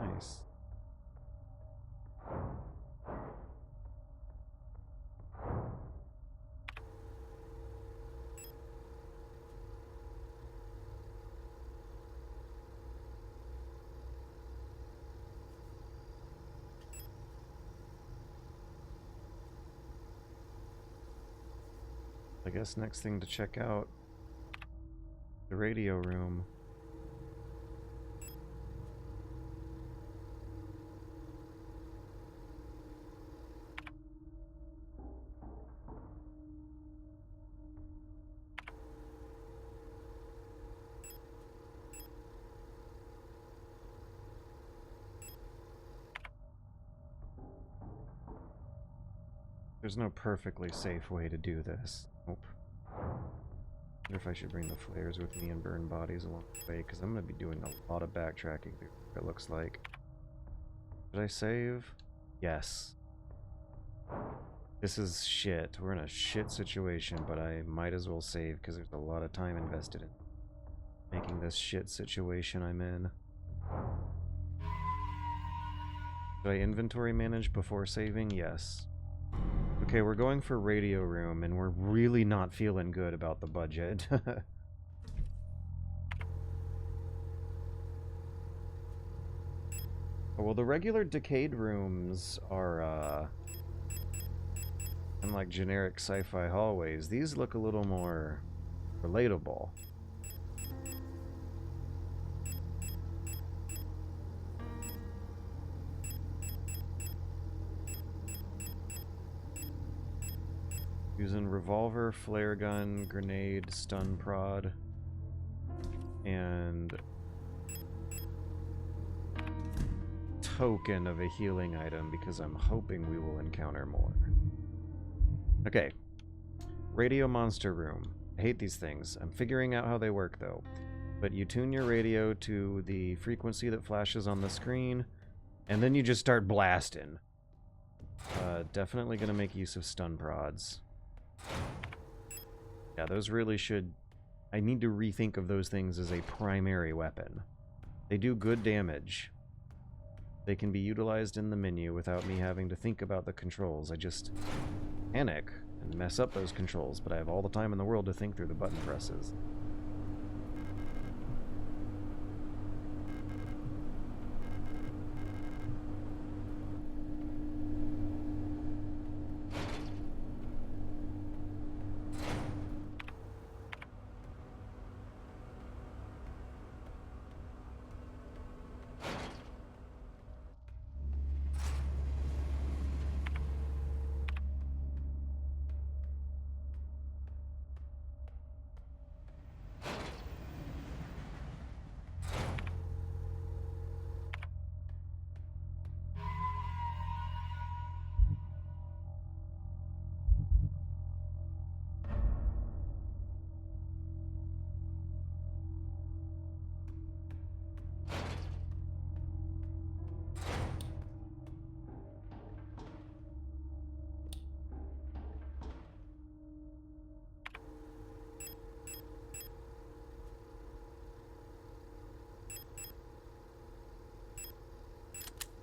Nice. I guess next thing to check out, the radio room. There's no perfectly safe way to do this. Nope. I wonder if I should bring the flares with me and burn bodies along the way, because I'm going to be doing a lot of backtracking, it looks like. Did I save? Yes. This is shit. We're in a shit situation, but I might as well save, because there's a lot of time invested in making this shit situation I'm in. Did I inventory manage before saving? Yes. Okay, we're going for radio room, and we're really not feeling good about the budget. Oh, well, the regular decayed rooms are, unlike generic sci-fi hallways, these look a little more relatable. Using revolver, flare gun, grenade, stun prod, and token of a healing item because I'm hoping we will encounter more. Okay. Radio monster room. I hate these things. I'm figuring out how they work though. But you tune your radio to the frequency that flashes on the screen, and then you just start blasting. Definitely gonna make use of stun prods. Yeah, those really should... I need to rethink of those things as a primary weapon. They do good damage. They can be utilized in the menu without me having to think about the controls. I just panic and mess up those controls, but I have all the time in the world to think through the button presses.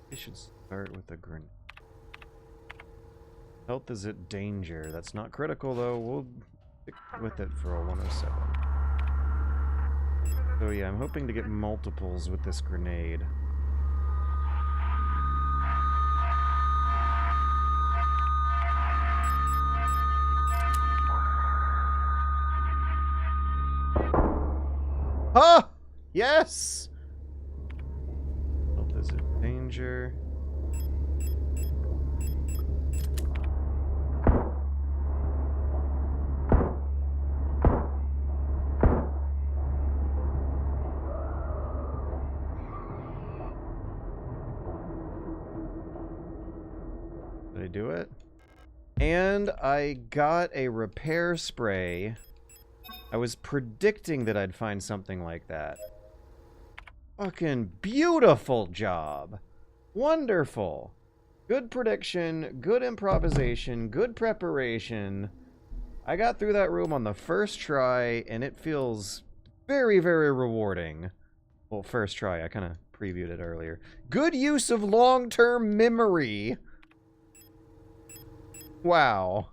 I should start with a grenade. Health is at danger. That's not critical though. We'll stick with it for a 107. So yeah, I'm hoping to get multiples with this grenade. Ah! Yes! Health is at danger. Did I do it? And I got a repair spray. I was predicting that I'd find something like that. Fucking beautiful job. Wonderful. Good prediction, good improvisation, good preparation. I got through that room on the first try, and it feels very, very rewarding. Well, first try. I kind of previewed it earlier. Good use of long-term memory. Wow.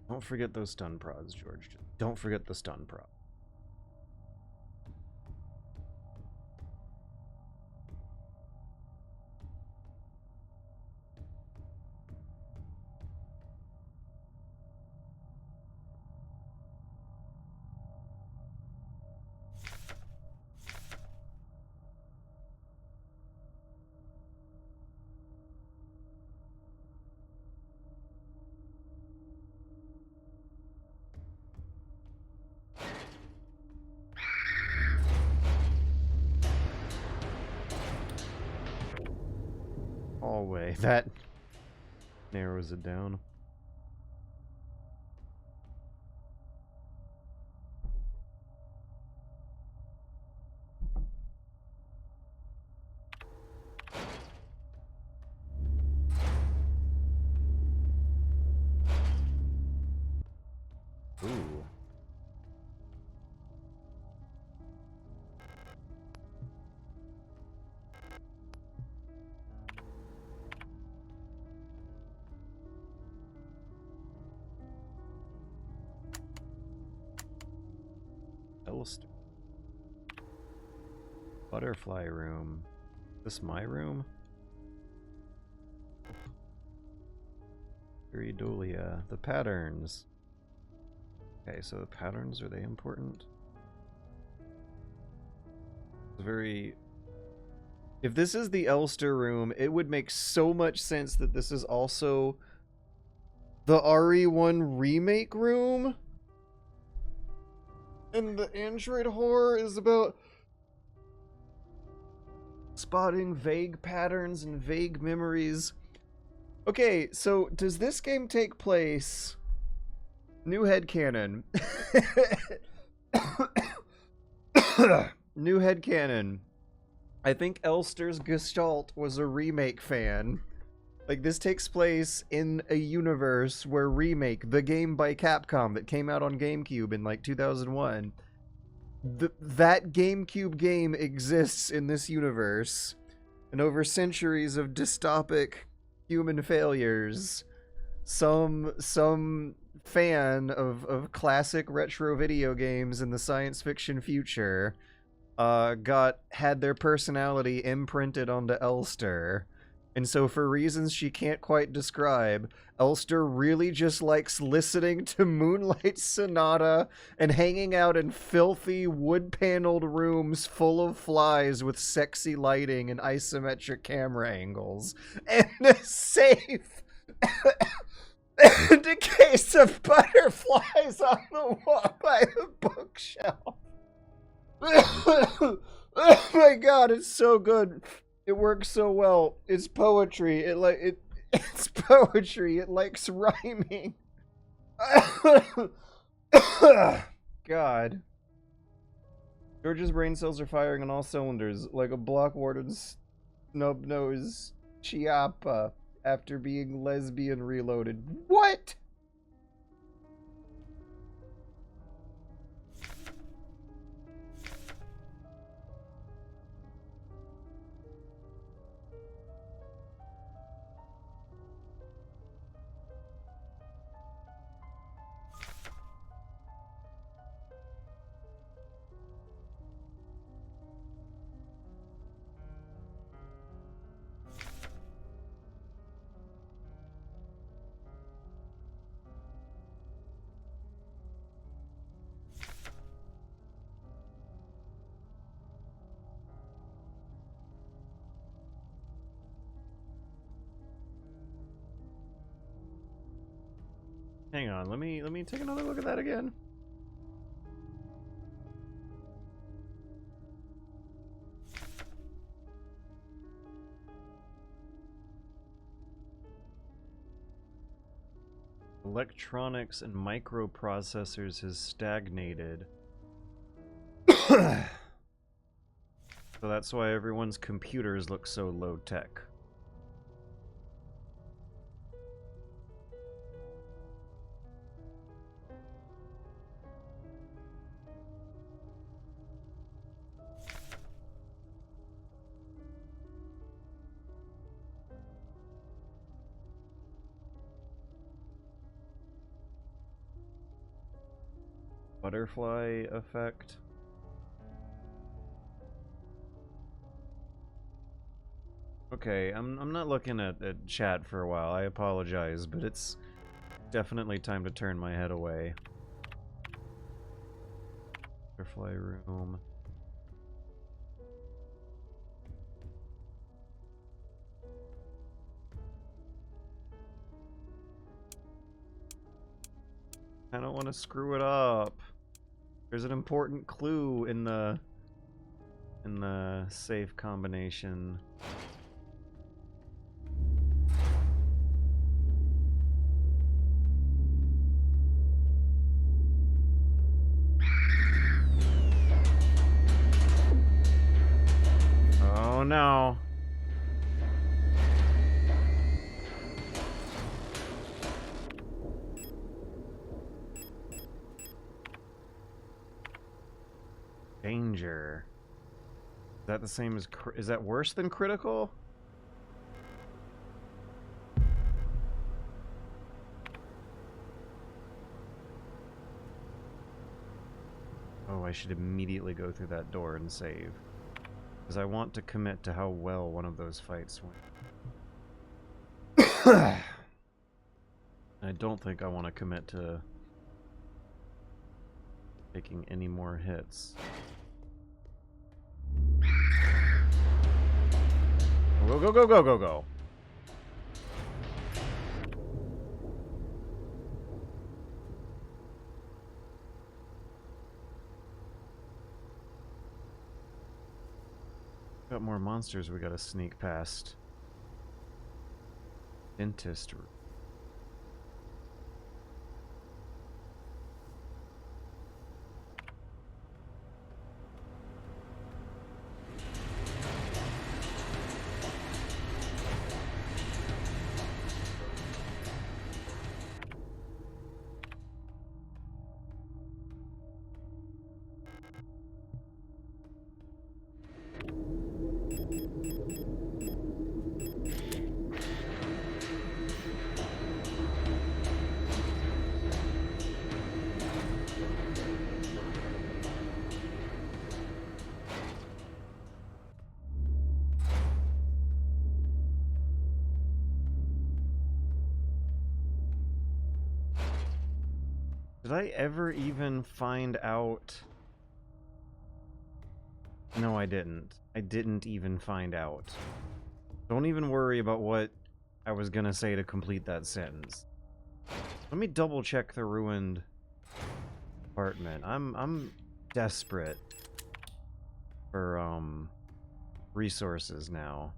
Don't forget those stun prods, George. Don't forget the stun prod. hallway. That narrows it down. Ooh. Elster. Butterfly room. Is this my room? Iridolia. The patterns. Okay, so the patterns, are they important? It's very... If this is the Elster room, it would make so much sense that this is also the RE1 remake room? And the android horror is about spotting vague patterns and vague memories. Okay, so does this game take place... New headcanon. New headcanon. I think Elster's Gestalt was a remake fan. Like, this takes place in a universe where Remake, the game by Capcom that came out on GameCube in, like, 2001, that GameCube game exists in this universe. And over centuries of dystopic human failures, some fan of classic retro video games in the science fiction future had their personality imprinted onto Elster. And so for reasons she can't quite describe, Elster really just likes listening to Moonlight Sonata and hanging out in filthy wood-paneled rooms full of flies with sexy lighting and isometric camera angles. And a safe and a case of butterflies on the wall by the bookshelf. Oh my god, it's so good. It works so well. It's poetry. It's poetry. It likes rhyming. God. George's brain cells are firing on all cylinders, like a block warden's snub nose Chiappa after being lesbian reloaded. What? Hang on, let me take another look at that again. Electronics and microprocessors has stagnated. So that's why everyone's computers look so low tech. Butterfly effect. Okay, I'm not looking at chat for a while. I apologize, but it's definitely time to turn my head away. Butterfly room. I don't want to screw it up. There's an important clue in the safe combination. Oh no. Danger. Is that the same as... Is that worse than critical? Oh, I should immediately go through that door and save. Because I want to commit to how well one of those fights went. I don't think I want to commit to taking any more hits. Go, go, go, go, go, go. Got more monsters we gotta sneak past. Dentist. Did I ever even find out? No, I didn't. I didn't even find out. Don't even worry about what I was gonna say to complete that sentence. Let me double check the ruined apartment. I'm desperate for resources now.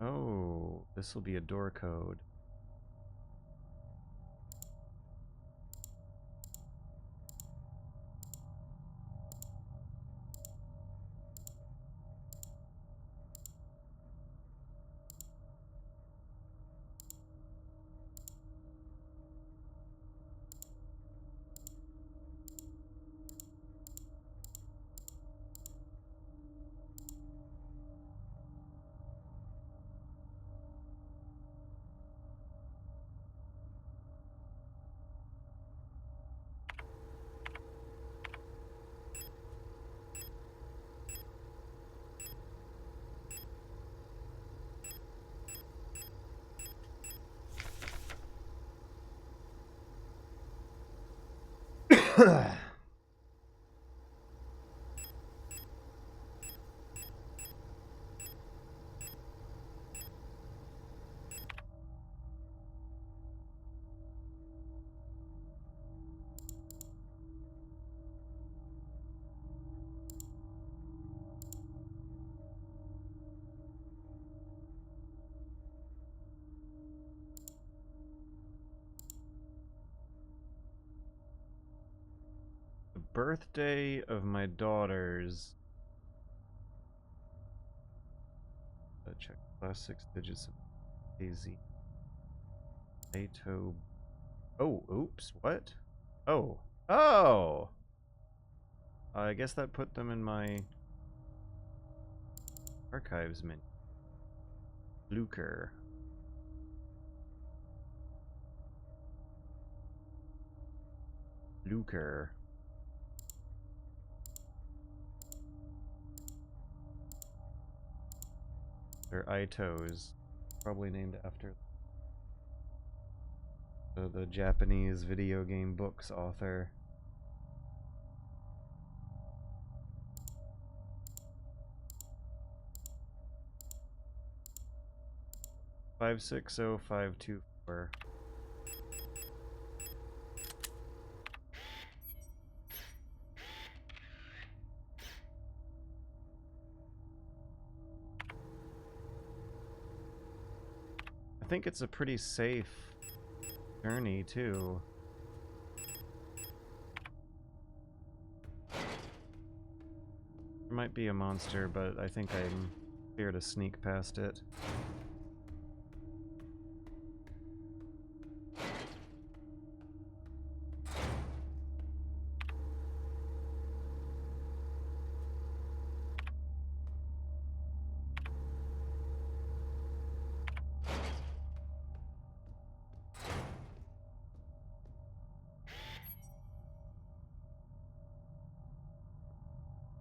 Oh, this will be a door code. The birthday of my daughter's. Check last 6 digits of AZ. Ato. Oh, oops, what? Oh. Oh! I guess that put them in my archives menu. Luker. Luker. They're Itos. Probably named after the Japanese video game books author. Five six oh 524. I think it's a pretty safe journey too. There might be a monster, but I think I'm here to sneak past it.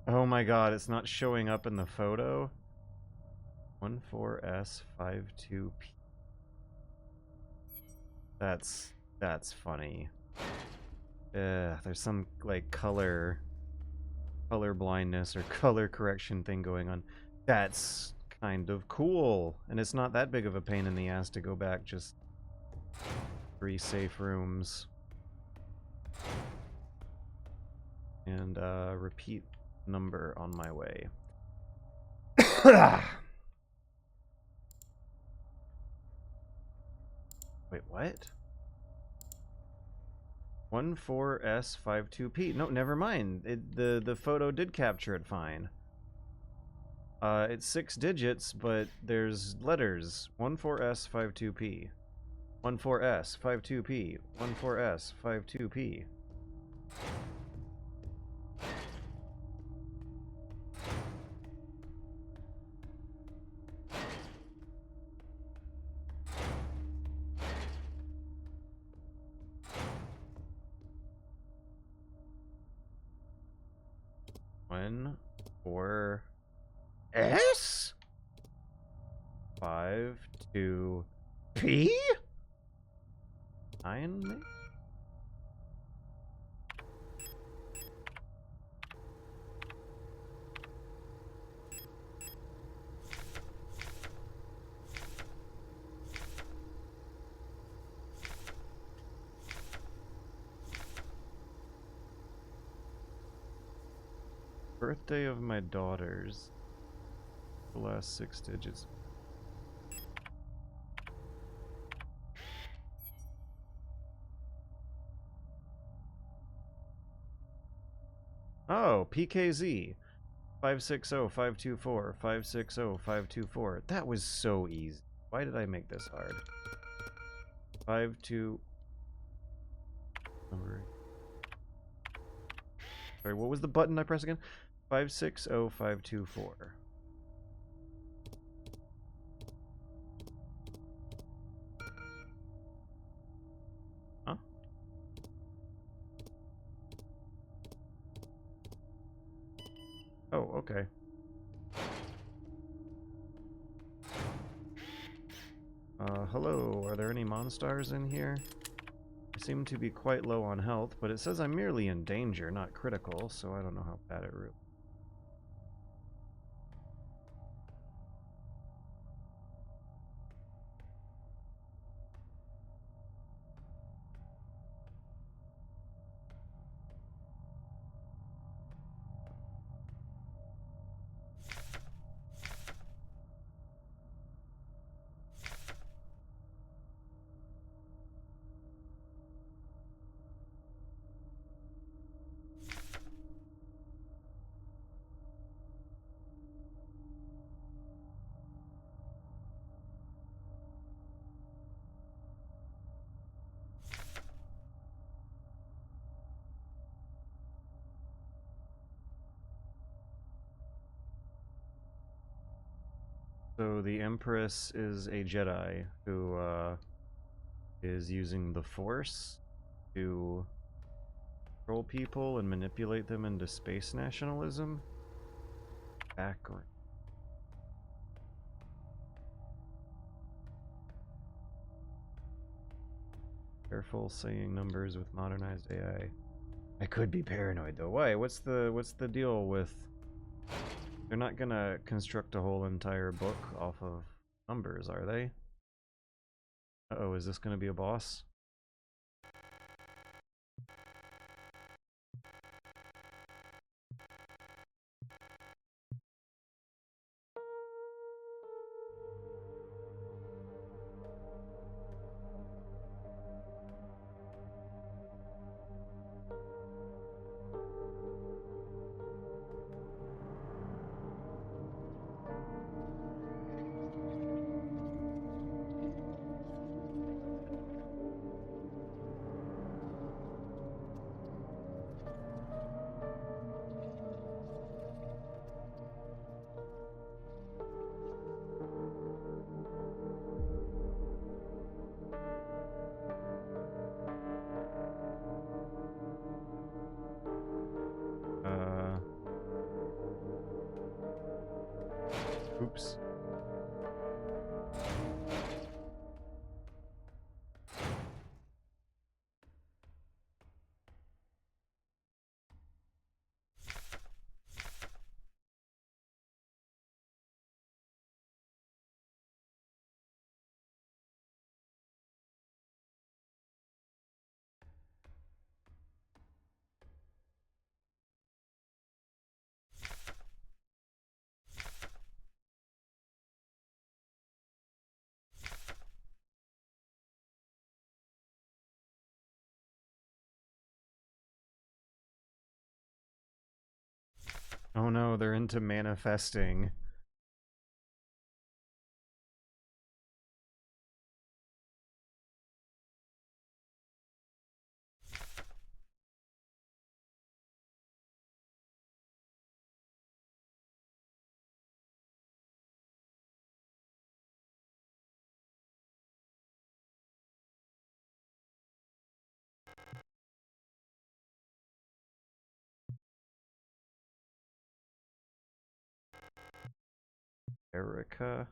Oh my god, it's not showing up in the photo? 14S52P. That's funny. There's some like color blindness or color correction thing going on. That's kind of cool. And it's not that big of a pain in the ass to go back just 3 safe rooms. And repeat number on my way. Wait, what? 14S52P. No, never mind. The photo did capture it fine. It's 6 digits, but there's letters. 14S52P. 14S52P. 14S52P. One, 4, S? 5, 2, P? 9, maybe? Birthday of my daughters. The last 6 digits. Oh, PKZ. 560524. 560524. That was so easy. Why did I make this hard? 52. Sorry, what was the button I pressed again? 560524. Huh? Oh, okay. Hello, are there any monsters in here? I seem to be quite low on health, but it says I'm merely in danger, not critical, so I don't know how bad it really is. So the Empress is a Jedi who is using the Force to control people and manipulate them into space nationalism. Background. Careful saying numbers with modernized AI. I could be paranoid though. Why? What's the deal with? They're not gonna construct a whole entire book off of numbers, are they? Uh-oh, is this gonna be a boss? Oops. Oh no, they're into manifesting. Erica.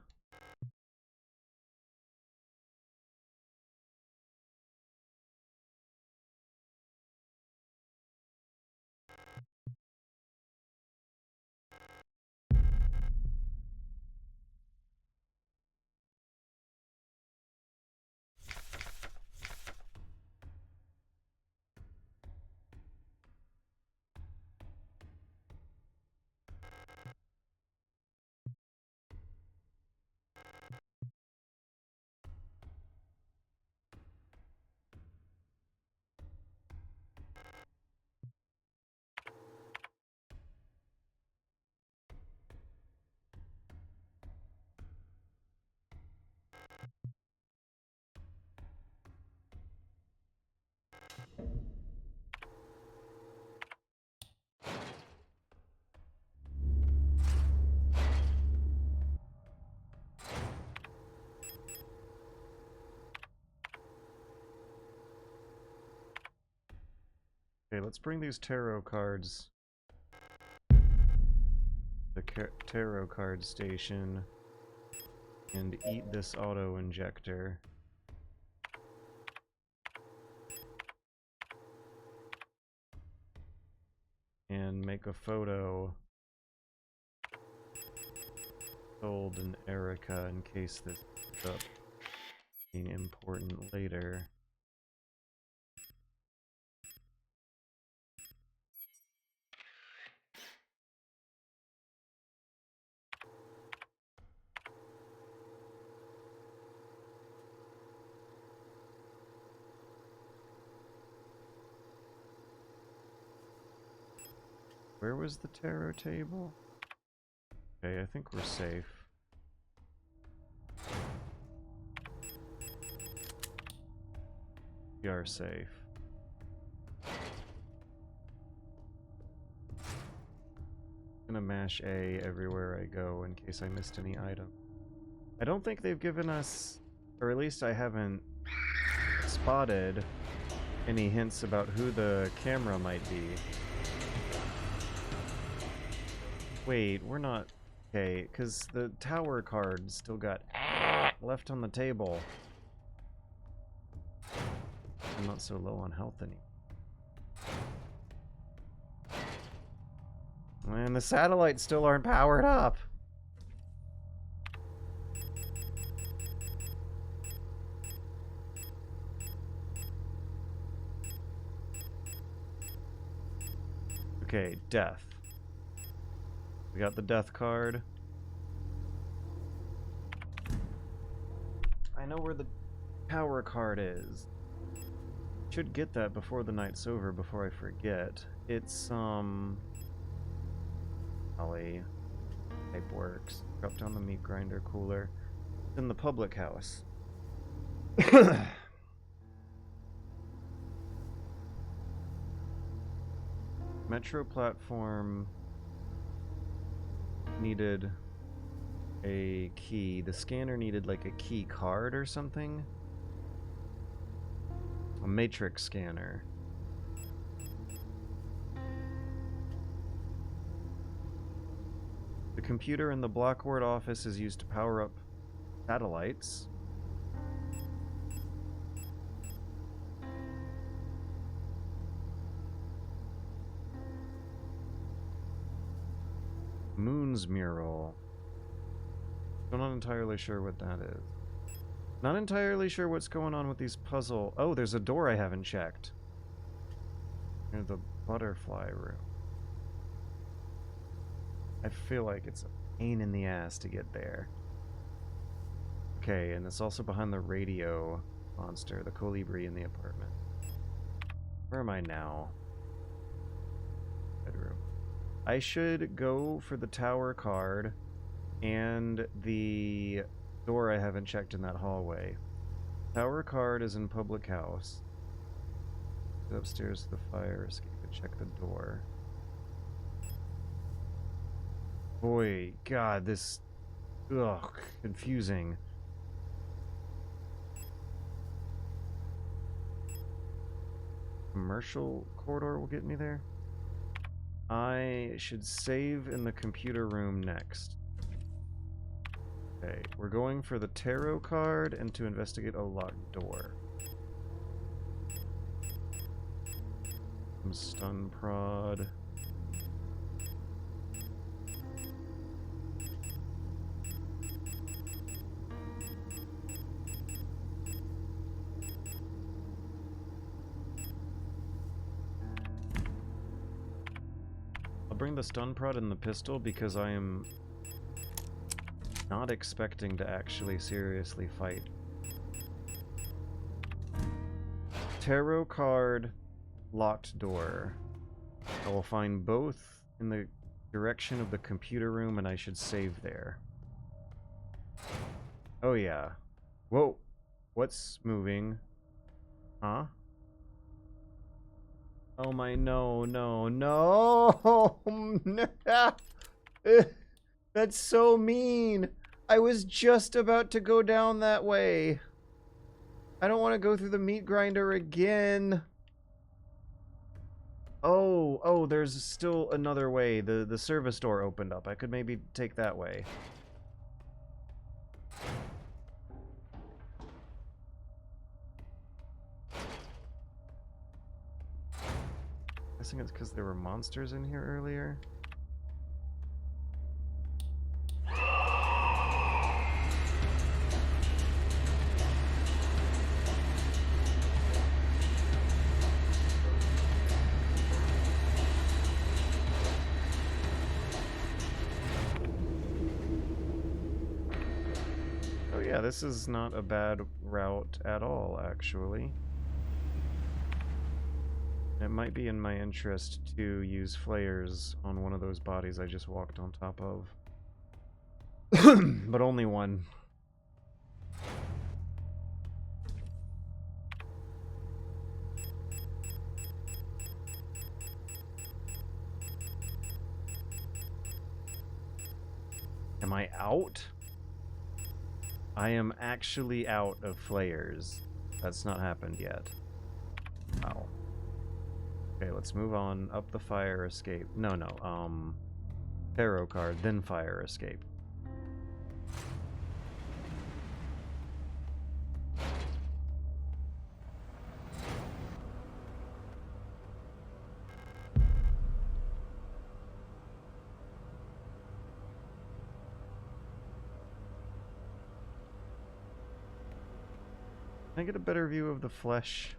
Okay, let's bring these tarot cards. The tarot card station. And eat this auto injector. And make a photo. Sold an Erica in case this ends up being important later. Where was the tarot table? Okay, I think we're safe. We are safe. I'm gonna mash A everywhere I go in case I missed any item. I don't think they've given us, or at least I haven't spotted any hints about who the camera might be. Wait, we're not... Okay, because the tower card still got left on the table. I'm not so low on health anymore. And the satellites still aren't powered up. Okay, death. We got the death card. I know where the power card is. Should get that before the night's over, before I forget. It's, Ollie. Type works. Drop down the meat grinder cooler. It's in the public house. Metro platform needed a key. The scanner needed like a key card or something. A matrix scanner. The computer in the Blockward office is used to power up satellites. Moon's mural. I'm not entirely sure what that is. Not entirely sure what's going on with these puzzle... Oh, there's a door I haven't checked. Near the butterfly room. I feel like it's a pain in the ass to get there. Okay, and it's also behind the radio monster, the colibri in the apartment. Where am I now? Bedroom. I should go for the tower card and the door I haven't checked in that hallway. Tower card is in public house. Go upstairs to the fire escape and check the door. Boy, God, this... Ugh, confusing. Commercial corridor will get me there? I should save in the computer room next. Okay, we're going for the tarot card and to investigate a locked door. Some stun prod. I'll bring the stun prod and the pistol because I am not expecting to actually seriously fight. Tarot card, locked door. I will find both in the direction of the computer room and I should save there. Oh yeah. Whoa. What's moving? Huh? Oh my, no, no, no! That's so mean! I was just about to go down that way. I don't want to go through the meat grinder again. Oh, there's still another way. The service door opened up. I could maybe take that way. Guessing it's because there were monsters in here earlier. Oh yeah, this is not a bad route at all, actually. It might be in my interest to use flares on one of those bodies I just walked on top of. But only one. Am I out? I am actually out of flares. That's not happened yet. Wow. Okay, let's move on up the fire escape. No, tarot card, then fire escape. Can I get a better view of the flesh?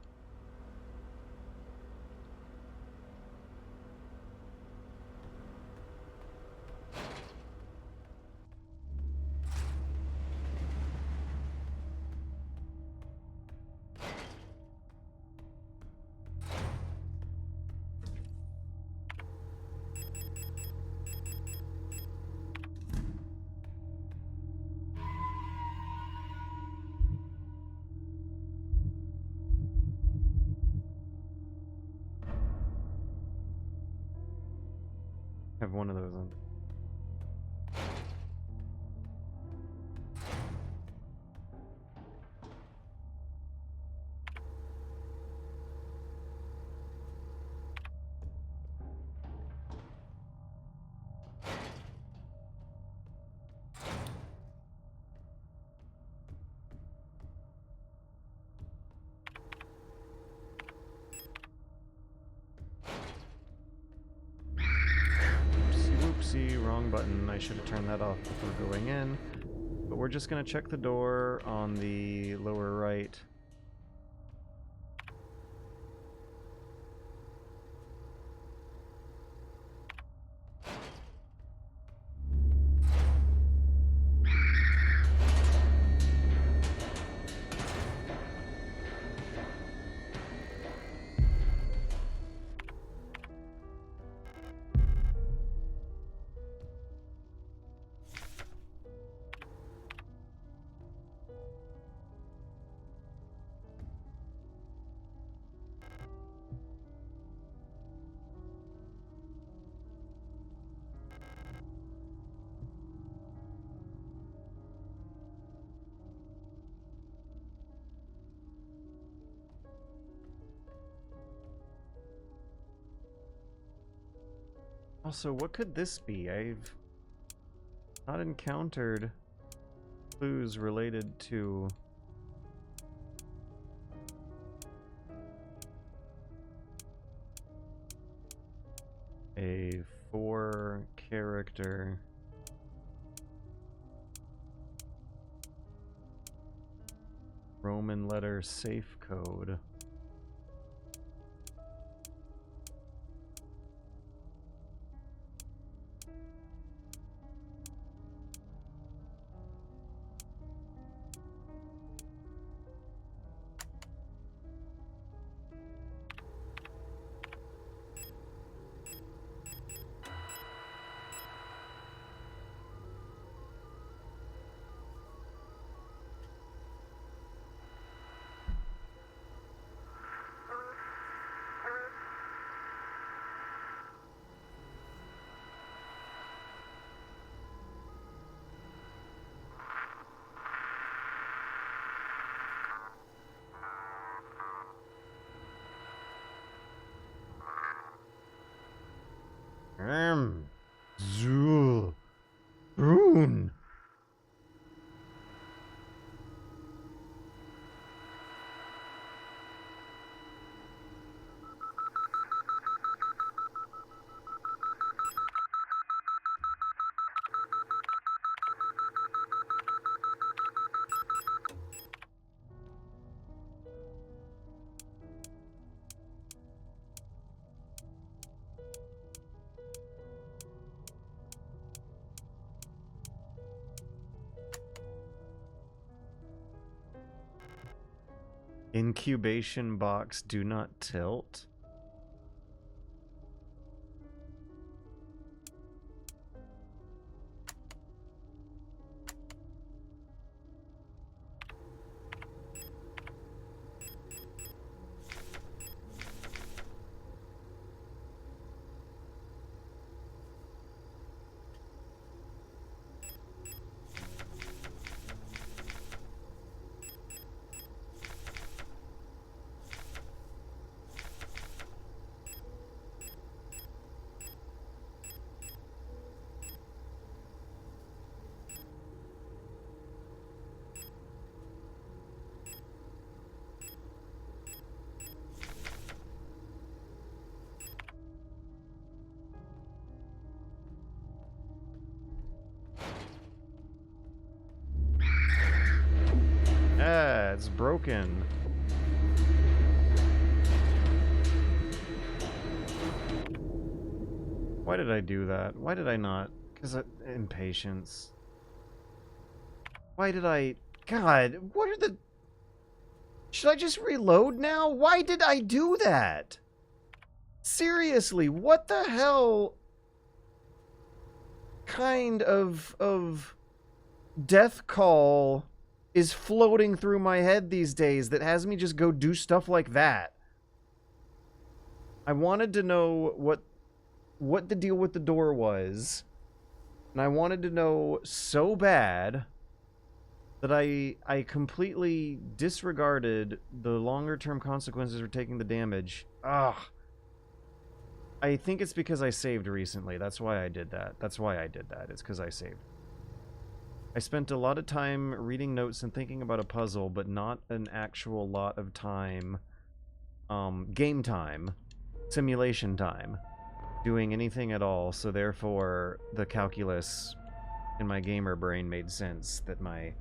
I have one of those on. Whoopsie, wrong button. I should have turned that off before going in. But we're just gonna check the door on the lower right. Also, what could this be? I've not encountered clues related to a 4-character Roman letter safe code. Zul. Rune. Incubation box, do not tilt. it's broken. Why did I do that? Why did I not? Because impatience. Why did I... God, what are the... Should I just reload now? Why did I do that? Seriously, what the hell kind of death call is floating through my head these days that has me just go do stuff like that? I wanted to know what the deal with the door was, and I wanted to know so bad that I completely disregarded the longer-term consequences for taking the damage. Ugh. I think it's because I saved recently. That's why I did that. It's because I saved. I spent a lot of time reading notes and thinking about a puzzle, but not an actual lot of time, game time, simulation time, doing anything at all, so therefore the calculus in my gamer brain made sense that my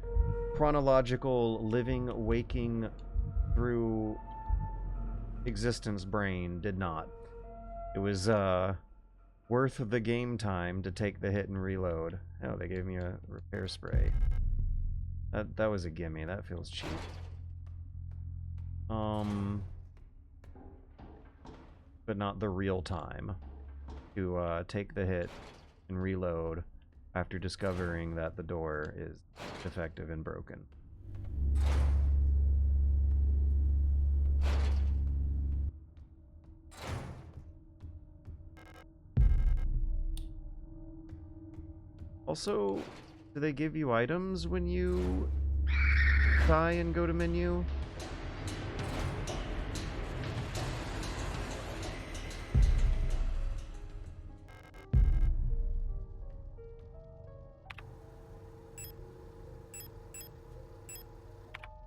chronological, living, waking through existence brain did not. It was, worth the game time to take the hit and reload. Oh, they gave me a repair spray. That was a gimme. That feels cheap. But not the real time to, take the hit and reload after discovering that the door is defective and broken. Also, do they give you items when you die and go to menu?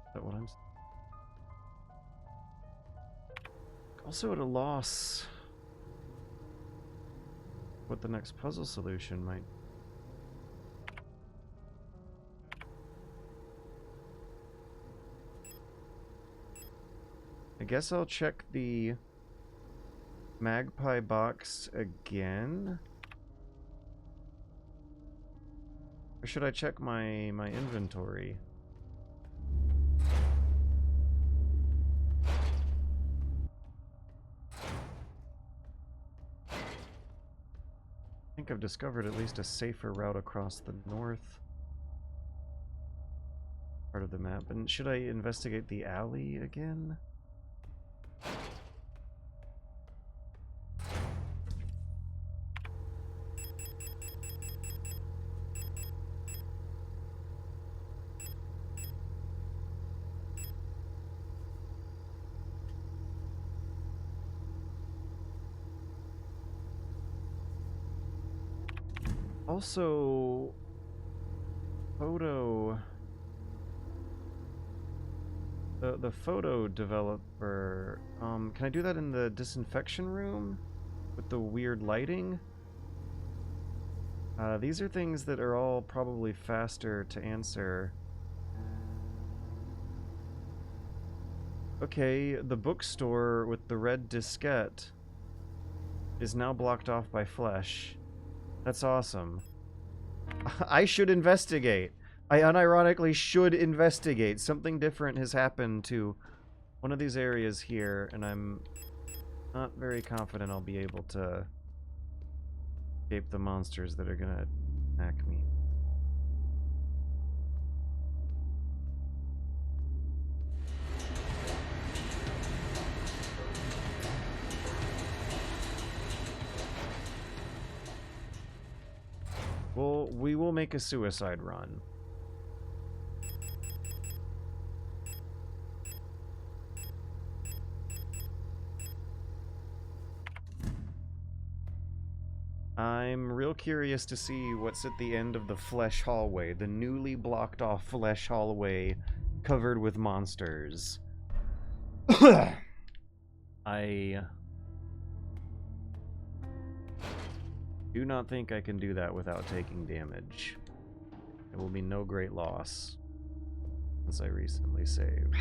Is that what I'm... Also at a loss what the next puzzle solution might... I guess I'll check the magpie box again. Or should I check my inventory? I think I've discovered at least a safer route across the north part of the map. And should I investigate the alley again? Also, photo... The photo developer, can I do that in the disinfection room? With the weird lighting? These are things that are all probably faster to answer. Okay, the bookstore with the red diskette is now blocked off by flesh. That's awesome. I should investigate. I unironically should investigate. Something different has happened to one of these areas here, and I'm not very confident I'll be able to escape the monsters that are gonna attack me. Well, we will make a suicide run. I'm real curious to see what's at the end of the flesh hallway, the newly blocked off flesh hallway covered with monsters. I do not think I can do that without taking damage. It will be no great loss. since I recently saved.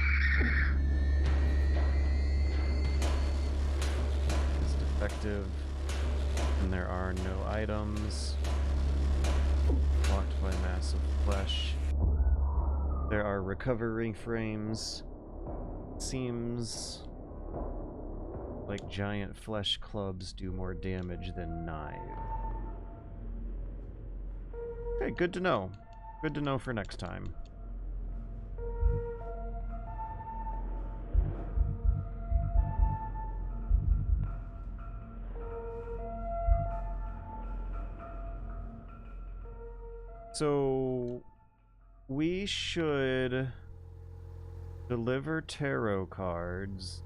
Is defective, and there are no items. Blocked by massive flesh. There are recovery frames. Seems like giant flesh clubs do more damage than knives. Okay, good to know. Good to know for next time. So we should deliver tarot cards.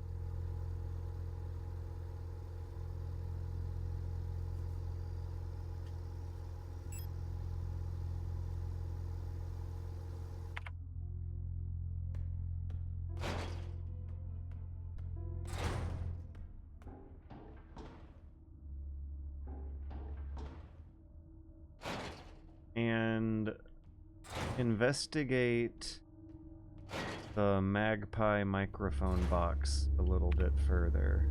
And investigate the Magpie microphone box a little bit further.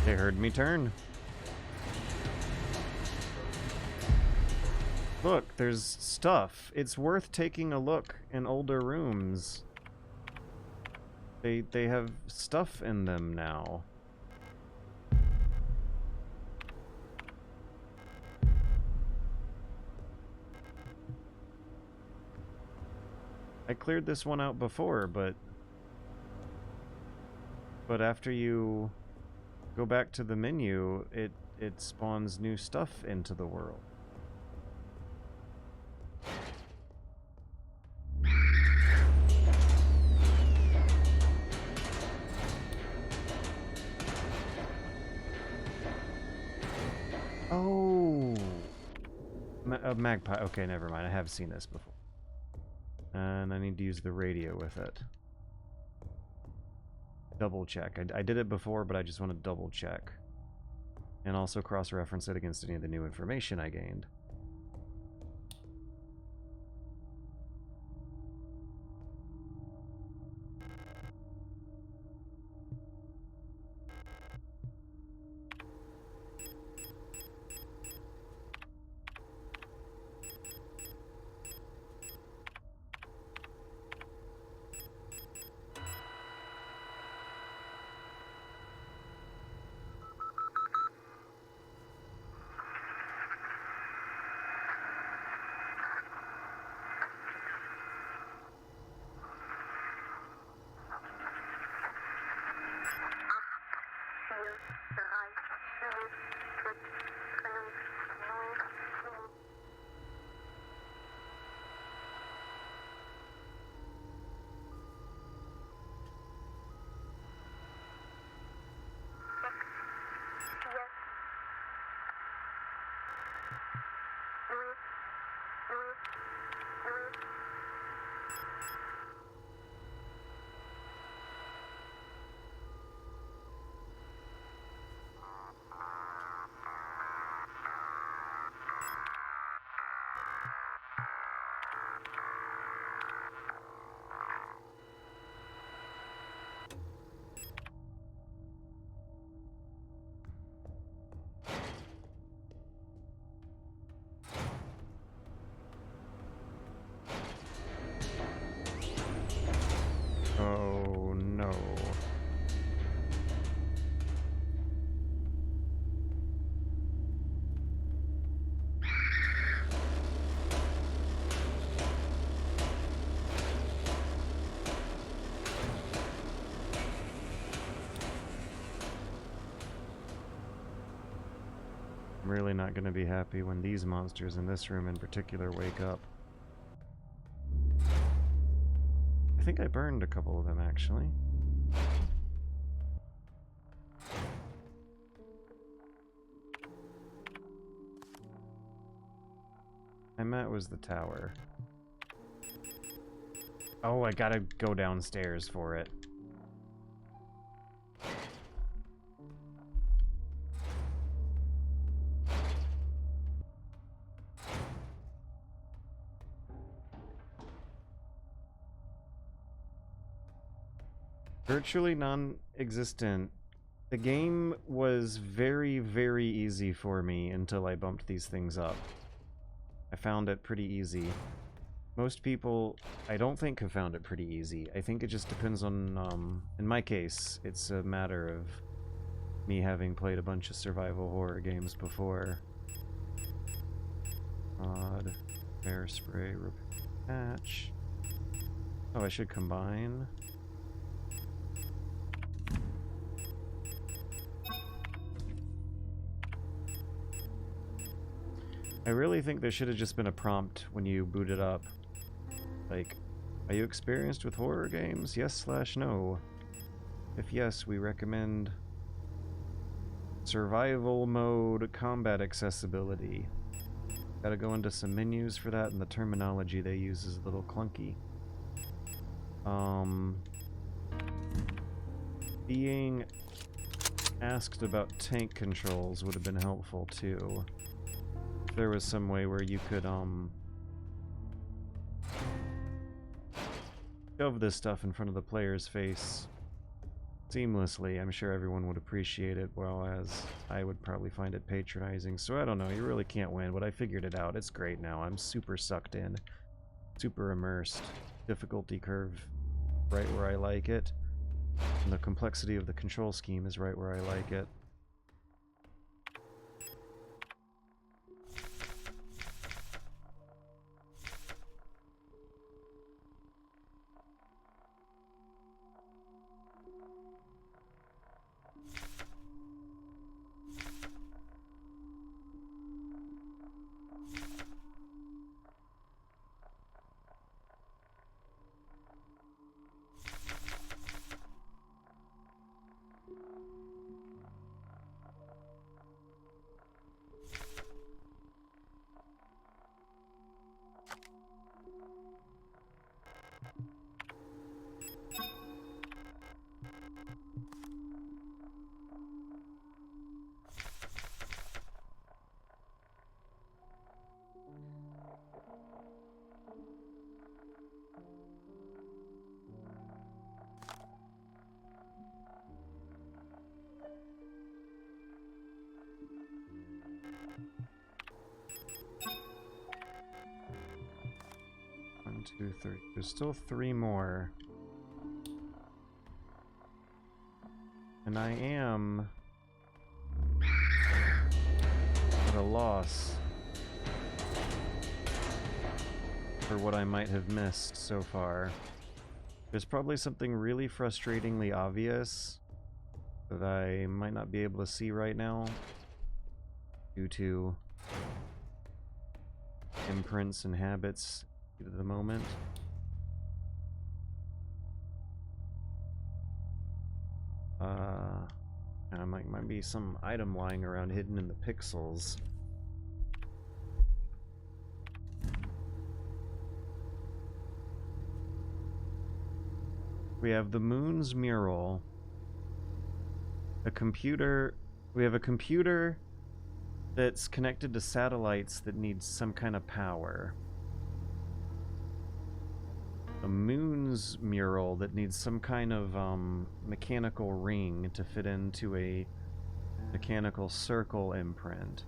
They heard me turn. Look, there's stuff. It's worth taking a look in older rooms. They have stuff in them now. I cleared this one out before, but after you go back to the menu, it spawns new stuff into the world. Oh, a magpie. Okay, never mind. I have seen this before. And I need to use the radio with it. Double check. I did it before, but I just want to double check. And also cross-reference it against any of the new information I gained. Oh no. I'm really not going to be happy when these monsters in this room in particular wake up. I think I burned a couple of them, actually. I meant was the tower. Oh, I gotta go downstairs for it. Virtually non-existent. The game was very, very easy for me until I bumped these things up. I found it pretty easy. Most people, I don't think, have found it pretty easy. I think it just depends on, in my case, it's a matter of me having played a bunch of survival horror games before. Odd, air spray, patch. Oh, I should combine. I really think there should have just been a prompt when you boot it up. Like, are you experienced with horror games? Yes/no. If yes, we recommend survival mode combat accessibility. Gotta go into some menus for that, and the terminology they use is a little clunky. Being asked about tank controls would have been helpful too. If there was some way where you could shove this stuff in front of the player's face seamlessly, I'm sure everyone would appreciate it, whereas I would probably find it patronizing. So I don't know, you really can't win, but I figured it out. It's great now. I'm super sucked in, super immersed. Difficulty curve right where I like it, and the complexity of the control scheme is right where I like it. One, two, three. There's still 3 more. And I am at a loss for what I might have missed so far. There's probably something really frustratingly obvious that I might not be able to see right now due to imprints and habits at the moment. And might be some item lying around hidden in the pixels. We have the moon's mural, a computer. We have a computer that's connected to satellites that needs some kind of power. A moon's mural that needs some kind of mechanical ring to fit into a mechanical circle imprint.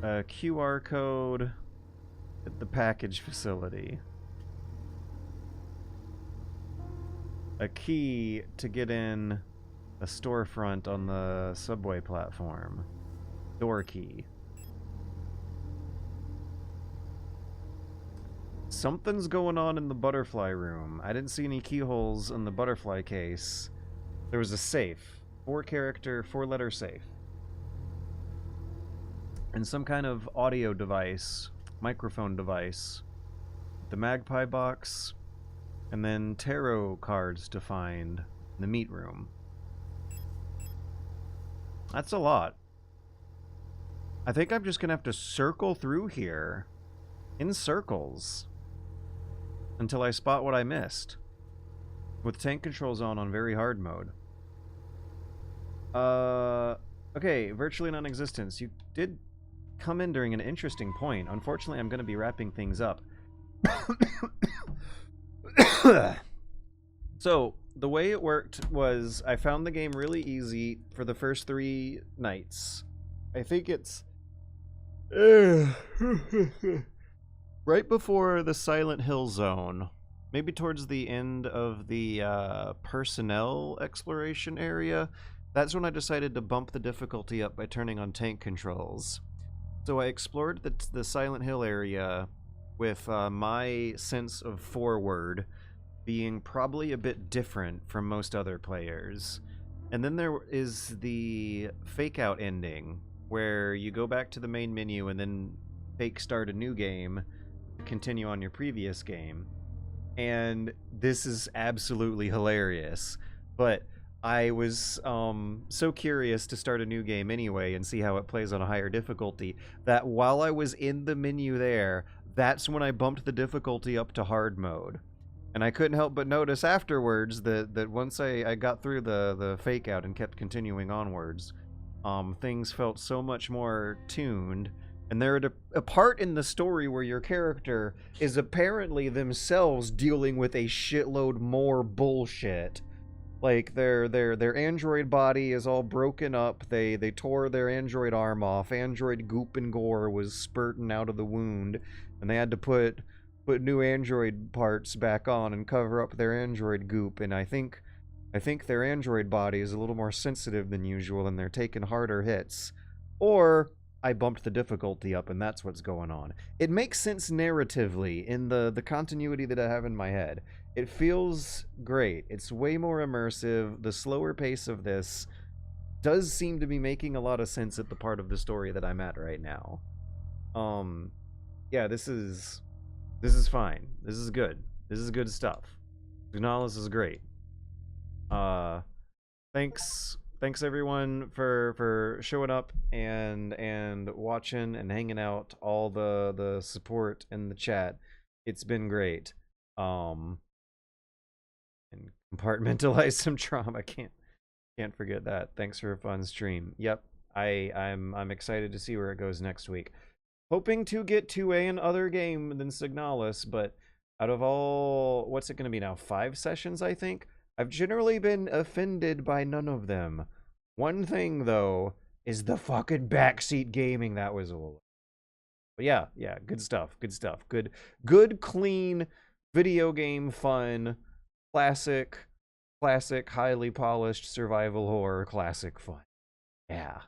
A QR code at the package facility. A key to get in a storefront on the subway platform. Door key. Something's going on in the butterfly room. I didn't see any keyholes in the butterfly case. There was a safe. 4-character, 4-letter safe. And some kind of audio device, microphone device. The magpie box. And then tarot cards to find in the meat room. That's a lot. I think I'm just gonna have to circle through here in circles until I spot what I missed. With tank controls on very hard mode. Okay, virtually non-existence. You did come in during an interesting point. Unfortunately, I'm gonna be wrapping things up. So, the way it worked was I found the game really easy for the first 3 nights. I think it's right before the Silent Hill zone. Maybe towards the end of the personnel exploration area. That's when I decided to bump the difficulty up by turning on tank controls. So I explored the Silent Hill area with my sense of forward being probably a bit different from most other players. And then there is the fake out ending, where you go back to the main menu and then fake start a new game, continue on your previous game. And this is absolutely hilarious. But I was so curious to start a new game anyway and see how it plays on a higher difficulty that while I was in the menu there, that's when I bumped the difficulty up to hard mode. And I couldn't help but notice afterwards that once I got through the fake out and kept continuing onwards, things felt so much more tuned. And there's a part in the story where your character is apparently themselves dealing with a shitload more bullshit. Like their android body is all broken up. They tore their android arm off. Android goop and gore was spurting out of the wound, and they had to put new android parts back on and cover up their android goop. And I think their android body is a little more sensitive than usual, and they're taking harder hits. Or I bumped the difficulty up, and that's what's going on. It makes sense narratively in the continuity that I have in my head. It feels great. It's way more immersive. The slower pace of this does seem to be making a lot of sense at the part of the story that I'm at right now. Yeah, this is fine. This is good. This is good stuff. Signalis is great. Thanks everyone for showing up and watching and hanging out, all the support in the chat. It's been great. And compartmentalize some trauma. Can't forget that. Thanks for a fun stream. Yep. I'm excited to see where it goes next week. Hoping to get to another game than Signalis, but out of all, what's it going to be now? 5 sessions, I think? I've generally been offended by none of them. One thing, though, is the fucking backseat gaming. That was all. But yeah, good stuff. Good, clean, video game fun, classic, highly polished survival horror classic fun. Yeah.